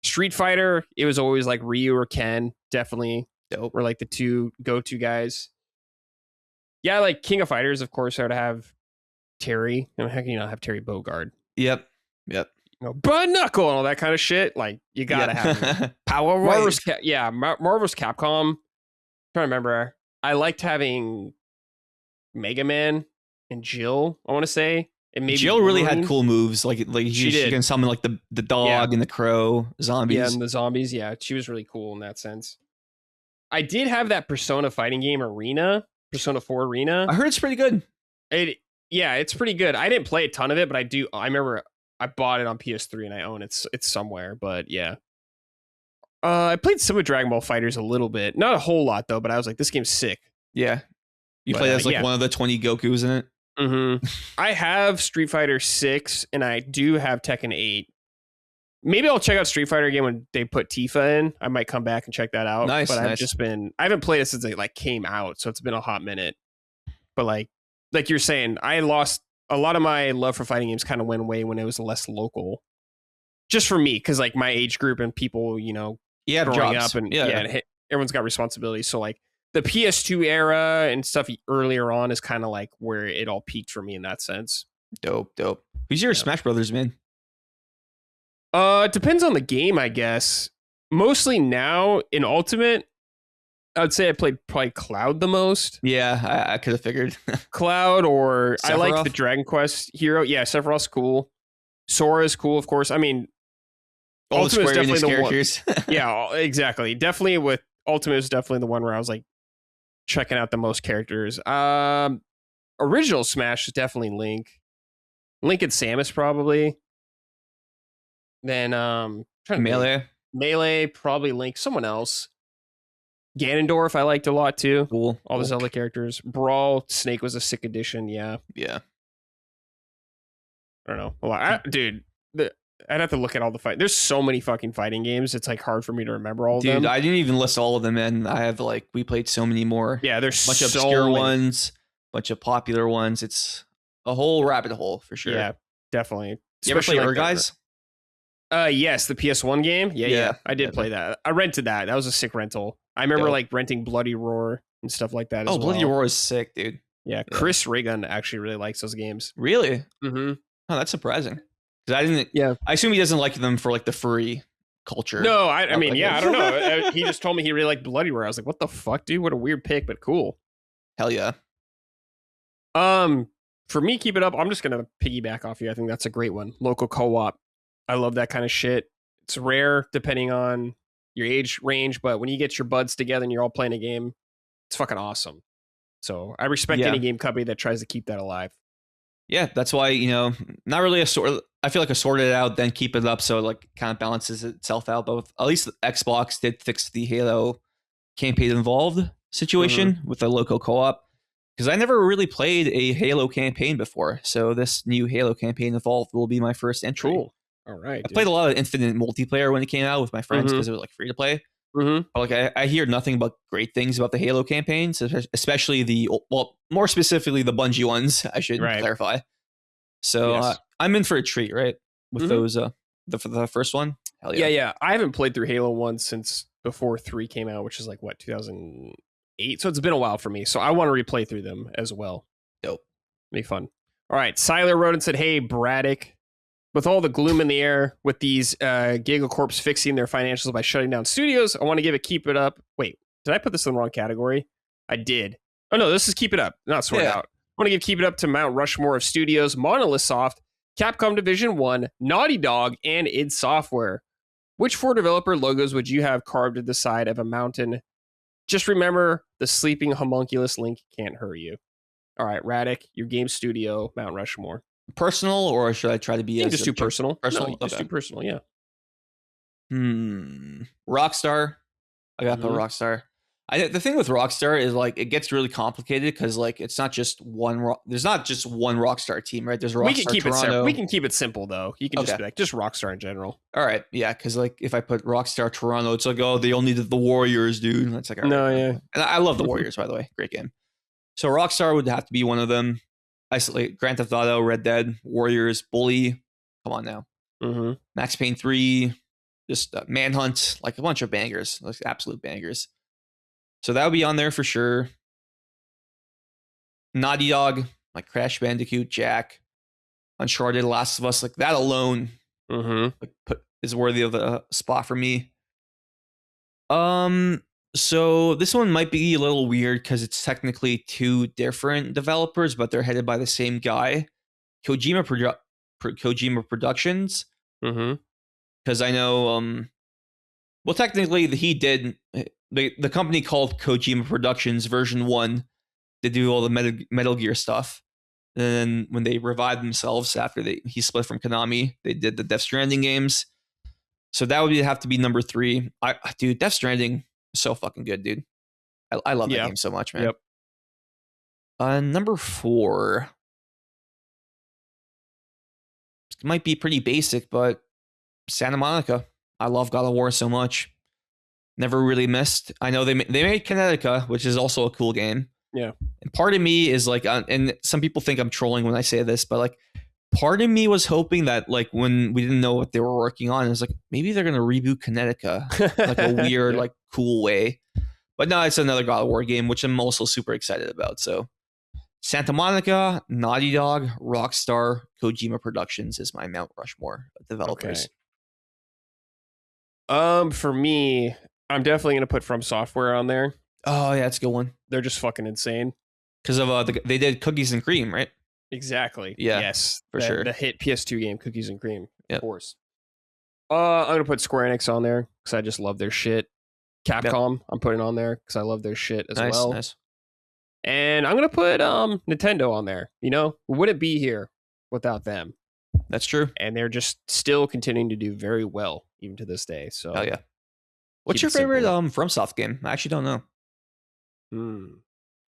Street Fighter, it was always like Ryu or Ken. Definitely. Dope. Were like the two go-to guys. Yeah, like King of Fighters, of course, I would have Terry. I mean, how can you not have Terry Bogard? Yep. Bud Knuckle and all that kind of shit. Like, you gotta have him. Power Marvel's Marvel's Capcom. I'm trying to remember. I liked having Mega Man and Jill, I want to say. And maybe Jill really had cool moves. Like she can summon like the dog and the crow, zombies. Yeah, and the zombies. Yeah, she was really cool in that sense. I did have that Persona fighting game Arena, Persona 4 Arena. I heard it's pretty good. It's pretty good. I didn't play a ton of it, but I remember I bought it on PS3 and I own it. It's somewhere, but yeah. I played some of Dragon Ball FighterZ a little bit. Not a whole lot though, but I was like, this game's sick. Yeah. You play as one of the 20 Gokus in it? Mm-hmm. I have Street Fighter 6 and I do have Tekken 8. Maybe I'll check out Street Fighter again when they put Tifa in. I might come back and check that out. Nice. But I haven't played it since it like came out, so it's been a hot minute. But like you're saying, I lost a lot of my love for fighting games. Kind of went away when it was less local. Just for me, because like my age group and people, growing jobs. up, and everyone's got responsibilities. So like the PS2 era and stuff earlier on is kind of like where it all peaked for me in that sense. Dope. Who's your Smash Brothers man? It depends on the game, I guess. Mostly now in Ultimate, I would say I played probably Cloud the most. Yeah, I could have figured. Cloud, or Sephiroth? I like the Dragon Quest hero. Yeah, Sephiroth's cool. Sora's cool, of course. I mean, All the Ultimate Square is Enix definitely the characters. one. Yeah, exactly. Definitely with Ultimate is definitely the one where I was like checking out the most characters. Original Smash is definitely Link. Link and Samus probably. Then Melee, probably Link. Someone else. Ganondorf I liked a lot too. Cool. All the Zelda characters. Brawl, Snake was a sick addition. Yeah. Yeah. I don't know. A lot. Dude, I'd have to look at all the fight. There's so many fucking fighting games. It's like hard for me to remember all of them. Dude, I didn't even list all of them, and I have we played so many more. Yeah, there's a bunch of so obscure many. ones, bunch of popular ones. It's a whole rabbit hole for sure. Yeah, definitely. You ever play like Guys? Yes, the PS1 game. Yeah. I did Yeah. play that. I rented that. That was a sick rental. I remember Dope. like renting Bloody Roar and stuff like that. Bloody Roar is sick, dude. Yeah, Chris Reagan actually really likes those games. Really? Mm-hmm. Oh, that's surprising. Because I didn't. Yeah. I assume he doesn't like them for like the furry culture. No, I mean, I don't know. He just told me he really liked Bloody Roar. I was like, what the fuck, dude? What a weird pick, but cool. Hell yeah. For me, keep it up. I'm just gonna piggyback off you. I think that's a great one. Local co-op. I love that kind of shit. It's rare depending on your age range, but when you get your buds together and you're all playing a game, it's fucking awesome. So I respect any game company that tries to keep that alive. Yeah, that's why, not really I feel like a sorted out, then keep it up so it like kind of balances itself out. But at least Xbox did fix the Halo campaign involved situation with the local co-op. Because I never really played a Halo campaign before. So this new Halo campaign involved will be my first entry. Cool. All right. I played a lot of Infinite multiplayer when it came out with my friends because it was like free to play. Mm-hmm. But like I hear nothing but great things about the Halo campaigns, especially more specifically the Bungie ones. I should clarify. So I'm in for a treat, right? With those, the first one. Hell yeah. Yeah. I haven't played through Halo 1 since before 3 came out, which is like 2008. So it's been a while for me. So I want to replay through them as well. Dope. Be fun. All right. Siler wrote and said, "Hey, Radec. With all the gloom in the air with these Gigacorps fixing their financials by shutting down studios, I want to give it keep it up." Wait, did I put this in the wrong category? I did. Oh, no, this is keep it up, not sort out. I want to give keep it up to Mount Rushmore of studios, Monolith Soft, Capcom Division 1, Naughty Dog, and id Software. Which 4 developer logos would you have carved at the side of a mountain? Just remember, the sleeping homunculus Link can't hurt you. All right, Radec, your game studio, Mount Rushmore. Personal, or should I try to be just do personal? Personal, just do personal. Yeah. Rockstar. I got to put Rockstar. The thing with Rockstar is like it gets really complicated because like it's not just one. There's not just one Rockstar team, right? There's Rockstar we can keep Toronto. We can keep it simple though. You can just be like just Rockstar in general. All right, yeah, because like if I put Rockstar Toronto, it's like they only did the Warriors, dude. That's like all right. No, yeah. And I love the Warriors, by the way. Great game. So Rockstar would have to be one of them. Isolate Grand Theft Auto, Red Dead, Warriors, Bully. Come on now. Max Payne 3, just Manhunt, like a bunch of bangers, like absolute bangers. So that would be on there for sure. Naughty Dog, like Crash Bandicoot, Jack, Uncharted, Last of Us, like that alone is worthy of a spot for me. So this one might be a little weird because it's technically 2 different developers, but they're headed by the same guy, Kojima Productions. Because I know, well, technically he did the company called Kojima Productions version 1 to do all the Metal Gear stuff. And then when they revived themselves after he split from Konami, they did the Death Stranding games. So that would have to be number 3. Dude, Death Stranding. So fucking good, dude. I love that game so much, man. Number 4. It might be pretty basic, but Santa Monica. I love God of War so much. Never really missed. I know they made Kinetica, which is also a cool game. Yeah. And part of me is like, and some people think I'm trolling when I say this, but like part of me was hoping that like when we didn't know what they were working on, it was like maybe they're gonna reboot Connecticut like a weird like cool way. But no, it's another God of War game, which I'm also super excited about. So Santa Monica, Naughty Dog, Rockstar, Kojima Productions is my Mount Rushmore of developers. For me, I'm definitely gonna put From Software on there. Oh yeah, that's a good one. They're just fucking insane. Because of they did Cookies and Cream, right? Exactly. Yeah. Yes, for sure. The hit PS2 game Cookies and Cream, yep. Of course. I'm gonna put Square Enix on there because I just love their shit. Capcom, yep. I'm putting on there because I love their shit as well. Nice. And I'm gonna put Nintendo on there. You know, wouldn't be here without them. That's true. And they're just still continuing to do very well even to this day. So, yeah. What's your favorite FromSoft game? I actually don't know.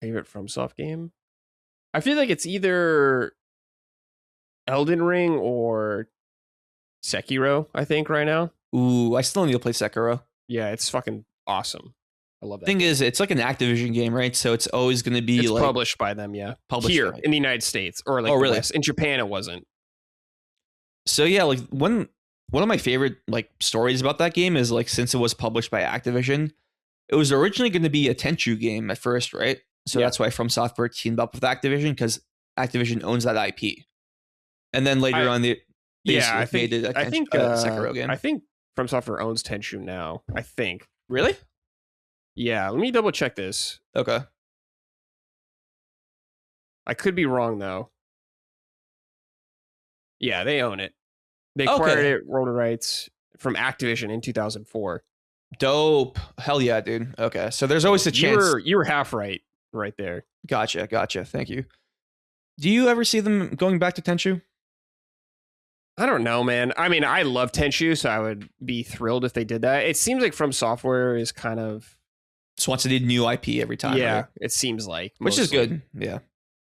Favorite FromSoft game? I feel like it's either Elden Ring or Sekiro, I think, right now. Ooh, I still need to play Sekiro. Yeah, it's fucking awesome. I love that. Thing is, it's like an Activision game, right? So it's always going to be it's like published by them, yeah. Published here in the United States or like really? West. In Japan, it wasn't. So yeah, like one of my favorite like stories about that game is like since it was published by Activision, it was originally going to be a Tenchu game at first, right? So that's why From Software teamed up with Activision because Activision owns that IP. And then later on, they made it a Sekiro game. I think From Software owns Tenchu now. I think. Really? Yeah, let me double check this. Okay. I could be wrong though. Yeah, they own it. They acquired it, rolled rights from Activision in 2004. Dope. Hell yeah, dude. Okay. So there's always a chance. You were half right there. Gotcha. Thank you. Do you ever see them going back to Tenchu? I don't know, man. I mean, I love Tenchu, so I would be thrilled if they did that. It seems like From Software is kind of just wants to do new IP every time. Yeah, right? it seems like. Which is good. Yeah.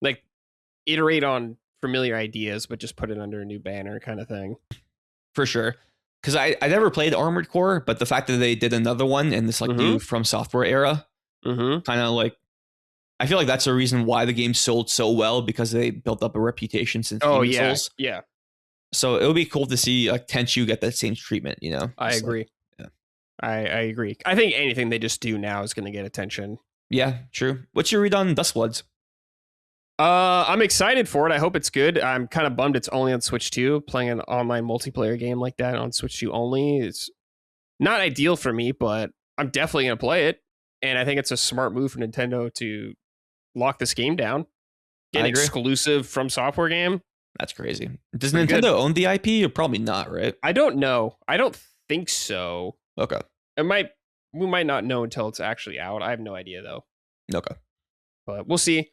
Like, iterate on familiar ideas, but just put it under a new banner kind of thing. For sure. Because I never played Armored Core, but the fact that they did another one in this like new From Software era, kind of like, I feel like that's the reason why the game sold so well because they built up a reputation since Demon's Souls. Yeah. So it would be cool to see like Tenchu get that same treatment, you know? I agree. I agree. I think anything they just do now is going to get attention. Yeah, true. What's your read on Dustbloods? I'm excited for it. I hope it's good. I'm kind of bummed it's only on Switch 2. Playing an online multiplayer game like that on Switch 2 only is not ideal for me, but I'm definitely going to play it. And I think it's a smart move for Nintendo to lock this game down. Get an exclusive From Software game. That's crazy. Does Nintendo own the IP? Or probably not, right? I don't know. I don't think so. Okay. We might not know until it's actually out. I have no idea though. Okay. But we'll see.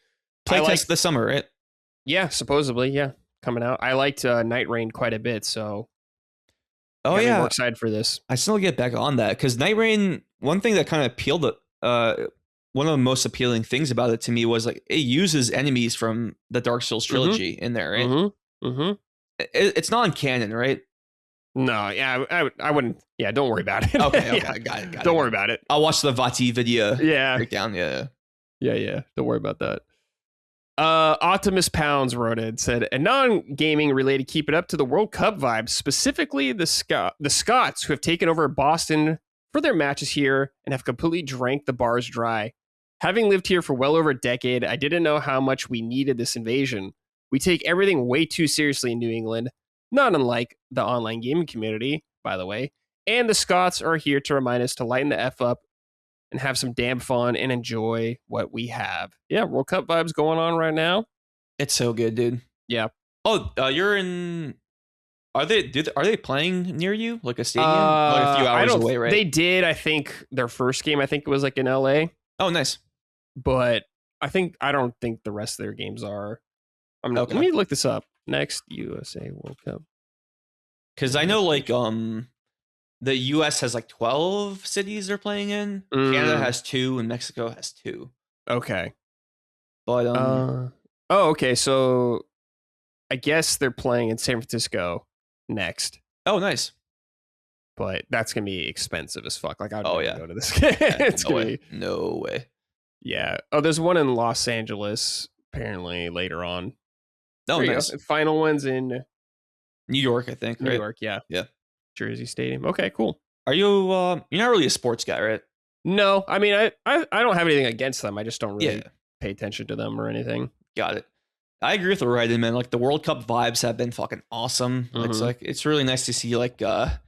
Playtest this summer, right? Yeah, supposedly, yeah. Coming out. I liked Night Rain quite a bit, so I'm more excited for this. I still get back on that because Night Rain, one thing that kind of appealed one of the most appealing things about it to me was like it uses enemies from the Dark Souls trilogy in there, right? It's non-canon, right? No, yeah, I wouldn't. Yeah, don't worry about it. Okay, got it. Don't worry about it. I'll watch the Vati video breakdown. Yeah. Don't worry about that. Optimus Pounds wrote it, said, a non-gaming related keep it up to the World Cup vibes, specifically the Scots who have taken over Boston for their matches here and have completely drank the bars dry. Having lived here for well over a decade, I didn't know how much we needed this invasion. We take everything way too seriously in New England, not unlike the online gaming community, by the way, and the Scots are here to remind us to lighten the F up and have some damn fun and enjoy what we have. Yeah, World Cup vibes going on right now. It's so good, dude. Yeah. Oh, you're in. Are they playing near you, like a stadium, like a few hours away? Right. They did. I think their first game. I think it was like in LA. Oh, nice. But I don't think the rest of their games are. Let me look this up. Next USA World Cup. Because I know like the US has like 12 cities they're playing in. Canada has 2 and Mexico has 2. Okay. But okay, so I guess they're playing in San Francisco next. Oh, nice. But that's gonna be expensive as fuck. Like I'd go to this game. No way. Yeah. Oh, there's one in Los Angeles apparently later on. Oh, nice. Final one's in New York, I think. New right? York. Yeah. Yeah. Jersey Stadium. Okay, cool. Are you? You're not really a sports guy, right? No, I mean, I don't have anything against them. I just don't really Yeah. pay attention to them or anything. Got it. I agree with Radec, man. Like the World Cup vibes have been fucking awesome. It's really nice to see like the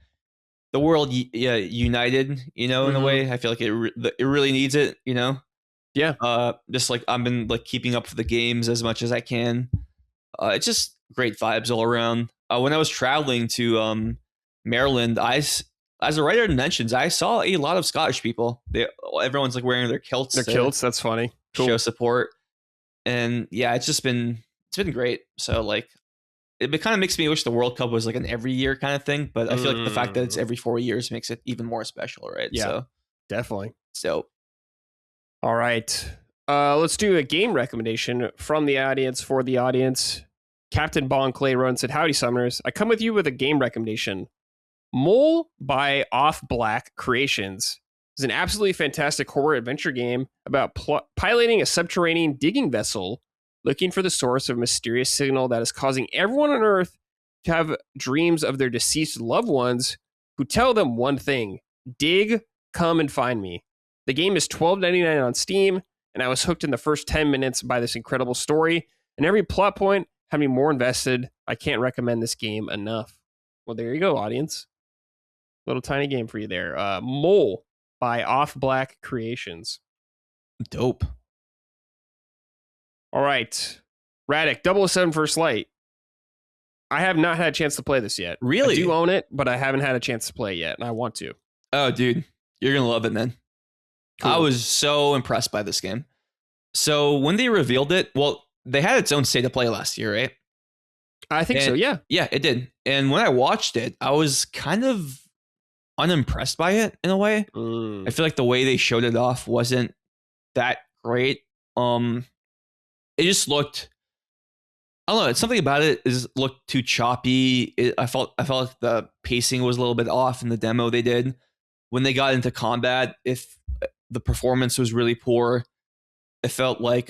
world united, in a way. I feel like it really needs it, Yeah. Just like I've been like keeping up for the games as much as I can. It's just great vibes all around. When I was traveling to Maryland, as the writer mentions, I saw a lot of Scottish people. Everyone's like wearing their kilts. That's funny. Cool. Show support. And yeah, it's been great. So like it kind of makes me wish the World Cup was like an every year kind of thing, but I feel like the fact that it's every 4 years makes it even more special, right? Yeah, so definitely. So all right. Let's do a game recommendation from the audience for the audience. Captain Bon Clay wrote and said, "Howdy, Summoners. I come with you with a game recommendation. Mole by Off Black Creations is an absolutely fantastic horror adventure game about piloting a subterranean digging vessel looking for the source of a mysterious signal that is causing everyone on Earth to have dreams of their deceased loved ones who tell them one thing: dig, come and find me. The game is $12.99 on Steam, and I was hooked in the first 10 minutes by this incredible story, and every plot point had me more invested. I can't recommend this game enough." Well, there you go, audience. Little tiny game for you there. Mole by Off Black Creations. dope. All right. Radec, 007 First Light. I have not had a chance to play this yet. Really? I do own it, but I haven't had a chance to play it yet, and I want to. Oh, dude, you're gonna love it, man. Cool. I was so impressed by this game. So when they revealed it, well, they had its own state of play last year, right? I think so, yeah. Yeah, it did. And when I watched it, I was kind of unimpressed by it in a way. I feel like the way they showed it off wasn't that great. It just looked, I don't know, something about it looked too choppy. I felt like the pacing was a little bit off in the demo they did. When they got into combat, if the performance was really poor, it felt like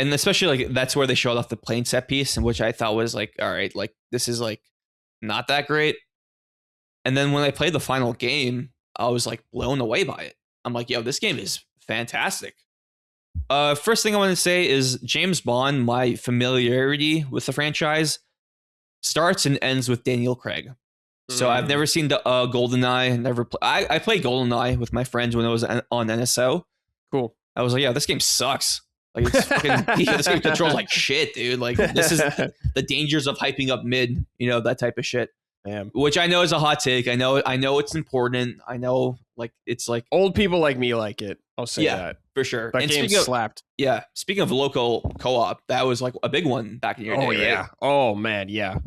and especially like that's where they showed off the plane set piece, and which I thought was like, all right, like this is like not that great. And then when I played the final game, I was like blown away by it. I'm like, yo, this game is fantastic. First thing I want to say is James Bond, my familiarity with the franchise starts and ends with Daniel Craig. So I've never seen the GoldenEye. I played GoldenEye with my friends when it was on NSO. Cool. I was like, yeah, this game sucks. Like it's fucking, this game controls like shit, dude. Like this is the dangers of hyping up mid, that type of shit. Damn. Which I know is a hot take. I know it's important. I know like it's like old people like me like it. I'll say that. For sure. That game slapped. Yeah. Speaking of local co-op, that was like a big one back in your day. Oh yeah. Right? Oh man, yeah.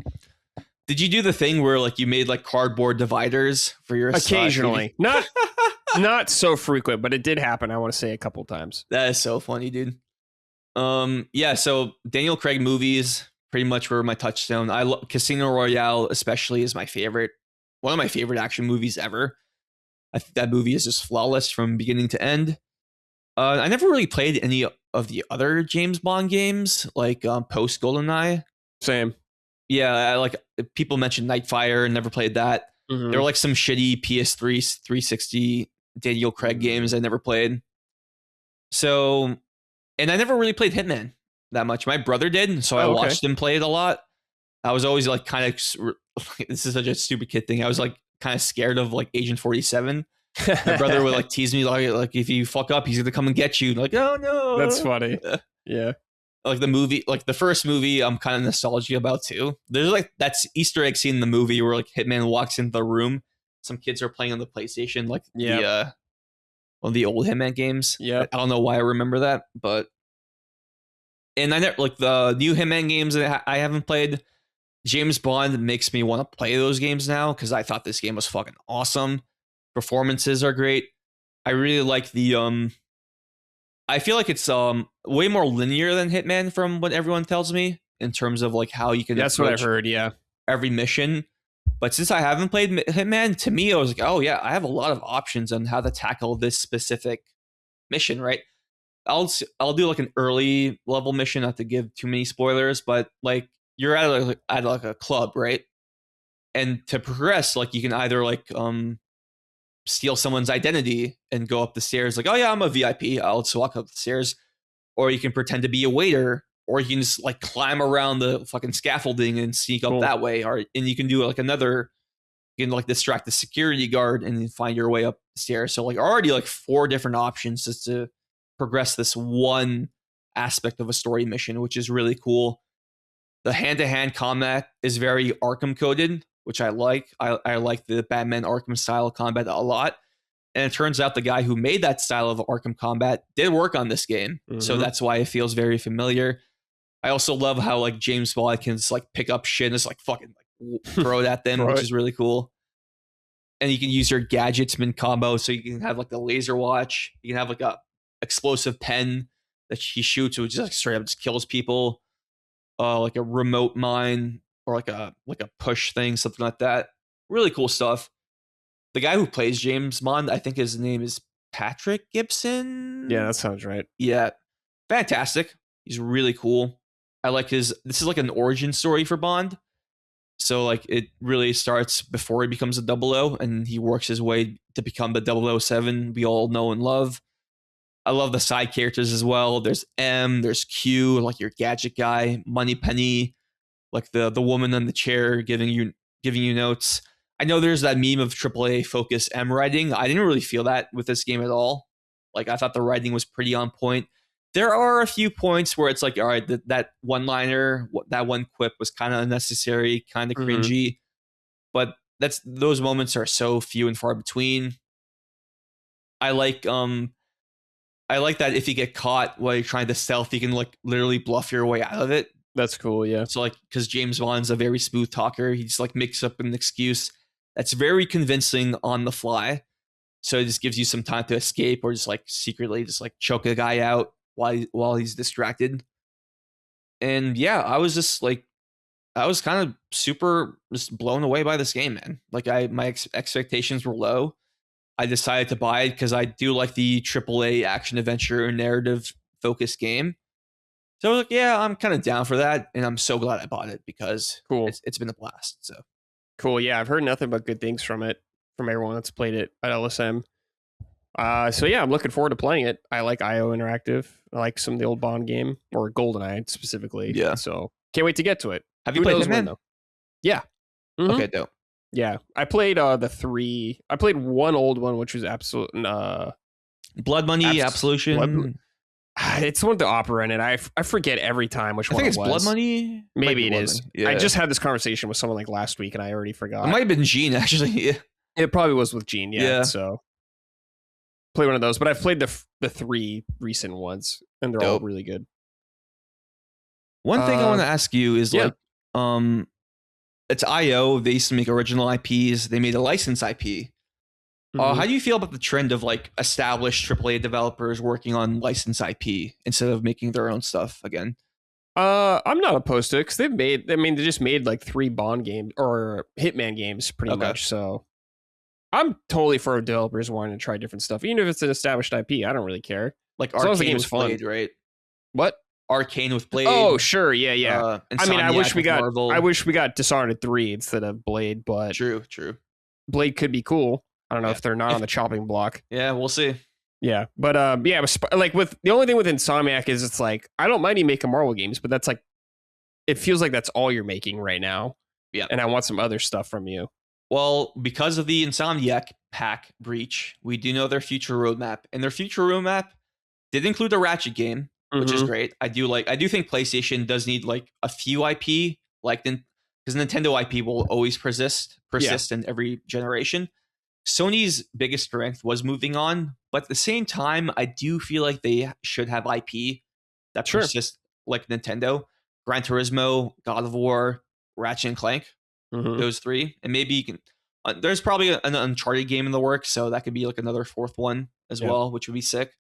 Did you do the thing where like you made like cardboard dividers for your occasionally? Not so frequent, but it did happen. I want to say a couple times. That is so funny, dude. Yeah, so Daniel Craig movies pretty much were my touchstone. I love Casino Royale, especially, is my favorite. One of my favorite action movies ever. I think that movie is just flawless from beginning to end. I never really played any of the other James Bond games, like post GoldenEye. Same. Yeah, like people mentioned Nightfire, never played that. There were like some shitty PS3 360 Daniel Craig games I never played. So, and I never really played Hitman that much. My brother did, so I watched him play it a lot. I was always like kind of, this is such a stupid kid thing. I was like kind of scared of like Agent 47. My brother would like tease me like if you fuck up, he's gonna come and get you. Like, oh no, that's funny. Yeah, like the movie, like the first movie, I'm kind of nostalgic about too. There's like that's Easter egg scene in the movie where like Hitman walks into the room. Some kids are playing on the PlayStation, like one of the old Hitman games. Yeah, I don't know why I remember that, but and I never like the new Hitman games that I haven't played. James Bond makes me want to play those games now because I thought this game was fucking awesome. Performances are great. I really like the I feel like it's way more linear than Hitman from what everyone tells me in terms of like how you can that's what I've heard, yeah. Every mission. But since I haven't played Hitman, to me I was like, oh yeah, I have a lot of options on how to tackle this specific mission, right? I'll do like an early level mission, not to give too many spoilers, but like you're at like a club, right? And to progress, like you can either like steal someone's identity and go up the stairs, like, oh yeah, I'm a VIP, I'll just walk up the stairs, or you can pretend to be a waiter, or you can just like climb around the fucking scaffolding and sneak up that way, or and you can do like you can like distract the security guard and find your way up the stairs. So like already like 4 different options just to progress this one aspect of a story mission, which is really cool. The hand-to-hand combat is very Arkham coded, which I like. I like the Batman Arkham style combat a lot. And it turns out the guy who made that style of Arkham combat did work on this game. Mm-hmm. So that's why it feels very familiar. I also love how like James Bond can just like pick up shit and just like fucking like throw it at them, which is really cool. And you can use your gadgets in combo. So you can have like the laser watch. You can have like a explosive pen that he shoots, which just like straight up just kills people. Like a remote mine or like a push thing, something like that. Really cool stuff. The guy who plays James Bond, I think his name is Patrick Gibson. Yeah, that sounds right. Yeah, fantastic. He's really cool. I like this is like an origin story for Bond. So like it really starts before he becomes a 00 and he works his way to become the 007 we all know and love. I love the side characters as well. There's M, there's Q, like your gadget guy, Moneypenny, like the woman on the chair giving you notes. I know there's that meme of AAA focus M writing. I didn't really feel that with this game at all. Like I thought the writing was pretty on point. There are a few points where it's like, all right, that one-liner, that one quip was kind of unnecessary, kind of cringy. But those moments are so few and far between. I like that if you get caught while you're trying to stealth, you can like literally bluff your way out of it. That's cool, yeah. So like, because James Bond's a very smooth talker, he just like makes up an excuse that's very convincing on the fly. So it just gives you some time to escape or just like secretly just like choke a guy out while he's distracted. And yeah, I was kind of super just blown away by this game, man. Like my expectations were low. I decided to buy it because I do like the AAA action adventure narrative focused game. So I was like, yeah, I'm kind of down for that. And I'm so glad I bought it because it's been a blast. So cool. Yeah, I've heard nothing but good things from everyone that's played it at LSM. So yeah, I'm looking forward to playing it. I like IO Interactive. I like some of the old Bond game, or GoldenEye specifically. Yeah. So can't wait to get to it. Have you played Hitman? Though? Yeah. Mm-hmm. Okay, dope. Yeah, I played the 3. I played one old one, which was Absolute. Blood Money, Absolution. It's one with the opera in it. I forget every time which one it was. I think it's Blood Money. Maybe it is. Yeah. I just had this conversation with someone like last week, and I already forgot. It might have been Gene, actually. Yeah. It probably was with Gene, yeah. So play one of those, but I've played the 3 recent ones, and they're all really good. One thing I want to ask you is like, it's IO. They used to make original IPs. They made a licensed IP. How do you feel about the trend of like established AAA developers working on licensed IP instead of making their own stuff again? I'm not opposed to it because they just made like 3 Bond games or Hitman games pretty much. So I'm totally for developers wanting to try different stuff, even if it's an established IP. I don't really care. Like as long as the game's fun, Blade, right? What? Arcane with Blade. Oh, sure, yeah. I mean, I wish we got Dishonored 3 instead of Blade, but true. Blade could be cool. I don't know if they're not on the chopping block. Yeah, we'll see. Yeah, but like with the only thing with Insomniac is it's like I don't mind you making Marvel games, but that's like it feels like that's all you're making right now. Yeah, and I want some other stuff from you. Well, because of the Insomniac pack breach, we do know their future roadmap, and their future roadmap did include a Ratchet game, which is great. I do think PlayStation does need like a few IP, like because Nintendo IP will always persist in every generation. Sony's biggest strength was moving on, but at the same time, I do feel like they should have IP that persists like Nintendo. Gran Turismo, God of War, Ratchet and Clank, those 3, and maybe you can. There's probably an Uncharted game in the works, so that could be like another 4th one as well, which would be sick.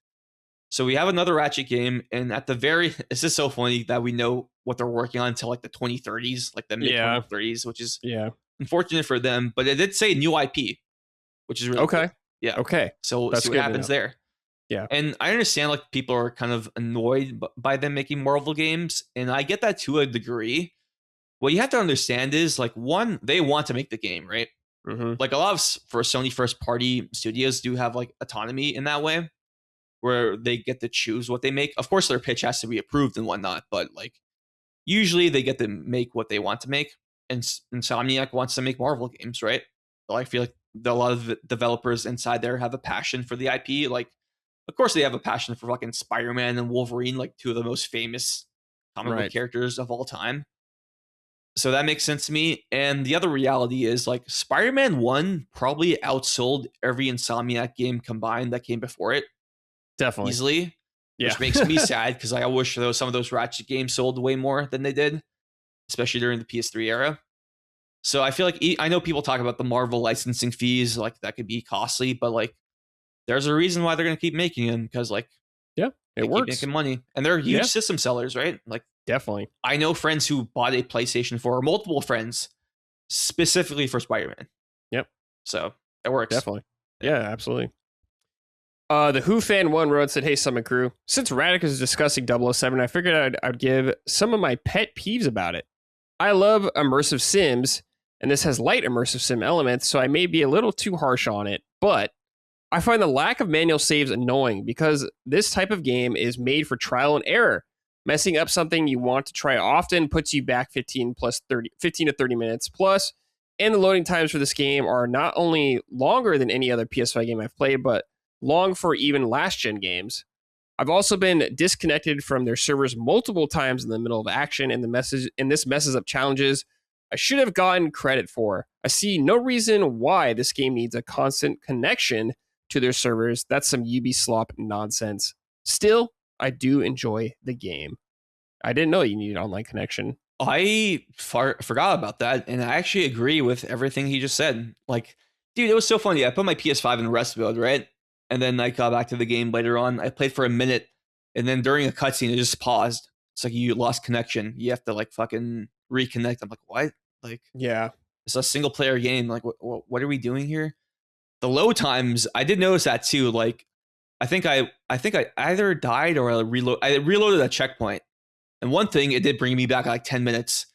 So we have another Ratchet game, and at the it's just so funny that we know what they're working on until like the 2030s, like the mid 2030s, which is unfortunate for them. But it did say new IP, which is really cool. Yeah. Okay. So see what happens there. Yeah. And I understand like people are kind of annoyed by them making Marvel games, and I get that to a degree. What you have to understand is like one, they want to make the game, right? Mm-hmm. Like a lot of for Sony first party studios do have like autonomy in that way, where they get to choose what they make. Of course, their pitch has to be approved and whatnot, but like usually they get to make what they want to make. And Insomniac wants to make Marvel games, right? So I feel like a lot of the developers inside there have a passion for the IP. Like, of course, they have a passion for fucking Spider-Man and Wolverine, like two of the most famous comic book characters of all time. So that makes sense to me. And the other reality is like Spider-Man 1 probably outsold every Insomniac game combined that came before it. Definitely. Easily. Yeah. Which makes me sad because I wish some of those Ratchet games sold way more than they did, especially during the PS3 era. So I feel like I know people talk about the Marvel licensing fees, like that could be costly, but like there's a reason why they're going to keep making them because like it works. Keep making money, and they're huge system sellers, right? Like definitely. I know friends who bought a PlayStation 4, or multiple friends, specifically for Spider-Man. Yep. So it works. Definitely. Yeah, absolutely. The Who Fan 1 wrote said, "Hey, Summit Crew. Since Radec is discussing 007, I figured I'd give some of my pet peeves about it. I love immersive sims, and this has light immersive sim elements, so I may be a little too harsh on it, but I find the lack of manual saves annoying because this type of game is made for trial and error. Messing up something you want to try often puts you back 15 to 30 minutes plus, and the loading times for this game are not only longer than any other PS5 game I've played, but long for even last-gen games. I've also been disconnected from their servers multiple times in the middle of action, and this messes up challenges I should have gotten credit for. I see no reason why this game needs a constant connection to their servers. That's some Ubisoft nonsense. Still, I do enjoy the game. I didn't know you needed an online connection. I forgot about that, and I actually agree with everything he just said. Like, dude, it was so funny. I put my PS5 in rest mode, right? And then I got back to the game later on. I played for a minute, and then during a cutscene, it just paused. It's like you lost connection. You have to like fucking reconnect. I'm like, what? Like, yeah, it's a single player game. Like, what are we doing here? The load times, I did notice that too. Like, I think I either died or I reloaded a checkpoint. And one thing, it did bring me back like 10 minutes.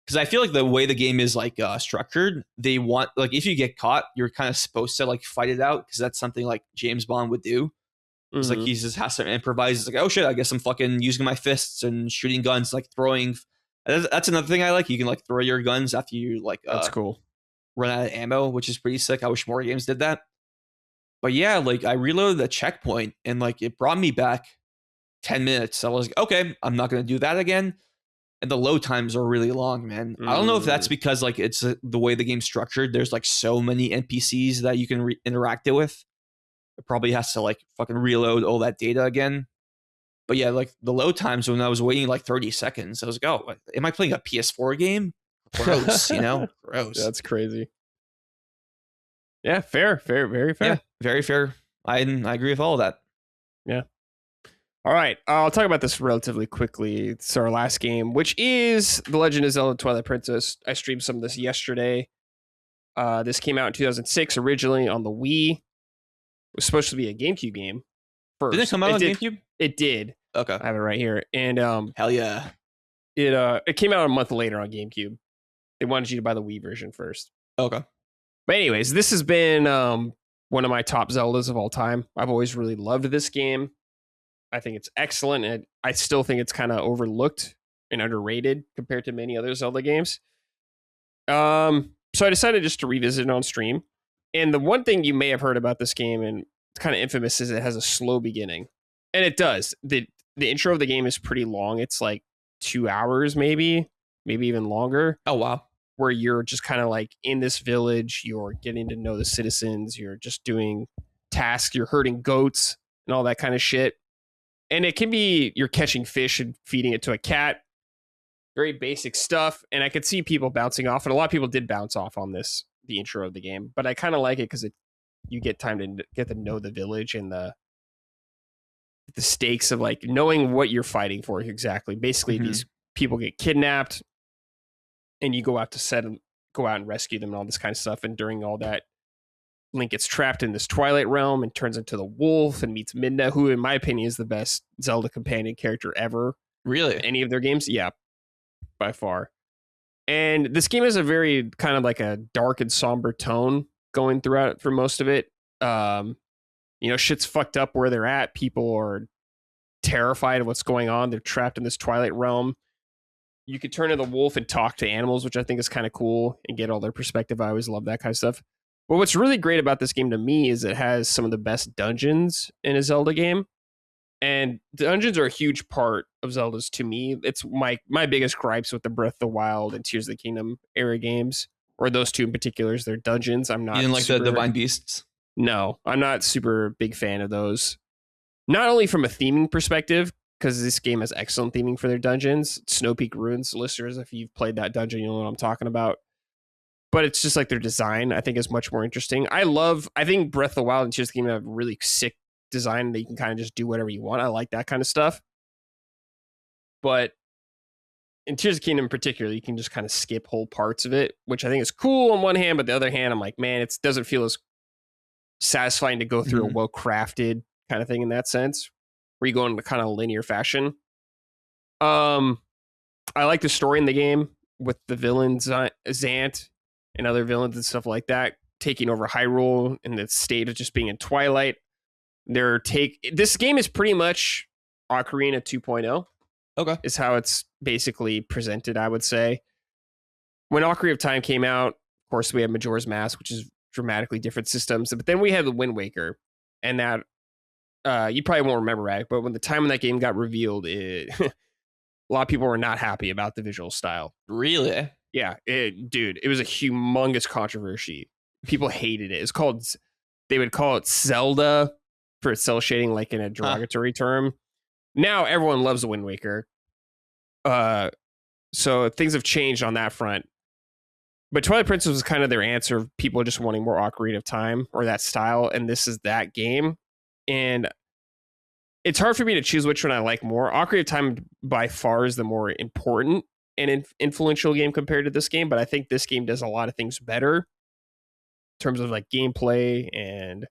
Because I feel like the way the game is like structured, they want, like, if you get caught, you're kind of supposed to like fight it out. Because that's something like James Bond would do. It's like he just has to improvise. It's like, oh shit, I guess I'm fucking using my fists and shooting guns, like throwing. That's another thing I like. You can like throw your guns after you like that's cool. Run out of ammo, which is pretty sick. I wish more games did that. But yeah, like I reloaded the checkpoint and like it brought me back 10 minutes. I was like, okay, I'm not going to do that again. And the load times are really long, man. I don't know if that's because like it's the way the game's structured. There's like so many NPCs that you can interact with. It probably has to like fucking reload all that data again. But yeah, like the load times when I was waiting like 30 seconds, I was like, oh, am I playing a PS4 game? Gross, you know? Gross. That's crazy. Yeah, fair, very fair. Yeah, very fair. I agree with all of that. Yeah. All right, I'll talk about this relatively quickly. It's our last game, which is The Legend of Zelda Twilight Princess. I streamed some of this yesterday. This came out in 2006 originally on the Wii. It was supposed to be a GameCube game first. Did it come out on GameCube? It did. Okay. I have it right here. And hell yeah. It came out a month later on GameCube. They wanted you to buy the Wii version first. Okay. But anyways, this has been one of my top Zeldas of all time. I've always really loved this game. I think it's excellent, and I still think it's kind of overlooked and underrated compared to many other Zelda games. So I decided just to revisit it on stream. And the one thing you may have heard about this game, and it's kind of infamous, is it has a slow beginning. And it does. The intro of the game is pretty long. It's like 2 hours, maybe even longer. Oh, wow. Where you're just kind of like in this village, you're getting to know the citizens, you're just doing tasks, you're herding goats and all that kind of shit. And it can be you're catching fish and feeding it to a cat. Very basic stuff. And I could see people bouncing off, and a lot of people did bounce off on the intro of the game. But I kind of like it because you get time to get to know the village and the stakes of like knowing what you're fighting for exactly. Basically, these people get kidnapped, and you go out and rescue them and all this kind of stuff. And during all that, Link gets trapped in this Twilight realm and turns into the wolf and meets Midna, who, in my opinion, is the best Zelda companion character ever. Really? Any of their games? Yeah, by far. And this game has a very kind of like a dark and somber tone going throughout for most of it. Shit's fucked up where they're at. People are terrified of what's going on. They're trapped in this Twilight realm. You could turn to the wolf and talk to animals, which I think is kind of cool, and get all their perspective. I always love that kind of stuff. But what's really great about this game to me is it has some of the best dungeons in a Zelda game. And dungeons are a huge part of Zelda's to me. It's my biggest gripes with the Breath of the Wild and Tears of the Kingdom era games, or those two in particular, is their dungeons. I'm not. You didn't like the Divine Beasts? No, I'm not super big fan of those. Not only from a theming perspective, because this game has excellent theming for their dungeons. Snow Peak Ruins, listeners, if you've played that dungeon, you'll know what I'm talking about. But it's just like their design, I think, is much more interesting. I think Breath of the Wild and Tears of the Kingdom have really sick design that you can kind of just do whatever you want. I like that kind of stuff. But in Tears of the Kingdom in particular, you can just kind of skip whole parts of it, which I think is cool on one hand, but the other hand, I'm like, man, it doesn't feel as satisfying to go through a well-crafted kind of thing in that sense, where you go in a kind of linear fashion. I like the story in the game with the villains, Zant and other villains and stuff like that, taking over Hyrule in the state of just being in Twilight. This game is pretty much Ocarina 2.0. Okay. Is how it's basically presented, I would say. When Ocarina of Time came out, of course, we had Majora's Mask, which is dramatically different systems. But then we had the Wind Waker, and that you probably won't remember, Radec, but when that game got revealed, a lot of people were not happy about the visual style. Really? Yeah, it was a humongous controversy. People hated it. They would call it Zelda for its cell shading, like in a derogatory term. Now everyone loves the Wind Waker. So things have changed on that front. But Twilight Princess was kind of their answer of people just wanting more Ocarina of Time or that style, and this is that game. And it's hard for me to choose which one I like more. Ocarina of Time by far is the more important and influential game compared to this game, but I think this game does a lot of things better in terms of like gameplay and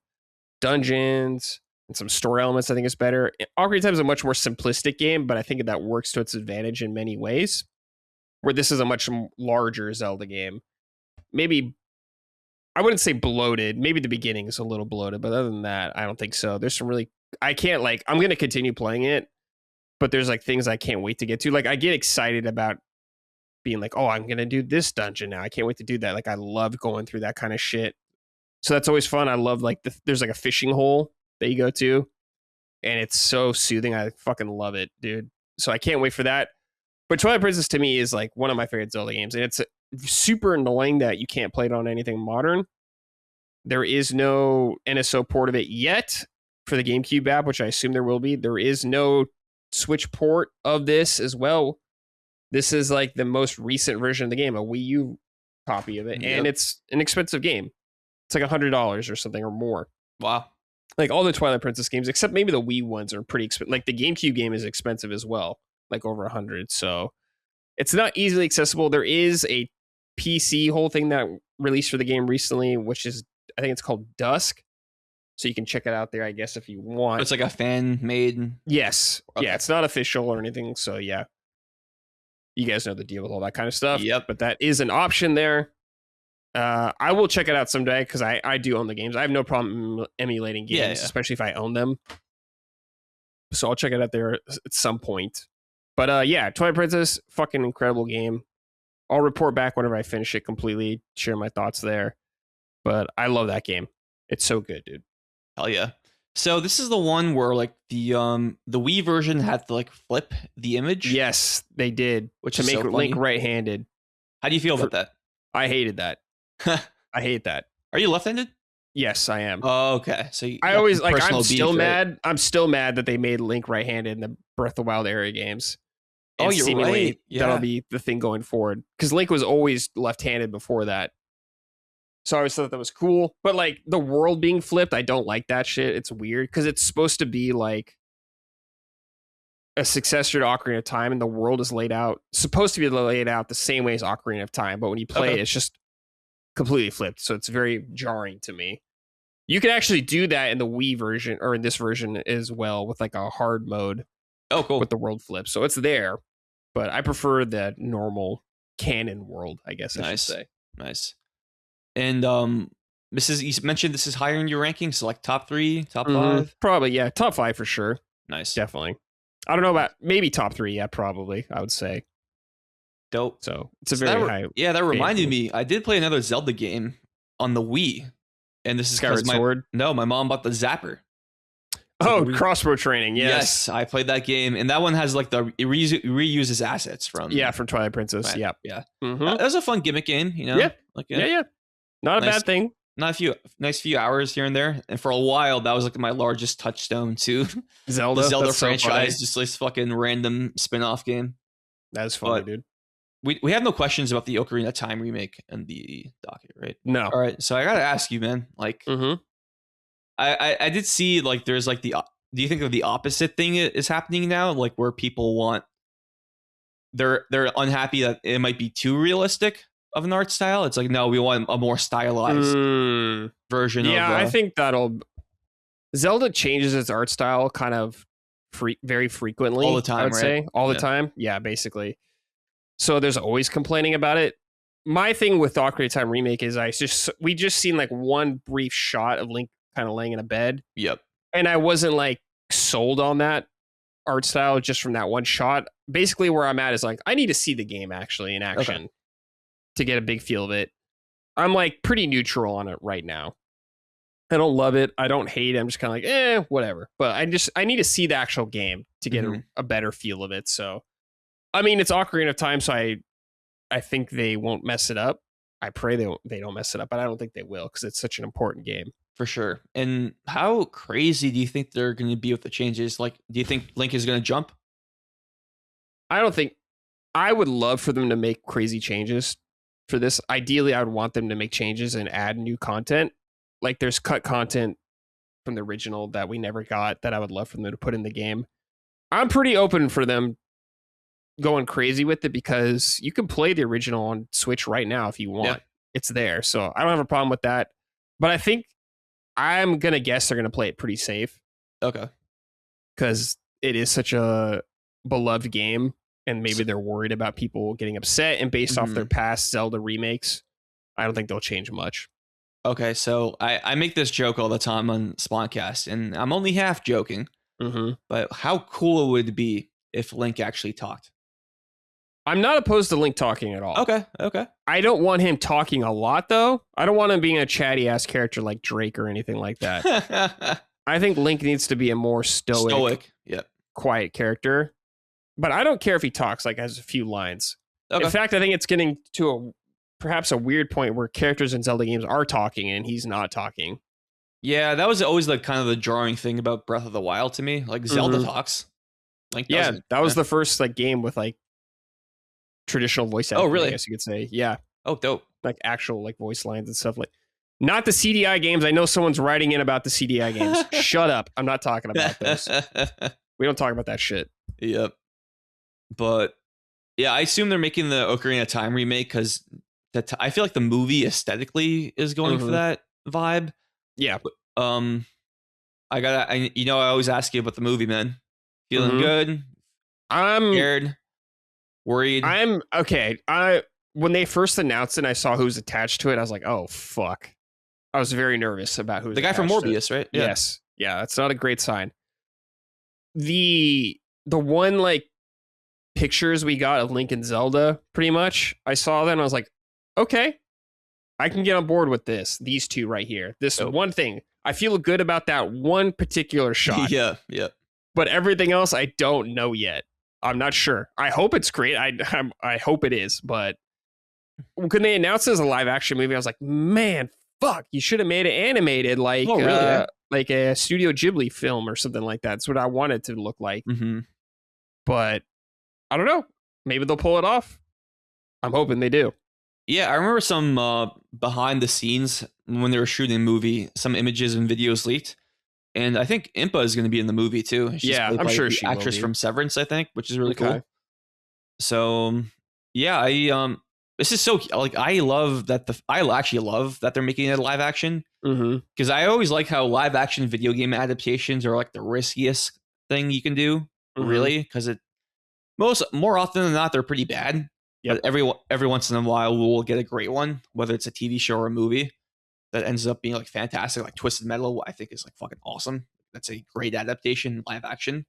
dungeons and some story elements. I think it's better. Ocarina of Time is a much more simplistic game, but I think that works to its advantage in many ways, where this is a much larger Zelda game. Maybe, I wouldn't say bloated. Maybe the beginning is a little bloated, but other than that, I don't think so. There's some really, I'm going to continue playing it, but there's like things I can't wait to get to. Like, I get excited about being like, oh, I'm going to do this dungeon now. I can't wait to do that. Like, I love going through that kind of shit. So that's always fun. I love like there's like a fishing hole that you go to, and it's so soothing. I fucking love it, dude. So I can't wait for that. But Twilight Princess to me is like one of my favorite Zelda games, and it's super annoying that you can't play it on anything modern. There is no NSO port of it yet for the GameCube app, which I assume there will be. There is no Switch port of this as well. This is like the most recent version of the game, a Wii U copy of it, and it's an expensive game. It's like $100 or something or more. Wow. Like all the Twilight Princess games, except maybe the Wii ones, are pretty expensive. Like the GameCube game is expensive as well, like over 100. So it's not easily accessible. There is a PC whole thing that released for the game recently, which is, I think it's called Dusk. So you can check it out there, I guess, if you want. It's like a fan made. Yes. Okay. Yeah, it's not official or anything. So yeah, you guys know the deal with all that kind of stuff. Yep. But that is an option there. I will check it out someday because I do own the games. I have no problem emulating games, especially if I own them. So I'll check it out there at some point. But yeah, Twilight Princess, fucking incredible game. I'll report back whenever I finish it completely, share my thoughts there. But I love that game. It's so good, dude. Hell yeah. So this is the one where like the Wii version had to like flip the image. Yes, they did. Which to is make so Link funny. right-handed. How do you feel about that? I hated that. I hate that. Are you left-handed? Yes, I am. Oh, okay. So I always like. I'm still beef, mad. Right? I'm still mad that they made Link right-handed in the Breath of the Wild era games. Oh, And you're seemingly right. Yeah. That'll be the thing going forward because Link was always left-handed before that. So I always thought that was cool. But like the world being flipped, I don't like that shit. It's weird because it's supposed to be like a successor to Ocarina of Time, and the world is supposed to be laid out the same way as Ocarina of Time. But when you play it, it's just completely flipped. So it's very jarring to me. You can actually do that in the Wii version or in this version as well with like a hard mode. Oh, cool. With the world flip. So it's there, but I prefer the normal canon world, I guess I should say. Nice. And you mentioned this is higher in your rankings, so like top 3, top 5? Probably, yeah. Top 5 for sure. Nice. Definitely. I don't know about maybe top 3, yeah, probably, I would say. Dope. So it's a very high. Yeah, that reminded me. I did play another Zelda game on the Wii. And this is Skyward Sword? No, my mom bought the Zapper. Oh, crossbow training, yes. I played that game, and that one has like it reuses assets from from Twilight Princess. Right. Yep. Yeah. That was a fun gimmick game, you know. Yeah. Like, yeah. Not a bad thing. Not a few hours here and there, and for a while that was like my largest touchstone to Zelda. The Zelda franchise, just this fucking random spin-off game. That's funny, dude. We have no questions about the Ocarina of Time remake and the docket, right? No. All right, so I gotta ask you, man. Like, I did see like there's like do you think of the opposite thing is happening now, like where people want they're unhappy that it might be too realistic of an art style? It's like, no, we want a more stylized version. Yeah, I think Zelda changes its art style kind of very frequently, all the time. I would say all the time. Yeah, basically. So there's always complaining about it. My thing with the Ocarina of Time remake is we just seen like one brief shot of Link kind of laying in a bed. Yep. And I wasn't like sold on that art style just from that one shot. Basically where I'm at is like, I need to see the game actually in action to get a big feel of it. I'm like pretty neutral on it right now. I don't love it. I don't hate it. I'm just kind of like, whatever. But I need to see the actual game to get a better feel of it. So, I mean, it's Ocarina of Time, so I think they won't mess it up. I pray they don't mess it up, but I don't think they will because it's such an important game. For sure. And how crazy do you think they're going to be with the changes? Like, do you think Link is going to jump? I would love for them to make crazy changes for this. Ideally, I would want them to make changes and add new content. Like there's cut content from the original that we never got that I would love for them to put in the game. I'm pretty open for them going crazy with it because you can play the original on Switch right now if you want. Yeah. It's there. So I don't have a problem with that. But I think I'm going to guess they're going to play it pretty safe. Okay. Because it is such a beloved game and maybe they're worried about people getting upset, and based off their past Zelda remakes, I don't think they'll change much. Okay, so I make this joke all the time on Spawncast, and I'm only half joking, but how cool would it be if Link actually talked? I'm not opposed to Link talking at all. Okay. I don't want him talking a lot, though. I don't want him being a chatty-ass character like Drake or anything like that. I think Link needs to be a more stoic, quiet character. But I don't care if he talks, like, has a few lines. Okay. In fact, I think it's getting to perhaps a weird point where characters in Zelda games are talking and he's not talking. Yeah, that was always like kind of the jarring thing about Breath of the Wild to me. Like Zelda talks. Link doesn't. That was the first like game with like traditional voice acting, really? I guess you could say. Yeah. Oh, dope. Like actual like voice lines and stuff like. Not the CDI games. I know someone's writing in about the CDI games. Shut up. I'm not talking about those. We don't talk about that shit. Yep. But yeah, I assume they're making the Ocarina of Time remake because I feel like the movie aesthetically is going for that vibe. Yeah. But, I always ask you about the movie, man. Feeling good? I'm scared, worried. I'm okay. When they first announced it and I saw who's attached to it, I was like, oh fuck. I was very nervous about who's the guy from Morbius, right? Yeah. Yes. Yeah, that's not a great sign. The one like pictures we got of Link and Zelda, pretty much, I saw that and I was like, okay, I can get on board with this. These two right here. This one thing. I feel good about that one particular shot. Yeah. But everything else, I don't know yet. I'm not sure. I hope it's great. I hope it is. But when they announced it as a live action movie, I was like, man, fuck, you should have made it animated like like a Studio Ghibli film or something like that. That's what I wanted to look like. But I don't know. Maybe they'll pull it off. I'm hoping they do. Yeah, I remember some behind the scenes when they were shooting the movie, some images and videos leaked. And I think Impa is going to be in the movie too. She's I'm sure she actress will be. From Severance, I think, which is really cool. So, yeah, This is so like I actually love that they're making it live action because I always like how live action video game adaptations are like the riskiest thing you can do, really, because it more often than not they're pretty bad. Yep. But every once in a while we'll get a great one, whether it's a TV show or a movie that ends up being like fantastic. Like Twisted Metal, I think is like fucking awesome. That's a great adaptation live action,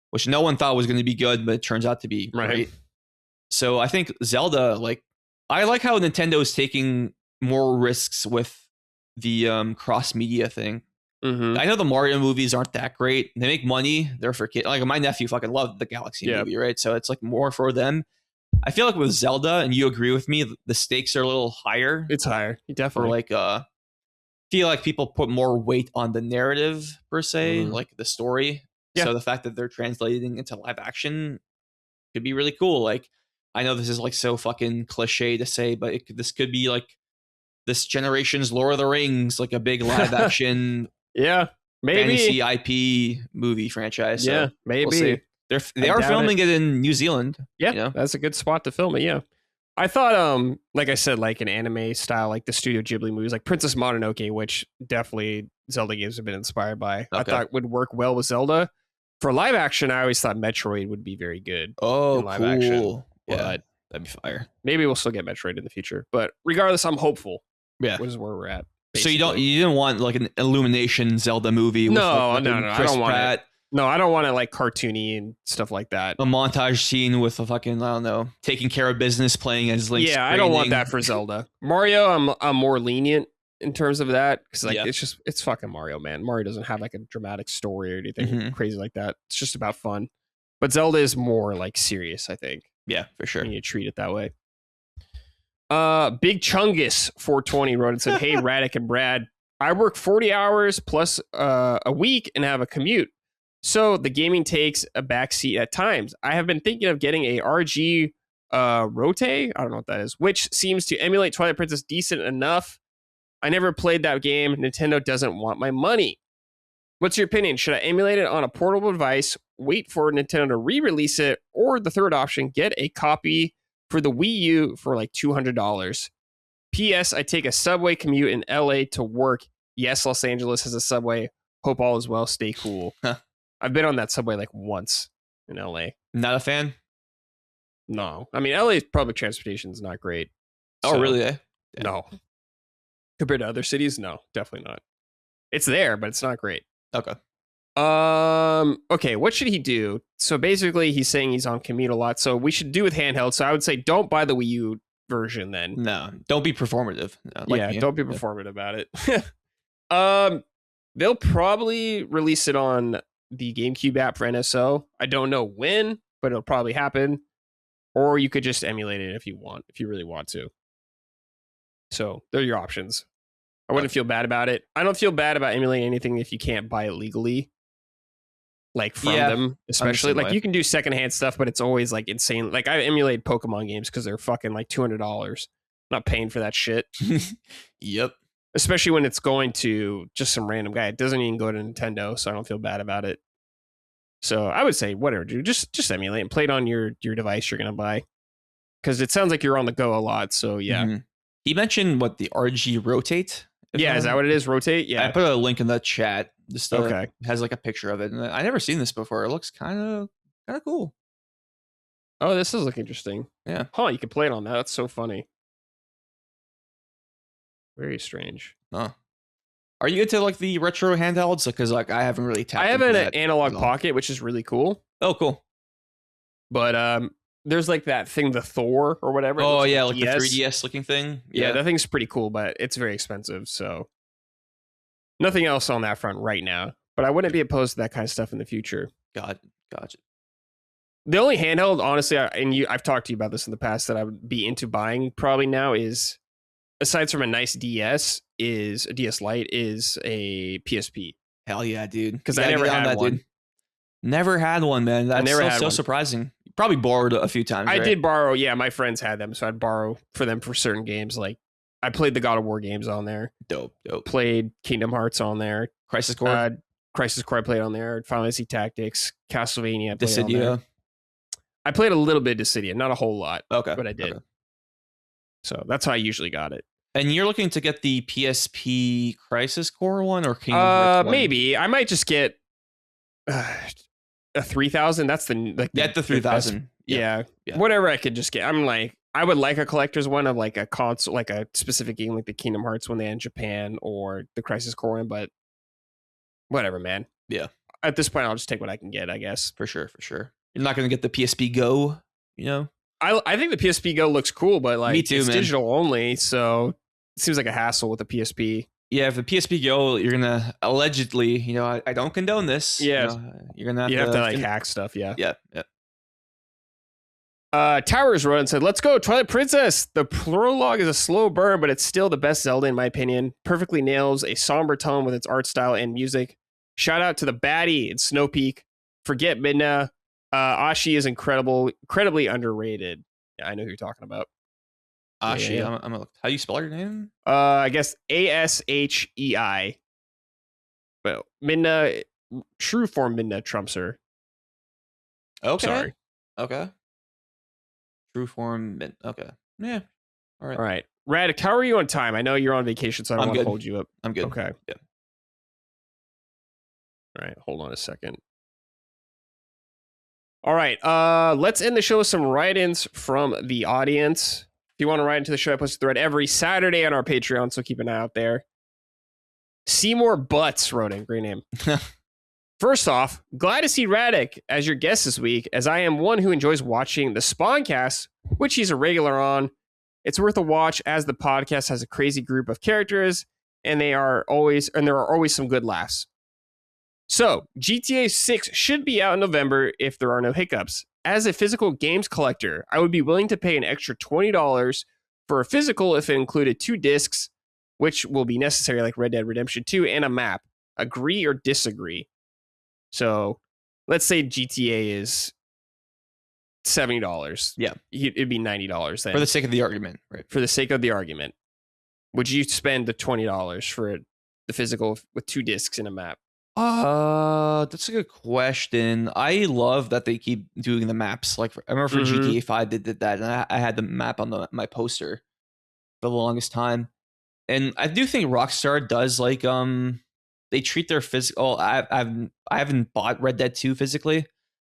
which no one thought was going to be good, but it turns out to be great. So I think Zelda, like, I like how Nintendo is taking more risks with the cross media thing. I know the Mario movies aren't that great. They make money. They're for kids. Like my nephew fucking loved the Galaxy movie, right? So it's like more for them. I feel like with Zelda, and you agree with me, the stakes are a little higher. It's higher, definitely. Or like, feel like people put more weight on the narrative per se, like the story. Yeah. So the fact that they're translating into live action could be really cool. Like, I know this is like so fucking cliche to say, but this could be like this generation's Lord of the Rings, like a big live action, maybe fantasy IP movie franchise. So maybe we'll they are filming it in New Zealand. Yeah, you know? That's a good spot to film it. Yeah, I thought, like I said, like an anime style, like the Studio Ghibli movies, like Princess Mononoke, which definitely Zelda games have been inspired by. I thought would work well with Zelda. For live action, I always thought Metroid would be very good. Oh, live action. Yeah, that'd be fire. Maybe we'll still get Metroid in the future, but regardless, I'm hopeful. Yeah, which is where we're at. Basically. So you didn't want like an Illumination Zelda movie? With no. I don't want it. No, I don't want it like cartoony and stuff like that. A montage scene with a fucking, I don't know, taking care of business, playing as Link. Yeah, I don't want that for Zelda. Mario, I'm more lenient in terms of that because like it's fucking Mario, man. Mario doesn't have like a dramatic story or anything crazy like that. It's just about fun. But Zelda is more like serious, I think. Yeah, for sure. You treat it that way. Big Chungus 420 wrote and said, "Hey, Radec and Brad, I work 40 hours plus a week and have a commute. So the gaming takes a backseat at times. I have been thinking of getting a RG Rote, I don't know what that is, which seems to emulate Twilight Princess decent enough. I never played that game. Nintendo doesn't want my money. What's your opinion? Should I emulate it on a portable device, wait for Nintendo to re-release it, or the third option, get a copy for the Wii U for like $200? P.S. I take a subway commute in LA to work. Yes, Los Angeles has a subway. Hope all is well. Stay cool." I've been on that subway like once in LA. Not a fan? No. I mean, LA's public transportation is not great. Oh, really? Yeah. No. Compared to other cities, no, definitely not. It's there, but it's not great. Okay. Okay, what should he do? So basically, he's saying he's on commute a lot, so we should do with handheld. So I would say don't buy the Wii U version then. No, don't be performative. Don't be performative about it. They'll probably release it on the GameCube app for NSO. I don't know when, but it'll probably happen. Or you could just emulate it if you really want to. So they're your options. I wouldn't feel bad about it. I don't feel bad about emulating anything if you can't buy it legally. Like from them, especially. Like you can do secondhand stuff, but it's always like insane. Like I emulate Pokemon games because they're fucking like $200. Not paying for that shit. Yep. Especially when it's going to just some random guy. It doesn't even go to Nintendo, so I don't feel bad about it. So I would say whatever, dude. Just emulate and play it on your device you're gonna buy. Because it sounds like you're on the go a lot. So yeah. He mentioned the RG Rotate. Yeah, is that what it is? Rotate? Yeah. I put a link in the chat. Just has like a picture of it. And I never seen this before. It looks kind of cool. Oh, this does look interesting. Yeah. Huh, you can play it on that. That's so funny. Very strange. Huh. Are you into like the retro handhelds? Because like I haven't really tapped. I have an analog pocket, which is really cool. Oh, cool. But there's like that thing, the Thor or whatever. Oh yeah, like the 3DS looking thing. Yeah, that thing's pretty cool, but it's very expensive. So nothing else on that front right now. But I wouldn't be opposed to that kind of stuff in the future. Gotcha. The only handheld, honestly, I've talked to you about this in the past that I would be into buying probably now is, aside from a nice DS, is a DS Lite, is a PSP. Hell yeah, dude! Because I never had one. Dude. Never had one, man. That's so surprising. You probably borrowed a few times. I did borrow. Yeah, my friends had them, so I'd borrow for them for certain games. Like I played the God of War games on there. Dope. Played Kingdom Hearts on there. Crisis Core. I played on there. Final Fantasy Tactics. Castlevania. Dissidia. I played a little bit of Dissidia, not a whole lot. Okay, but I did. Okay. So that's how I usually got it. And you're looking to get the PSP Crisis Core one or Kingdom Hearts one? Maybe I might just get a 3000. That's the Get the 3000. Yeah, whatever I could just get. I'm like, I would like a collector's one of like a console, like a specific game, like the Kingdom Hearts one they had in Japan or the Crisis Core one. But whatever, man. Yeah. At this point, I'll just take what I can get, I guess. For sure. You're not going to get the PSP Go, I think the PSP Go looks cool, but like Me too, it's man. digital only, so it seems like a hassle with the PSP. Yeah, if the PSP Go, you're going to allegedly, I don't condone this. Yeah. You're going to have to like hack stuff, yeah. Yeah. Towers wrote and said, "Let's go, Twilight Princess. The prologue is a slow burn, but it's still the best Zelda in my opinion. Perfectly nails a somber tone with its art style and music. Shout out to the baddie in Snow Peak. Forget Midna. Ashi is incredibly underrated." Yeah, I know who you're talking about. Ashi, yeah. I'm how do you spell your name? I guess Ashei. Well, Midna, true form Midna trumps her. Okay. Sorry. Okay. True form. Okay. Yeah. All right. Radec, how are you on time? I know you're on vacation, so I don't want to hold you up. I'm good. Okay. Yeah. All right. Hold on a second. All right. Let's end the show with some write-ins from the audience. If you want to write into the show, I post a thread every Saturday on our Patreon, so keep an eye out there. Seymour Butts wrote in. Great name. First off, glad to see Radec as your guest this week, as I am one who enjoys watching the Spawncast, which he's a regular on. It's worth a watch as the podcast has a crazy group of characters, and there are always some good laughs. So, GTA 6 should be out in November if there are no hiccups. As a physical games collector, I would be willing to pay an extra $20 for a physical if it included 2 discs, which will be necessary like Red Dead Redemption 2, and a map. Agree or disagree? So let's say GTA is $70. Yeah. It'd be $90 then. For the sake of the argument, right? For the sake of the argument. Would you spend the $20 for the physical with 2 discs and a map? That's a good question. I love that they keep doing the maps. Like I remember for GTA 5 they did that, and I had the map on my poster for the longest time. And I do think Rockstar does like they treat their physical. I haven't bought Red Dead 2 physically,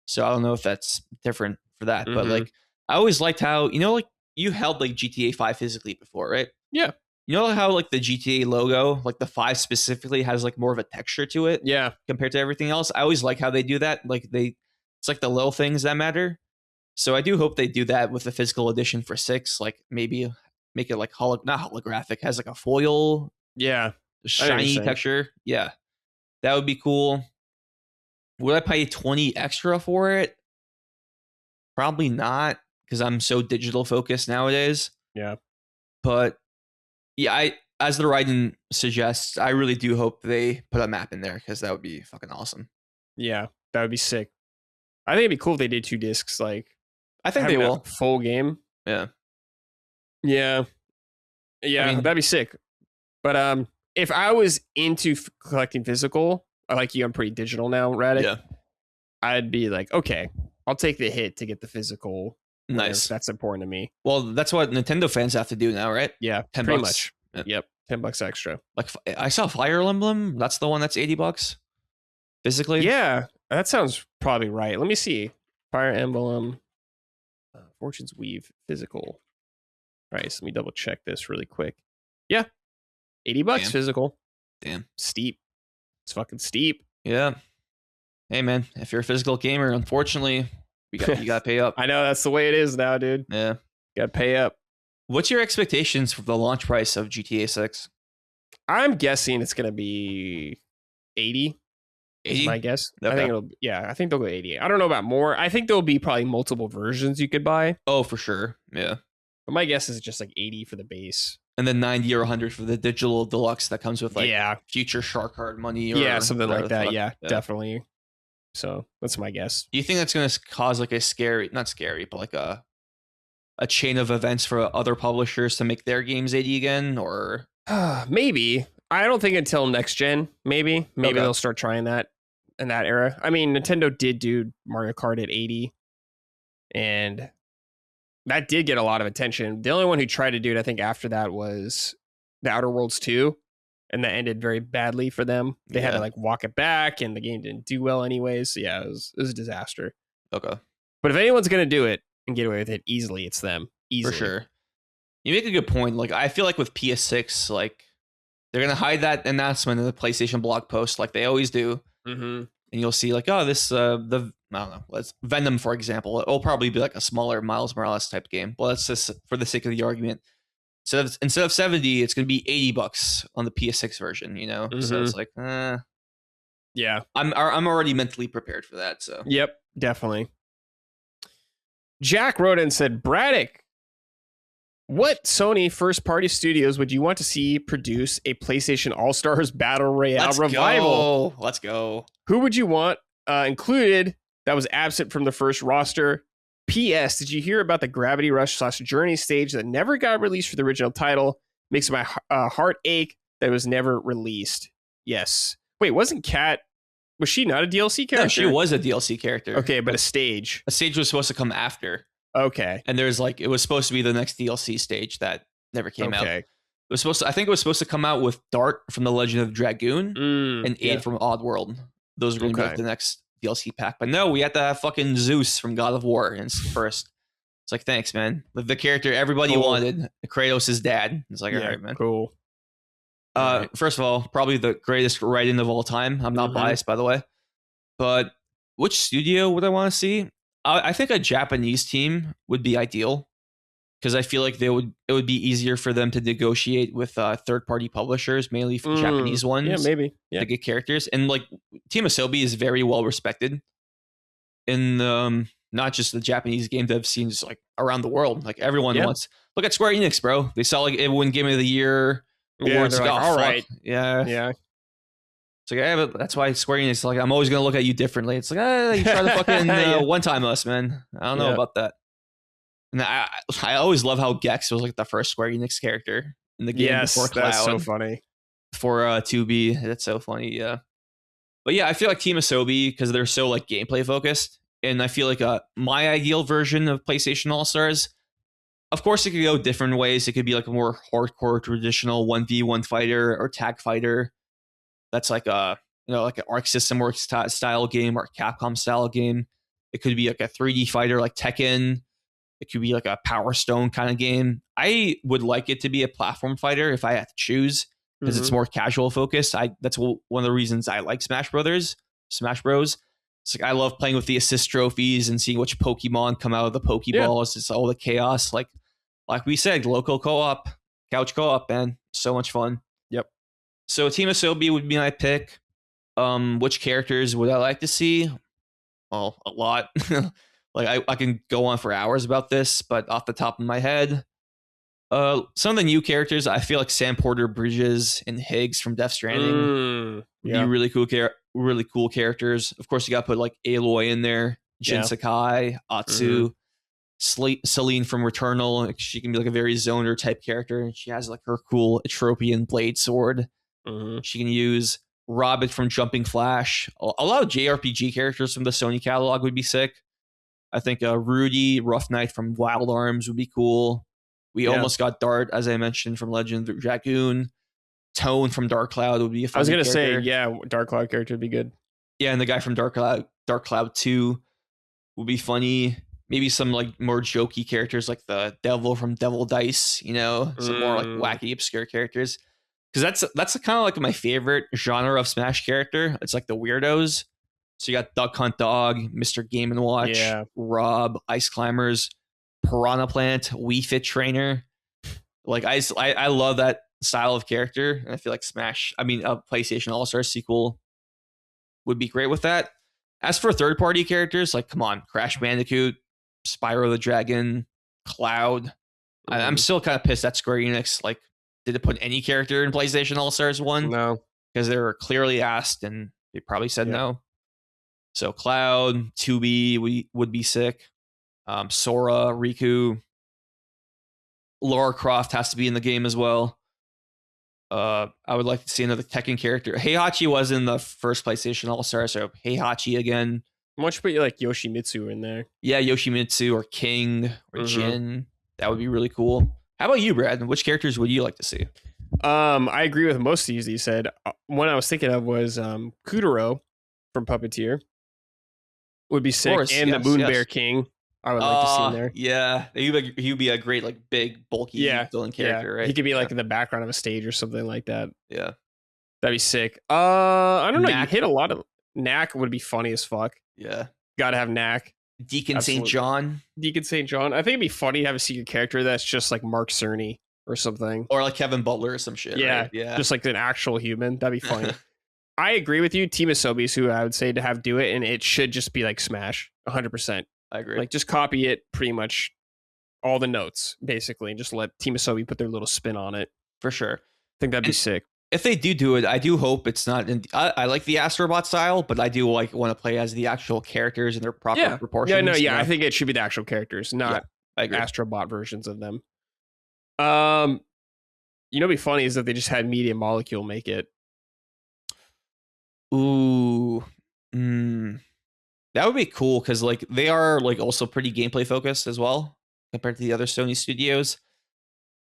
so I don't know if that's different for that. But like I always liked how like you held like GTA 5 physically before, right? Yeah. You know how like the GTA logo, like the 5 specifically, has like more of a texture to it, yeah, compared to everything else. I always like how they do that. Like it's like the little things that matter. So I do hope they do that with the physical edition for 6. Like maybe make it like not holographic, has like a foil, shiny texture. Yeah, that would be cool. Would I pay 20 extra for it? Probably not, because I'm so digital focused nowadays. Yeah, but yeah, as the writing suggests, I really do hope they put a map in there, because that would be fucking awesome. Yeah, that would be sick. I think it'd be cool if they did 2 discs. Like, I think they will. Full game. Yeah. I mean, that'd be sick. But if I was into collecting physical, like you, I'm pretty digital now, Radec. Yeah. I'd be like, okay, I'll take the hit to get the physical. Nice. That's important to me. Well, that's what Nintendo fans have to do now, right? Yeah, $10. Pretty much. Yeah. Yep, $10 extra. Like I saw Fire Emblem. That's the one that's $80 physically. Yeah, that sounds probably right. Let me see. Fire Emblem, Fortune's Weave physical price. Let me double check this really quick. Yeah, $80 physical. Damn, steep. It's fucking steep. Yeah. Hey man, if you're a physical gamer, unfortunately, you gotta pay up. I know, that's the way it is now, dude. Yeah, you gotta pay up. What's your expectations for the launch price of GTA 6? I'm guessing it's gonna be 80. 80? My guess. Okay. I think they'll go 80. I don't know about more. I think there'll be probably multiple versions you could buy. Oh, for sure. Yeah. But my guess is just like 80 for the base. And then 90 or 100 for the digital deluxe that comes with like future shark card money or something like that. Yeah, definitely. So that's my guess. Do you think that's going to cause like not scary, but like a chain of events for other publishers to make their games 80 again, or maybe? I don't think until next gen. Maybe they'll start trying that in that era. I mean, Nintendo did do Mario Kart at 80, and that did get a lot of attention. The only one who tried to do it, I think, after that was the Outer Worlds 2, and that ended very badly for them. They had to like walk it back, and the game didn't do well anyways. So yeah, it was a disaster. Okay. But if anyone's going to do it and get away with it easily, it's them. Easily. For sure. You make a good point. Like, I feel like with PS6, like, they're going to hide that announcement in the PlayStation blog post like they always do. Mm-hmm. And you'll see like, oh, this, I don't know, let's Venom, for example. It'll probably be like a smaller Miles Morales type game. But let's just, for the sake of the argument, instead of 70, it's going to be $80 on the PS6 version, you know? Mm-hmm. So it's like, yeah. I'm already mentally prepared for that. So, yep, definitely. Jack wrote in and said, Radec, what Sony first-party studios would you want to see produce a PlayStation All-Stars Battle Royale revival? Let's go. Who would you want included that was absent from the first roster? P.S. Did you hear about the Gravity Rush / Journey stage that never got released for the original title? Makes my heart ache that it was never released. Yes. Wait, wasn't Kat... Was she not a DLC character? No, she was a DLC character. Okay, but a stage. A stage was supposed to come after. Okay. And there's like, it was supposed to be the next DLC stage that never came out. It was supposed to, I think it was supposed to come out with Dart from The Legend of Dragoon and Aid from Oddworld. Those were going to be like the next DLC pack. But no, we had to have fucking Zeus from God of War first. It's like, thanks, man. The character everybody wanted, Kratos' dad. It's like, all right, man. Cool. First of all, probably the greatest writing of all time. I'm not biased, by the way. But which studio would I want to see? I think a Japanese team would be ideal because I feel like it would be easier for them to negotiate with third-party publishers, mainly for Japanese ones. Yeah, maybe. Yeah. To get characters. And like Team Asobi is very well respected in not just the Japanese game dev scenes, like around the world. Like everyone wants. Look at Square Enix, bro. They saw like it win Game of the Year awards. Like, all right. Yeah. It's like, yeah, but that's why Square Enix is like, I'm always going to look at you differently. It's like, you try to fucking one-time us, man. I don't know about that. And I always love how Gex was like the first Square Enix character in the game before Cloud. That's so funny. For 2B. That's so funny, yeah. But yeah, I feel like Team Asobi, because they're so like gameplay focused, and I feel like my ideal version of PlayStation All-Stars, of course it could go different ways. It could be like a more hardcore traditional 1v1 fighter or tag fighter. That's like like an Arc System Works style game or a Capcom style game. It could be like a 3D fighter like Tekken. It could be like a Power Stone kind of game. I would like it to be a platform fighter if I had to choose, because it's more casual focused. That's one of the reasons I like Smash Bros. It's like I love playing with the assist trophies and seeing which Pokemon come out of the Pokeballs. It's all the chaos. Like we said, local co-op, couch co-op, man. So much fun. Yep. So Team Asobi would be my pick. Which characters would I like to see? Well, a lot. Like I can go on for hours about this, but off the top of my head, some of the new characters, I feel like Sam Porter Bridges and Higgs from Death Stranding would be really cool characters. Of course, you got to put like Aloy in there, Jin Sakai, Atsu, Celine from Returnal. She can be like a very Zoner type character, and she has like her cool Atropian blade sword she can use. Robin from Jumping Flash. A lot of JRPG characters from the Sony catalog would be sick. I think Rudy, Rough Knight from Wild Arms would be cool. We almost got Dart, as I mentioned, from Legend of Dragoon. Tone from Dark Cloud would be a fun character. I was going to say, Dark Cloud character would be good. Yeah, and the guy from Dark Cloud 2 would be funny. Maybe some like more jokey characters like the Devil from Devil Dice, some more like wacky, obscure characters. Because that's kind of like my favorite genre of Smash character. It's like the weirdos. So you got Duck Hunt Dog, Mr. Game & Watch, Rob, Ice Climbers, Piranha Plant, Wii Fit Trainer. Like I love that style of character, and I feel like PlayStation All-Star sequel would be great with that. As for third-party characters, like come on, Crash Bandicoot, Spyro the Dragon, Cloud. I'm still kind of pissed at Square Enix. Like, did it put any character in PlayStation All-Stars 1? No, because they were clearly asked, and they probably said no. So Cloud, 2B would be sick. Sora, Riku, Lara Croft has to be in the game as well. I would like to see another Tekken character. Heihachi was in the first PlayStation All-Star, so Heihachi again. Why don't you put like Yoshimitsu in there? Yeah, Yoshimitsu or King or Jin. That would be really cool. How about you, Brad? Which characters would you like to see? I agree with most of these you said. One I was thinking of was Kuduro from Puppeteer. Would be sick. Course, and the Moon Bear King. I would like to see him there. Yeah. He'd be a great, like, big, bulky villain character, right? He could be like in the background of a stage or something like that. Yeah. That'd be sick. I don't know. Knack. You hit a lot of... Knack would be funny as fuck. Yeah. Gotta have Knack. Deacon St. John. Deacon St. John. I think it'd be funny to have a secret character that's just like Mark Cerny or something. Or like Kevin Butler or some shit. Yeah. Right? Yeah. Just like an actual human. That'd be funny. I agree with you. Team Asobi's who I would say to have do it, and it should just be like Smash. 100%. I agree. Like just copy it pretty much all the notes, basically, and just let Team Asobi put their little spin on it. For sure. I think that'd be sick. If they do it, I do hope it's not I like the Astrobot style, but I do like want to play as the actual characters in their proper proportions. Yeah, I think it should be the actual characters, not Astrobot versions of them. You know what'd be funny is that they just had Media Molecule make it. Ooh. That would be cool because like they are like also pretty gameplay focused as well compared to the other Sony studios.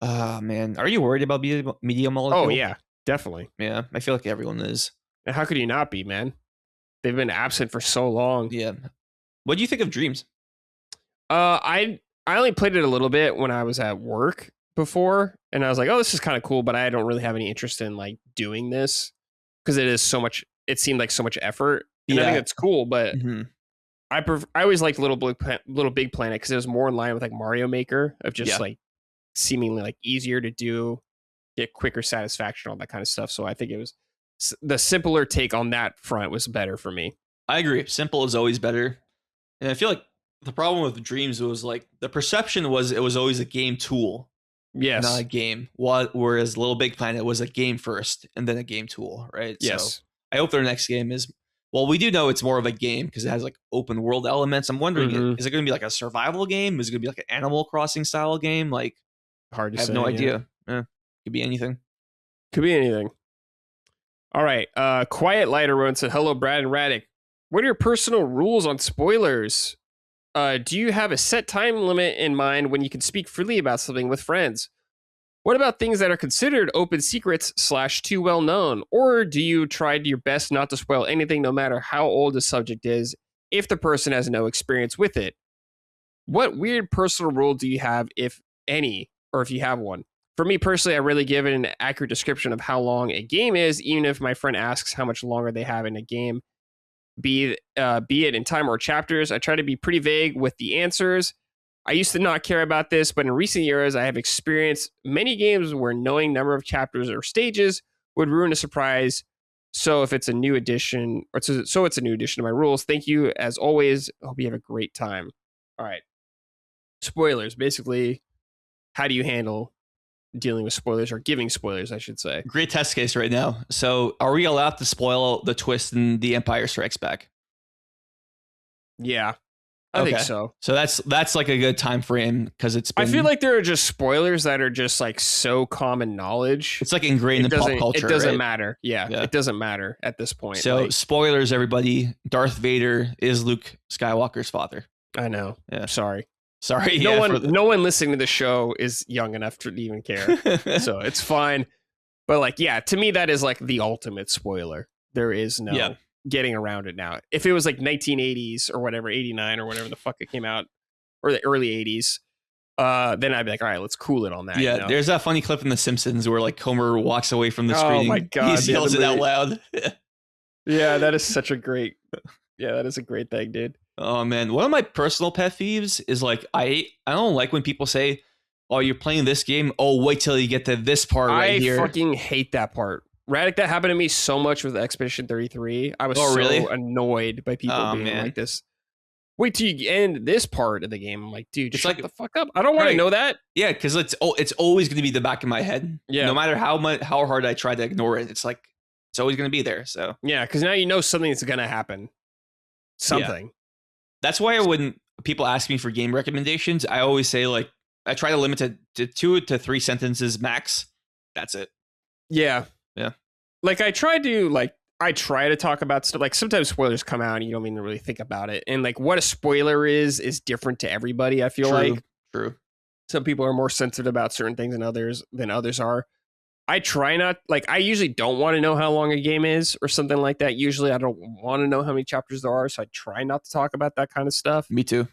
Man, are you worried about Media Molecule? Oh yeah, definitely. Yeah, I feel like everyone is. And how could you not be, man? They've been absent for so long. Yeah. What do you think of Dreams? I only played it a little bit when I was at work before, and I was like, oh, this is kind of cool, but I don't really have any interest in like doing this because it is so much. It seemed like so much effort. And I think it's cool, but I always liked Little Big Planet because it was more in line with like Mario Maker of just like seemingly like easier to do, get quicker satisfaction, all that kind of stuff. So I think it was the simpler take on that front was better for me. I agree. Simple is always better. And I feel like the problem with Dreams was like the perception was it was always a game tool. Yes. Not a game. Whereas Little Big Planet was a game first and then a game tool, right? Yes. So I hope their next game is, well, we do know it's more of a game because it has like open world elements. I'm wondering, is it going to be like a survival game? Is it going to be like an Animal Crossing style game? Like, hard to say. I have no idea. Could be anything. Could be anything. All right. Quiet Lighter Rowan said, hello, Brad and Radec. What are your personal rules on spoilers? Do you have a set time limit in mind when you can speak freely about something with friends? What about things that are considered open secrets / too well known? Or do you try your best not to spoil anything no matter how old the subject is if the person has no experience with it? What weird personal rule do you have, if any, or if you have one? For me personally, I really give it an accurate description of how long a game is, even if my friend asks how much longer they have in a game, be it in time or chapters. I try to be pretty vague with the answers. I used to not care about this, but in recent years, I have experienced many games where knowing number of chapters or stages would ruin a surprise. So if it's a new addition, it's a new addition to my rules. Thank you as always. I hope you have a great time. All right. Spoilers. Basically, how do you handle dealing with spoilers or giving spoilers, I should say? Great test case right now. So are we allowed to spoil the twist in The Empire Strikes Back? Yeah. I think so. So that's like a good time frame because it's been, I feel like there are just spoilers that are just like so common knowledge. It's like ingrained in pop culture. It doesn't matter. Yeah, it doesn't matter at this point. So like, spoilers, everybody. Darth Vader is Luke Skywalker's father. I know. Yeah. Sorry. No one listening to the show is young enough to even care. So it's fine. But like, yeah, to me, that is like the ultimate spoiler. There is no getting around it now. If it was like 1980s or whatever, 89 or whatever the fuck it came out, or the early 80s, then I'd be like, all right, let's cool it on that. Yeah, you know? There's that funny clip in The Simpsons where like Homer walks away from the screen. Oh my God. He yells it out loud. Yeah, that is such a great, that is a great thing, dude. Oh man, one of my personal pet peeves is like, I don't like when people say, oh, you're playing this game, oh, wait till you get to this part right here. I fucking hate that part. Radec, that happened to me so much with Expedition 33. I was so annoyed by people being like this. Wait till you end this part of the game. I'm like, dude, shut the fuck up. I don't want to know that. Yeah, because it's always going to be the back of my head. Yeah. No matter how hard I try to ignore it, it's like, it's always going to be there. So yeah, because now you know something's going to happen. Something. Yeah. That's why when people ask me for game recommendations, I always say like, I try to limit it to 2 to 3 sentences max. That's it. Yeah. Yeah. Like I tried to like, I try to talk about stuff like sometimes spoilers come out and you don't even really think about it. And like what a spoiler is different to everybody. I feel like true. Some people are more sensitive about certain things than others are. I try not like I usually don't want to know how long a game is or something like that. Usually I don't want to know how many chapters there are, so I try not to talk about that kind of stuff. Me too.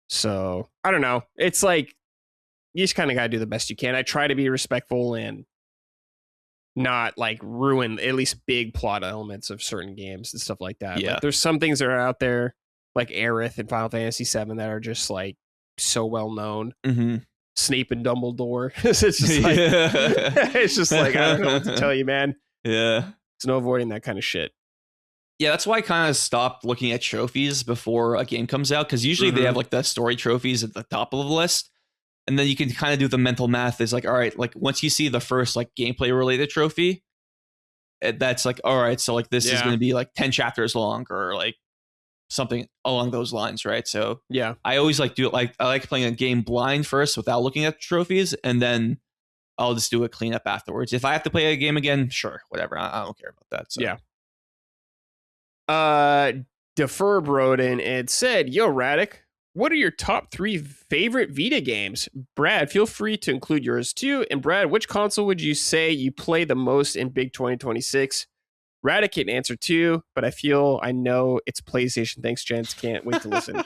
So I don't know. It's like you just kind of got to do the best you can. I try to be respectful and not like ruin at least big plot elements of certain games and stuff like that. Yeah. Like, there's some things that are out there like Aerith and Final Fantasy VII that are just like so well known. Mm-hmm. Snape and Dumbledore. It's just like it's just like I don't know what to tell you, man. Yeah. There's no avoiding that kind of shit. Yeah, that's why I kind of stopped looking at trophies before a game comes out, because usually they have like the story trophies at the top of the list. And then you can kind of do the mental math. Is like, all right, like once you see the first like gameplay related trophy, that's like, all right, so like this is going to be like 10 chapters long or like something along those lines, right? So yeah, I always like do it like I like playing a game blind first without looking at trophies, and then I'll just do a cleanup afterwards. If I have to play a game again, sure, whatever. I don't care about that. So. Yeah. Deferb wrote in and said, "Yo, Radec, what are your top 3 favorite Vita games? Brad, feel free to include yours too. And Brad, which console would you say you play the most in Big 2026? Radec can answer too, but I know it's PlayStation. Thanks, gents. Can't wait to listen."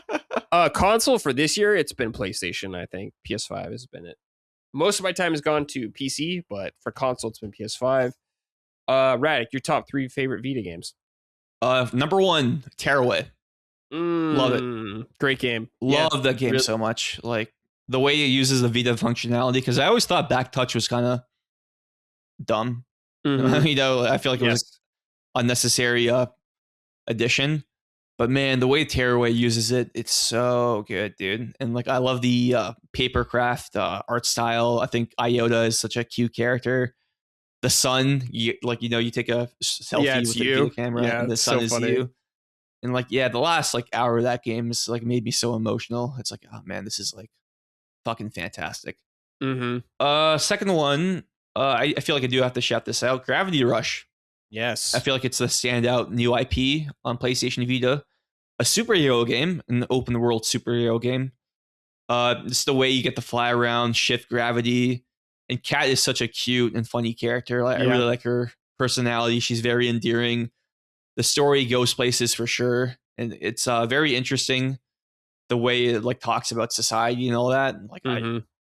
Console for this year, it's been PlayStation, I think. PS5 has been it. Most of my time has gone to PC, but for console, it's been PS5. Radec, your top 3 favorite Vita games? Number 1, Tearaway. Love it. Great game. Love that game so much. Like the way it uses the Vita functionality, because I always thought back touch was kind of dumb. You know, I feel like it was unnecessary addition. But man, the way Tearaway uses it, it's so good, dude. And like I love the papercraft art style. I think Iota is such a cute character. The sun, you take a selfie with the video camera, and the sun is you. And like, the last like hour of that game is like made me so emotional. It's like, oh man, this is like fucking fantastic. Second one, I feel like I do have to shout this out. Gravity Rush. Yes. I feel like it's the standout new IP on PlayStation Vita. A superhero game, an open world superhero game. It's the way you get to fly around, shift gravity. And Kat is such a cute and funny character. I really like her personality. She's very endearing. The story goes places for sure. And it's very interesting the way it like talks about society and all that. And, like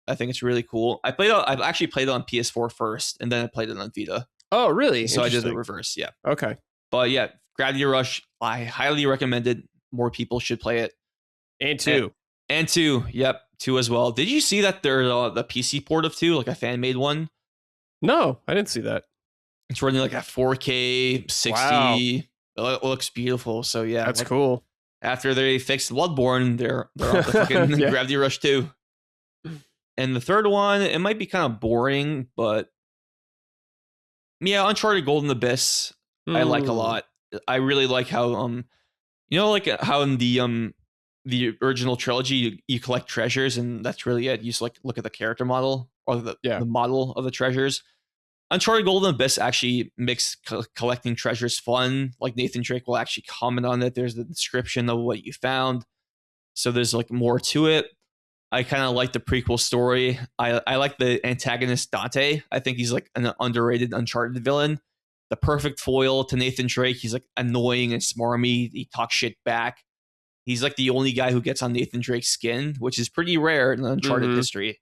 I think it's really cool. I've actually played it on PS4 first, and then I played it on Vita. Oh, really? So I did the reverse, yeah. Okay. But yeah, Gravity Rush, I highly recommend it. More people should play it. And 2. And 2, yep, 2 as well. Did you see that there's the PC port of 2, like a fan-made one? No, I didn't see that. It's running like at 4K, 60. Wow. It looks beautiful. So yeah. That's cool. After they fixed Bloodborne, they're on the fucking Gravity Rush 2. And the third one, it might be kind of boring, but yeah, Uncharted Golden Abyss, I like a lot. I really like how like how in the original trilogy you collect treasures, and that's really it. You just like look at the character model or the model of the treasures. Uncharted Golden Abyss actually makes collecting treasures fun. Like Nathan Drake will actually comment on it. There's the description of what you found, so there's like more to it. I kind of like the prequel story. I like the antagonist Dante. I think he's like an underrated Uncharted villain. The perfect foil to Nathan Drake. He's like annoying and smarmy. He talks shit back. He's like the only guy who gets on Nathan Drake's skin, which is pretty rare in Uncharted history.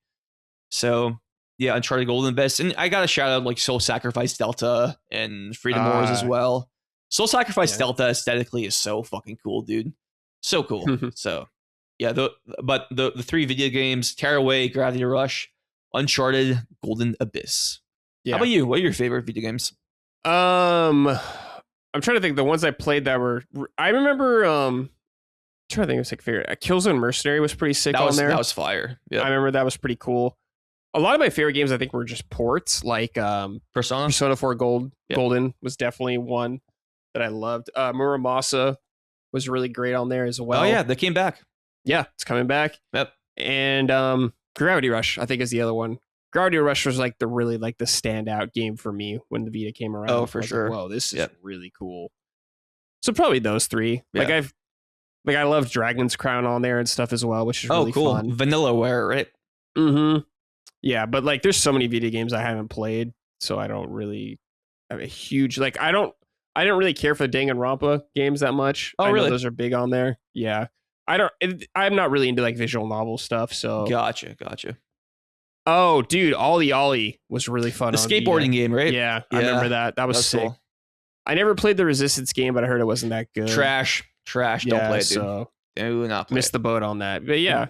So yeah, Uncharted Golden Abyss. And I got to shout out like Soul Sacrifice Delta and Freedom Wars as well. Soul Sacrifice Delta aesthetically is so fucking cool, dude. So cool. So yeah, but the 3 video games, Tearaway, Gravity Rush, Uncharted, Golden Abyss. Yeah. How about you? What are your favorite video games? I'm trying to think the ones I played that were. I remember. I'm trying to think of like favorite. Killzone Mercenary was pretty sick on there. That was fire. Yeah, I remember that was pretty cool. A lot of my favorite games I think were just ports, like Persona 4 Golden was definitely one that I loved. Muramasa was really great on there as well. Oh yeah, they came back. Yeah, it's coming back. Yep. And Gravity Rush, I think, is the other one. Gravity Rush was like the standout game for me when the Vita came around. Oh, for sure. Like, whoa, this is really cool. So probably those three. Yeah. I love Dragon's Crown on there and stuff as well, which is really cool. fun. Vanillaware, right? Mm-hmm. Yeah, but like there's so many Vita games I haven't played, so I don't really have a huge I don't really care for the Danganronpa games that much. Oh, really? Those are big on there. Yeah. I'm not really into like visual novel stuff, so Gotcha. Oh, dude, Ollie Ollie was really fun. The skateboarding game, right? Yeah, I remember that. That was sick. Cool. I never played the Resistance game, but I heard it wasn't that good. Trash. Don't play it, dude. So do not play missed the boat on that. But yeah.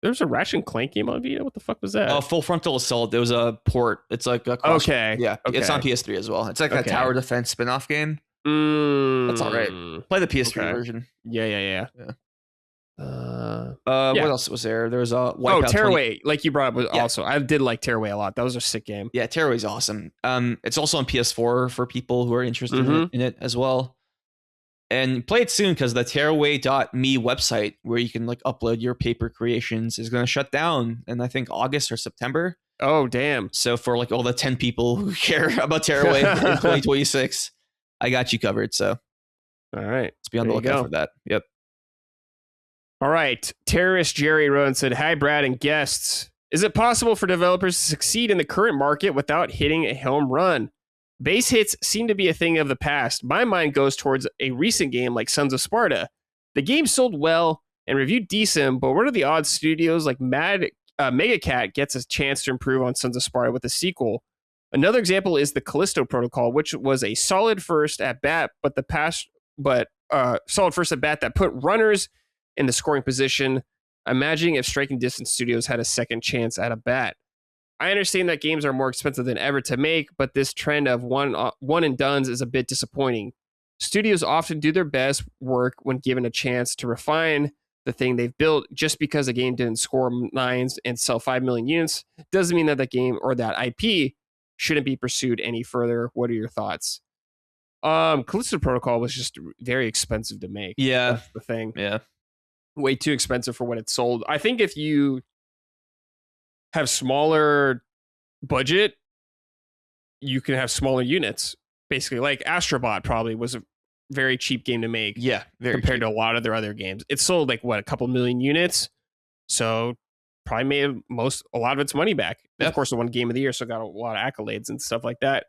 There's a Ratchet and Clank game on Vita. What the fuck was that? Oh, Full Frontal Assault. There was a port. It's like a okay. Yeah, it's on PS3 as well. It's like a tower defense spin-off game. That's all right. Play the PS3 version. Yeah. What else was there? There was a Wipeout Tearaway, like you brought up, was also. I did like Tearaway a lot. That was a sick game. Yeah, Tearaway's awesome. It's also on PS4 for people who are interested in it as well. And play it soon because the tearaway.me website where you can like upload your paper creations is going to shut down in I think August or September. Oh, damn. So for like all the 10 people who care about Tearaway in 2026, I got you covered. So all right. Let's be on the lookout for that. Yep. All right. Terrorist Jerry Rowan said, "Hi, Brad and guests. Is it possible for developers to succeed in the current market without hitting a home run? Base hits seem to be a thing of the past. My mind goes towards a recent game like Sons of Sparta. The game sold well and reviewed decent, but what are the odds studios like Megacat gets a chance to improve on Sons of Sparta with a sequel? Another example is the Callisto Protocol, which was a solid first at bat, solid first at bat that put runners in the scoring position. Imagining if Striking Distance Studios had a second chance at a bat. I understand that games are more expensive than ever to make, but this trend of one and dones is a bit disappointing. Studios often do their best work when given a chance to refine the thing they've built. Just because a game didn't score nines and sell 5 million units doesn't mean that the game or that IP shouldn't be pursued any further. What are your thoughts?" Callisto Protocol was just very expensive to make. Yeah. That's the thing. Yeah. Way too expensive for what it sold. I think if you have smaller budget, you can have smaller units. Basically, like Astrobot probably was a very cheap game to make. Yeah, compared to a lot of their other games. It sold like a couple million units, so probably made a lot of its money back. Yep. Of course, it won Game of the Year, so it got a lot of accolades and stuff like that.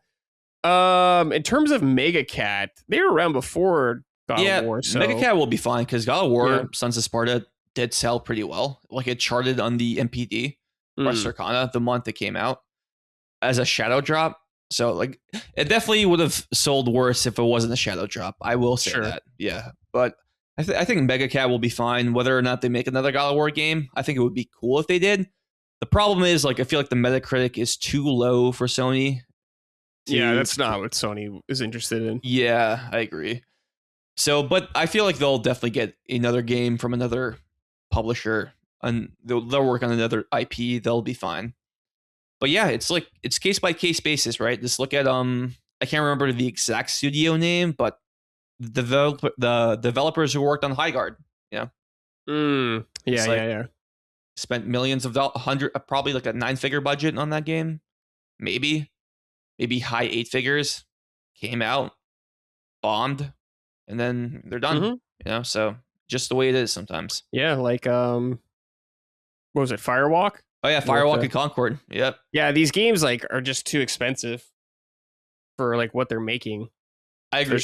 In terms of Megacat, they were around before God of War. So Megacat will be fine because God of War, Sons of Sparta did sell pretty well. Like it charted on the MPD. Circana the month it came out as a shadow drop. So like it definitely would have sold worse if it wasn't a shadow drop. I will say that. Yeah. But I think Megacat will be fine. Whether or not they make another God of War game, I think it would be cool if they did. The problem is like I feel like the Metacritic is too low for Sony. Yeah, that's not what Sony is interested in. Yeah, I agree. So, but I feel like they'll definitely get another game from another publisher. And they'll work on another IP. They'll be fine. But yeah, it's case by case basis, right? Just look at I can't remember the exact studio name, but the developers who worked on High Guard. Yeah. Yeah. Spent millions of dollars, probably like a 9-figure budget on that game, maybe high 8 figures. Came out, bombed, and then they're done. So just the way it is sometimes. Yeah, like what was it, Firewalk? Oh yeah, Firewalk and Concord. Yep. Yeah, these games like are just too expensive for like what they're making. I agree.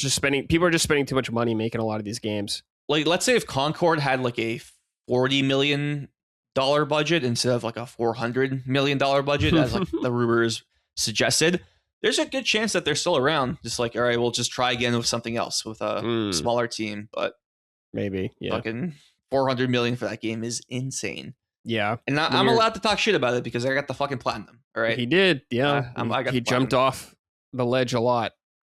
People are just spending too much money making a lot of these games. Like, let's say if Concord had like a $40 million budget instead of like a $400 million budget, as like the rumors suggested, there's a good chance that they're still around. Just like, all right, we'll just try again with something else with a smaller team. But maybe, fucking $400 million for that game is insane. Yeah, and I'm allowed to talk shit about it because I got the fucking platinum. All right, he did. Yeah, he jumped off the ledge a lot,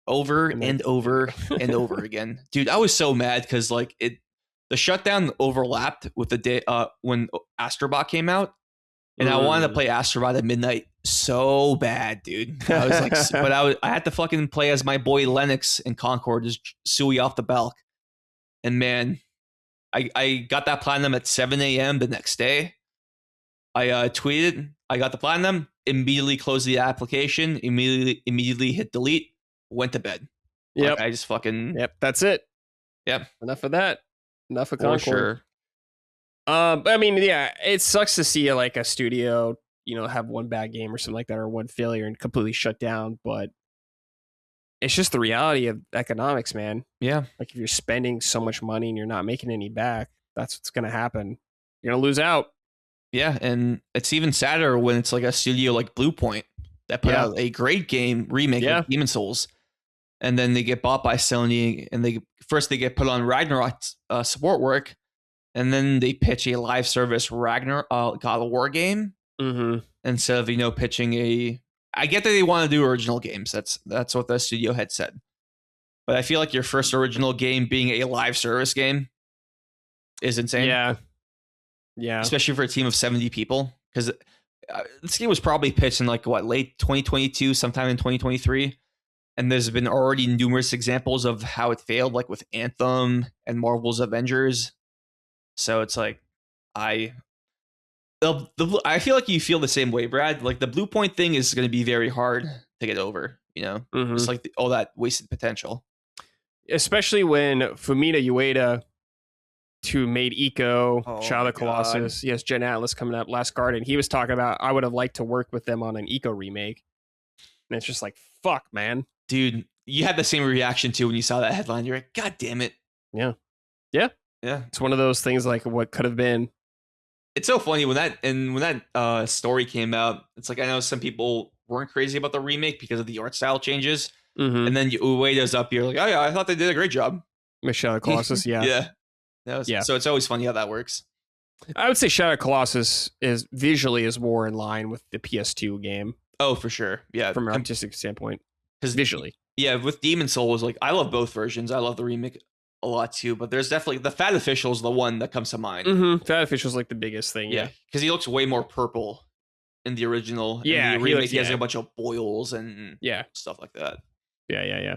over and over and over again. Dude, I was so mad because like the shutdown overlapped with the day when Astrobot came out, and I wanted to play Astrobot at midnight so bad, dude. I was like, but I had to fucking play as my boy Lennox in Concord, just suey off the balk, and man. I got that platinum at 7 a.m. the next day. I tweeted, I got the platinum, immediately closed the application, immediately hit delete, went to bed. Yep. Like I just fucking. Yep. That's it. Yep. Enough of that. Enough of For Concord. sure. But I mean, yeah, it sucks to see like a studio, have one bad game or something like that, or one failure and completely shut down. But it's just the reality of economics, man. Yeah. Like if you're spending so much money and you're not making any back, that's what's going to happen. You're going to lose out. Yeah, and it's even sadder when it's like a studio like Blue Point that put out a great game remake of Demon Souls, and then they get bought by Sony, and they get put on Ragnarok support work, and then they pitch a live service God of War game instead of pitching a. I get that they want to do original games. That's what the studio had said, but I feel like your first original game being a live service game is insane. Yeah, especially for a team of 70 people, because this game was probably pitched in like late 2022, sometime in 2023, and there's been already numerous examples of how it failed, like with Anthem and Marvel's Avengers. So it's like I feel like you feel the same way, Brad. Like the Blue Point thing is going to be very hard to get over. It's like all that wasted potential, especially when Fumita Ueda, who made Eco, Shadow of the Colossus, yes, Gen Atlas coming up, Last Guardian. He was talking about, I would have liked to work with them on an Eco remake. And it's just like, fuck, man. Dude, you had the same reaction too when you saw that headline. You're like, God damn it. Yeah. It's one of those things like what could have been. It's so funny when that story came out. It's like, I know some people weren't crazy about the remake because of the art style changes. And then Ueda's up here like, oh yeah, I thought they did a great job. Shadow of the Colossus, yeah. So it's always funny how that works. I would say Shadow of the Colossus is visually more in line with the PS2 game. Oh, for sure. Yeah. From an artistic standpoint. Because visually. Yeah, with Demon Souls, like I love both versions. I love the remake a lot too, but there's definitely the Fat Official is the one that comes to mind. Fat Official is like the biggest thing. Yeah. Because he looks way more purple in the original. Yeah. In the remake, he has a bunch of boils and stuff like that. Yeah.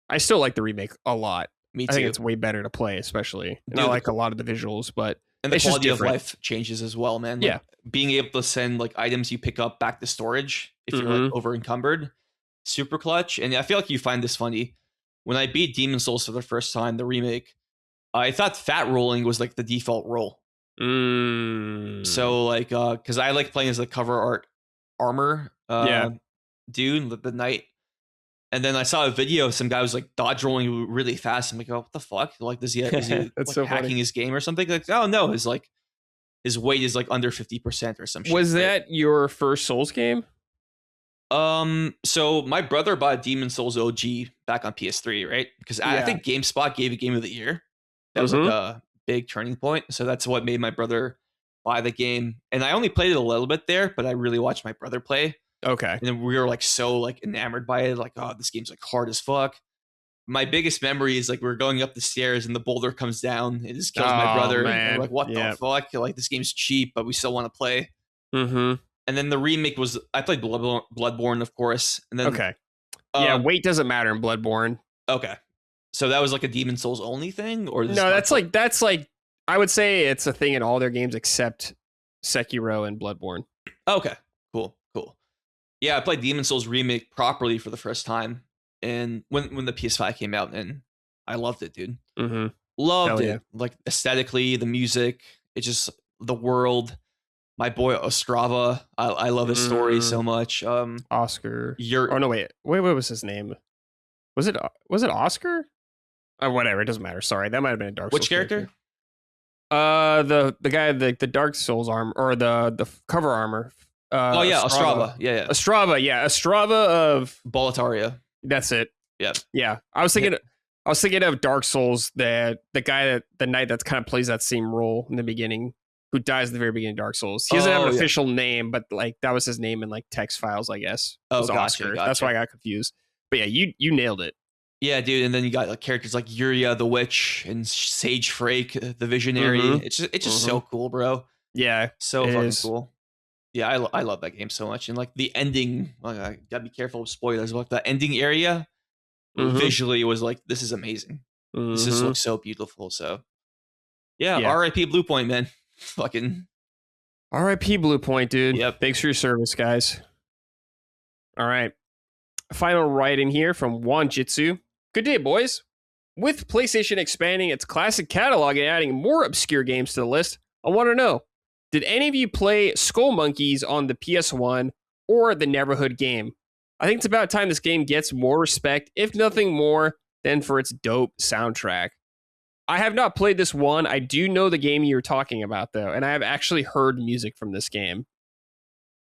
I still like the remake a lot. Me too. I think it's way better to play, especially. And I like a lot of the visuals, but and the quality of life changes as well, man. Like, being able to send like items you pick up back to storage if you're like over encumbered, super clutch. And I feel like you find this funny. When I beat Demon Souls for the first time, the remake, I thought fat rolling was like the default roll. So like, because I like playing as the cover art armor, dude, the knight. And then I saw a video of some guy was like dodge rolling really fast. I'm like, oh, what the fuck? Like, is he like, so hacking funny. His game or something? Like, oh no, his weight is like under 50% or some shit. Was that your first Souls game? So my brother bought Demon Souls OG back on PS3, right? Because I think GameSpot gave it Game of the Year. That was like a big turning point. So that's what made my brother buy the game. And I only played it a little bit there, but I really watched my brother play. Okay. And then we were like so like enamored by it, like, oh, this game's like hard as fuck. My biggest memory is like we're going up the stairs and the boulder comes down. It just kills my brother. And we're like, what the fuck? Like this game's cheap, but we still want to play. And then the remake was I played Bloodborne, of course. And then weight doesn't matter in Bloodborne. Okay. So that was like a Demon Souls only thing, or no? That's like I would say it's a thing in all their games except Sekiro and Bloodborne. Okay. Cool. Yeah, I played Demon Souls remake properly for the first time, and when the PS5 came out, and I loved it, dude. Loved it. Like aesthetically, the music, it's just the world. My boy Ostrava, I love his story so much. Oscar. Wait, what was his name? Was it Oscar? Whatever, it doesn't matter. Sorry, that might have been a Dark Souls. Which character? The guy, the Dark Souls armor or the cover armor. Ostrava. Yeah. Ostrava of Boletaria. That's it. Yeah. I was thinking of Dark Souls, the guy the knight that kind of plays that same role in the beginning, who dies at the very beginning of Dark Souls. He doesn't have an official name, but like that was his name in like text files, I guess. It was Oscar. That's why I got confused. But yeah, you nailed it. Yeah, dude. And then you got like characters like Yuria the Witch and Sage Frake the Visionary. It's just so cool, bro. Yeah, so fucking cool. Yeah, I love that game so much. And like the ending, like, I gotta be careful of spoilers, but the ending area visually was like, this is amazing. This just looks so beautiful. So yeah. RIP Blue Point, man. Fucking R.I.P. Blue Point, dude. Yep. Thanks for your service, guys. All right. Final write in here from Wanjitsu. Good day, boys. With PlayStation expanding its classic catalog and adding more obscure games to the list, I want to know, did any of you play Skull Monkeys on the PS1 or the Neverhood game? I think it's about time this game gets more respect, if nothing more than for its dope soundtrack. I have not played this one. I do know the game you're talking about, though, and I have actually heard music from this game.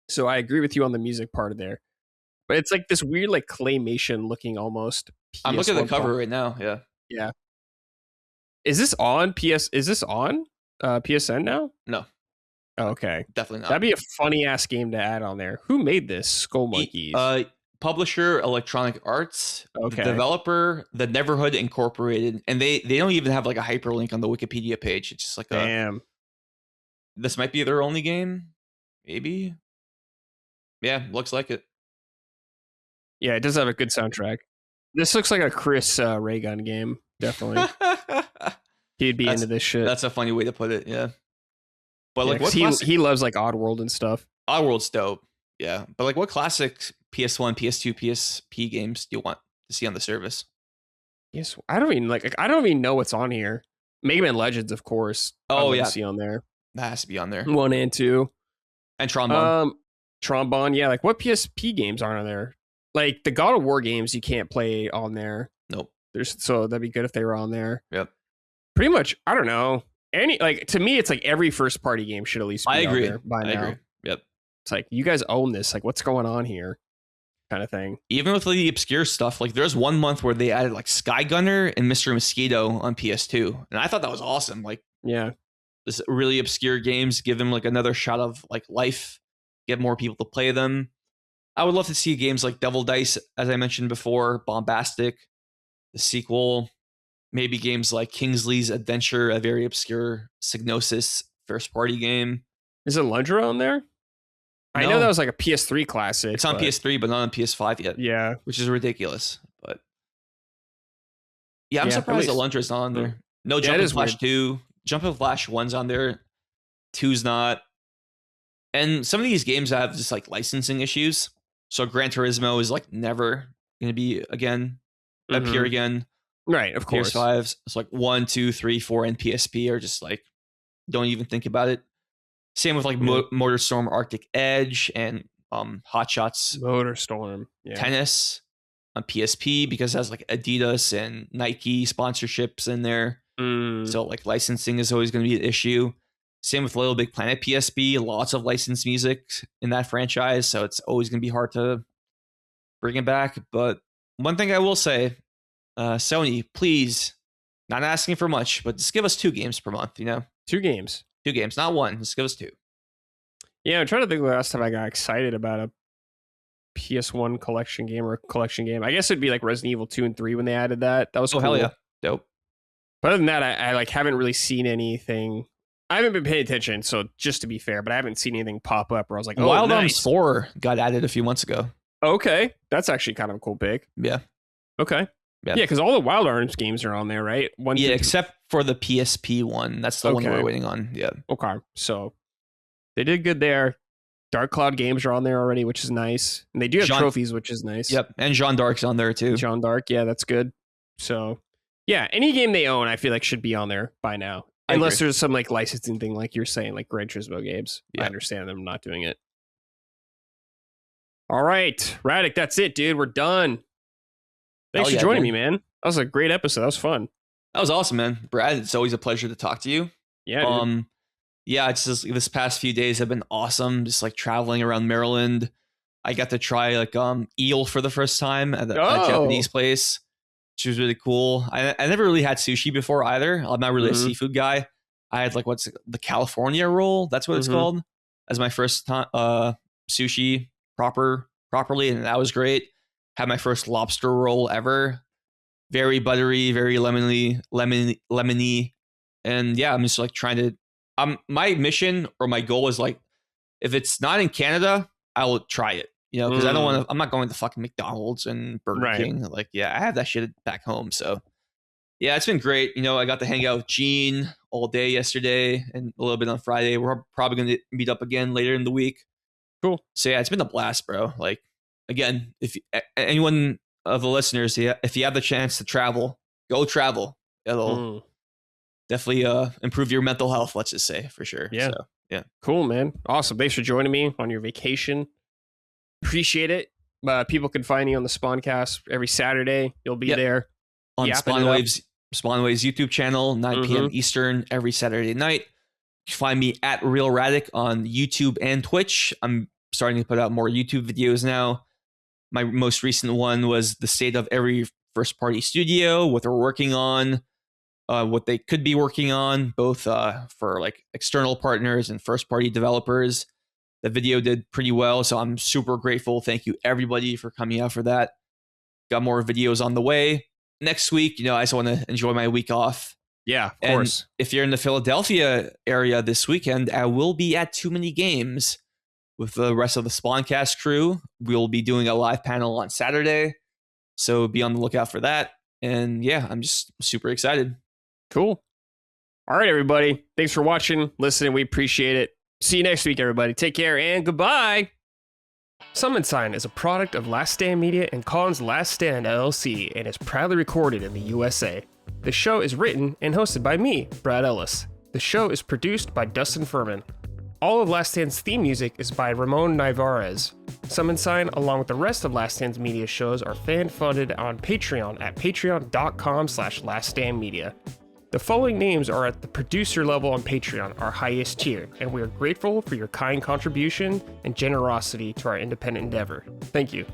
So I agree with you on the music part of there. But it's like this weird, like claymation looking almost. I'm looking at the cover phone. right now. Yeah. Yeah. Is this on PS? Is this on PSN now? No. Oh, okay. Definitely not. That'd be a funny ass game to add on there. Who made this? Skull Monkeys. Publisher Electronic Arts. Okay. The developer, the Neverhood Incorporated, and they don't even have like a hyperlink on the Wikipedia page. It's just like damn. This might be their only game, maybe. Yeah, looks like it. Yeah, it does have a good soundtrack. This looks like a Chris Ray-Gun game. Definitely. He'd be into this shit. That's a funny way to put it. Yeah. But like, what he loves like Oddworld and stuff. Oddworld's dope. Yeah. But like, what classic PS1, PS2, PSP games do you want to see on the service? Yes, I don't even know what's on here. Mega Man Legends, of course. Oh yeah, see on there. That has to be on there. 1 and 2, and Trombone. Trombone, yeah. Like, what PSP games aren't on there? Like the God of War games, you can't play on there. Nope. So that'd be good if they were on there. Yep. Pretty much, I don't know. To me, it's like every first party game should at least be on there by now. I agree. Yep. It's like, you guys own this. Like, what's going on here? Kind of thing. Even with the obscure stuff, like there's one month where they added like Sky Gunner and Mr. Mosquito on PS2. And I thought that was awesome. Like, yeah, this really obscure games, give them like another shot of like life, get more people to play them. I would love to see games like Devil Dice, as I mentioned before, Bombastic, the sequel, maybe games like Kingsley's Adventure, a very obscure Psygnosis first party game. Is it Lundra on there? I know that was like a PS3 classic. It's on PS3, but not on PS5 yet. Yeah. Which is ridiculous. But yeah, I'm surprised that Lundra's not on there. No, Jumping Flash 2. Jumping Flash 1's on there. 2's not. And some of these games have just like licensing issues. So Gran Turismo is like never going to be appear again. Right, of course. PS5s. It's like 1, 2, 3, 4, and PSP are just like, don't even think about it. Same with like MotorStorm Arctic Edge and Hot Shots MotorStorm Tennis on PSP because it has like Adidas and Nike sponsorships in there. So like licensing is always going to be an issue. Same with Little Big Planet PSP, lots of licensed music in that franchise, so it's always going to be hard to bring it back. But one thing I will say, Sony, please, not asking for much, but just give us 2 games per month, 2 games. 2 games, not 1. Just give us 2. Yeah, I'm trying to think of the last time I got excited about a PS1 collection game or a collection game. I guess it'd be like Resident Evil 2 and 3 when they added that. That was cool. Hell yeah. Dope. But other than that, I like haven't really seen anything. I haven't been paying attention, so just to be fair, but I haven't seen anything pop up where I was like, oh, Wild nice. Arms 4 got added a few months ago. Okay. That's actually kind of a cool pick. Yeah. Okay. Yeah, because all the Wild Arms games are on there, right? Except for the PSP one. That's the one we're waiting on. Yeah. Okay. So they did good there. Dark Cloud games are on there already, which is nice. And they do have trophies, which is nice. Yep. And Jean d'Arc's on there too. Jean d'Arc, yeah, that's good. So yeah, any game they own, I feel like should be on there by now. Unless there's some like licensing thing, like you're saying, like Gran Turismo games. Yeah. I understand them not doing it. All right, Radec, that's it, dude. We're done. Thanks for joining me, man. That was a great episode. That was fun. That was awesome, man. Brad, it's always a pleasure to talk to you. Yeah. Dude. Yeah, it's just this past few days have been awesome. Just like traveling around Maryland. I got to try like eel for the first time at a Japanese place, which was really cool. I never really had sushi before either. I'm not really a seafood guy. I had like the California roll. That's what it's called. As my first time sushi properly, and that was great. Had my first lobster roll ever. Very buttery, very lemony, and yeah, I'm just like trying to. My mission or my goal is like, if it's not in Canada, I will try it. Because I don't want to. I'm not going to fucking McDonald's and Burger King. Like, yeah, I have that shit back home. So, yeah, it's been great. I got to hang out with Gene, all day yesterday and a little bit on Friday. We're probably going to meet up again later in the week. Cool. So yeah, it's been a blast, bro. Like, again, if anyone of the listeners, if you have the chance to travel, go travel. It'll definitely improve your mental health, let's just say, for sure. Yeah. So, yeah. Cool, man. Awesome. Thanks for joining me on your vacation. Appreciate it. People can find you on the Spawncast every Saturday. You'll be there. On Spawnwave's YouTube channel, 9 p.m. Eastern, every Saturday night. You can find me at Real Radec on YouTube and Twitch. I'm starting to put out more YouTube videos now. My most recent one was the state of every first-party studio, what they're working on, what they could be working on, both for like external partners and first-party developers. The video did pretty well, so I'm super grateful. Thank you, everybody, for coming out for that. Got more videos on the way. Next week, I just want to enjoy my week off. Yeah, of course. If you're in the Philadelphia area this weekend, I will be at Too Many Games with the rest of the Spawncast crew. We'll be doing a live panel on Saturday, so be on the lookout for that. And yeah, I'm just super excited. Cool. All right, everybody. Thanks for watching, listening. We appreciate it. See you next week, everybody. Take care and goodbye. Summon Sign is a product of Last Stand Media and Collins Last Stand LLC and is proudly recorded in the USA. The show is written and hosted by me, Brad Ellis. The show is produced by Dustin Furman. All of Last Stand's theme music is by Ramon Nivarez. Summon Sign, along with the rest of Last Stand's media shows, are fan-funded on Patreon at patreon.com/laststandmedia. The following names are at the producer level on Patreon, our highest tier, and we are grateful for your kind contribution and generosity to our independent endeavor. Thank you.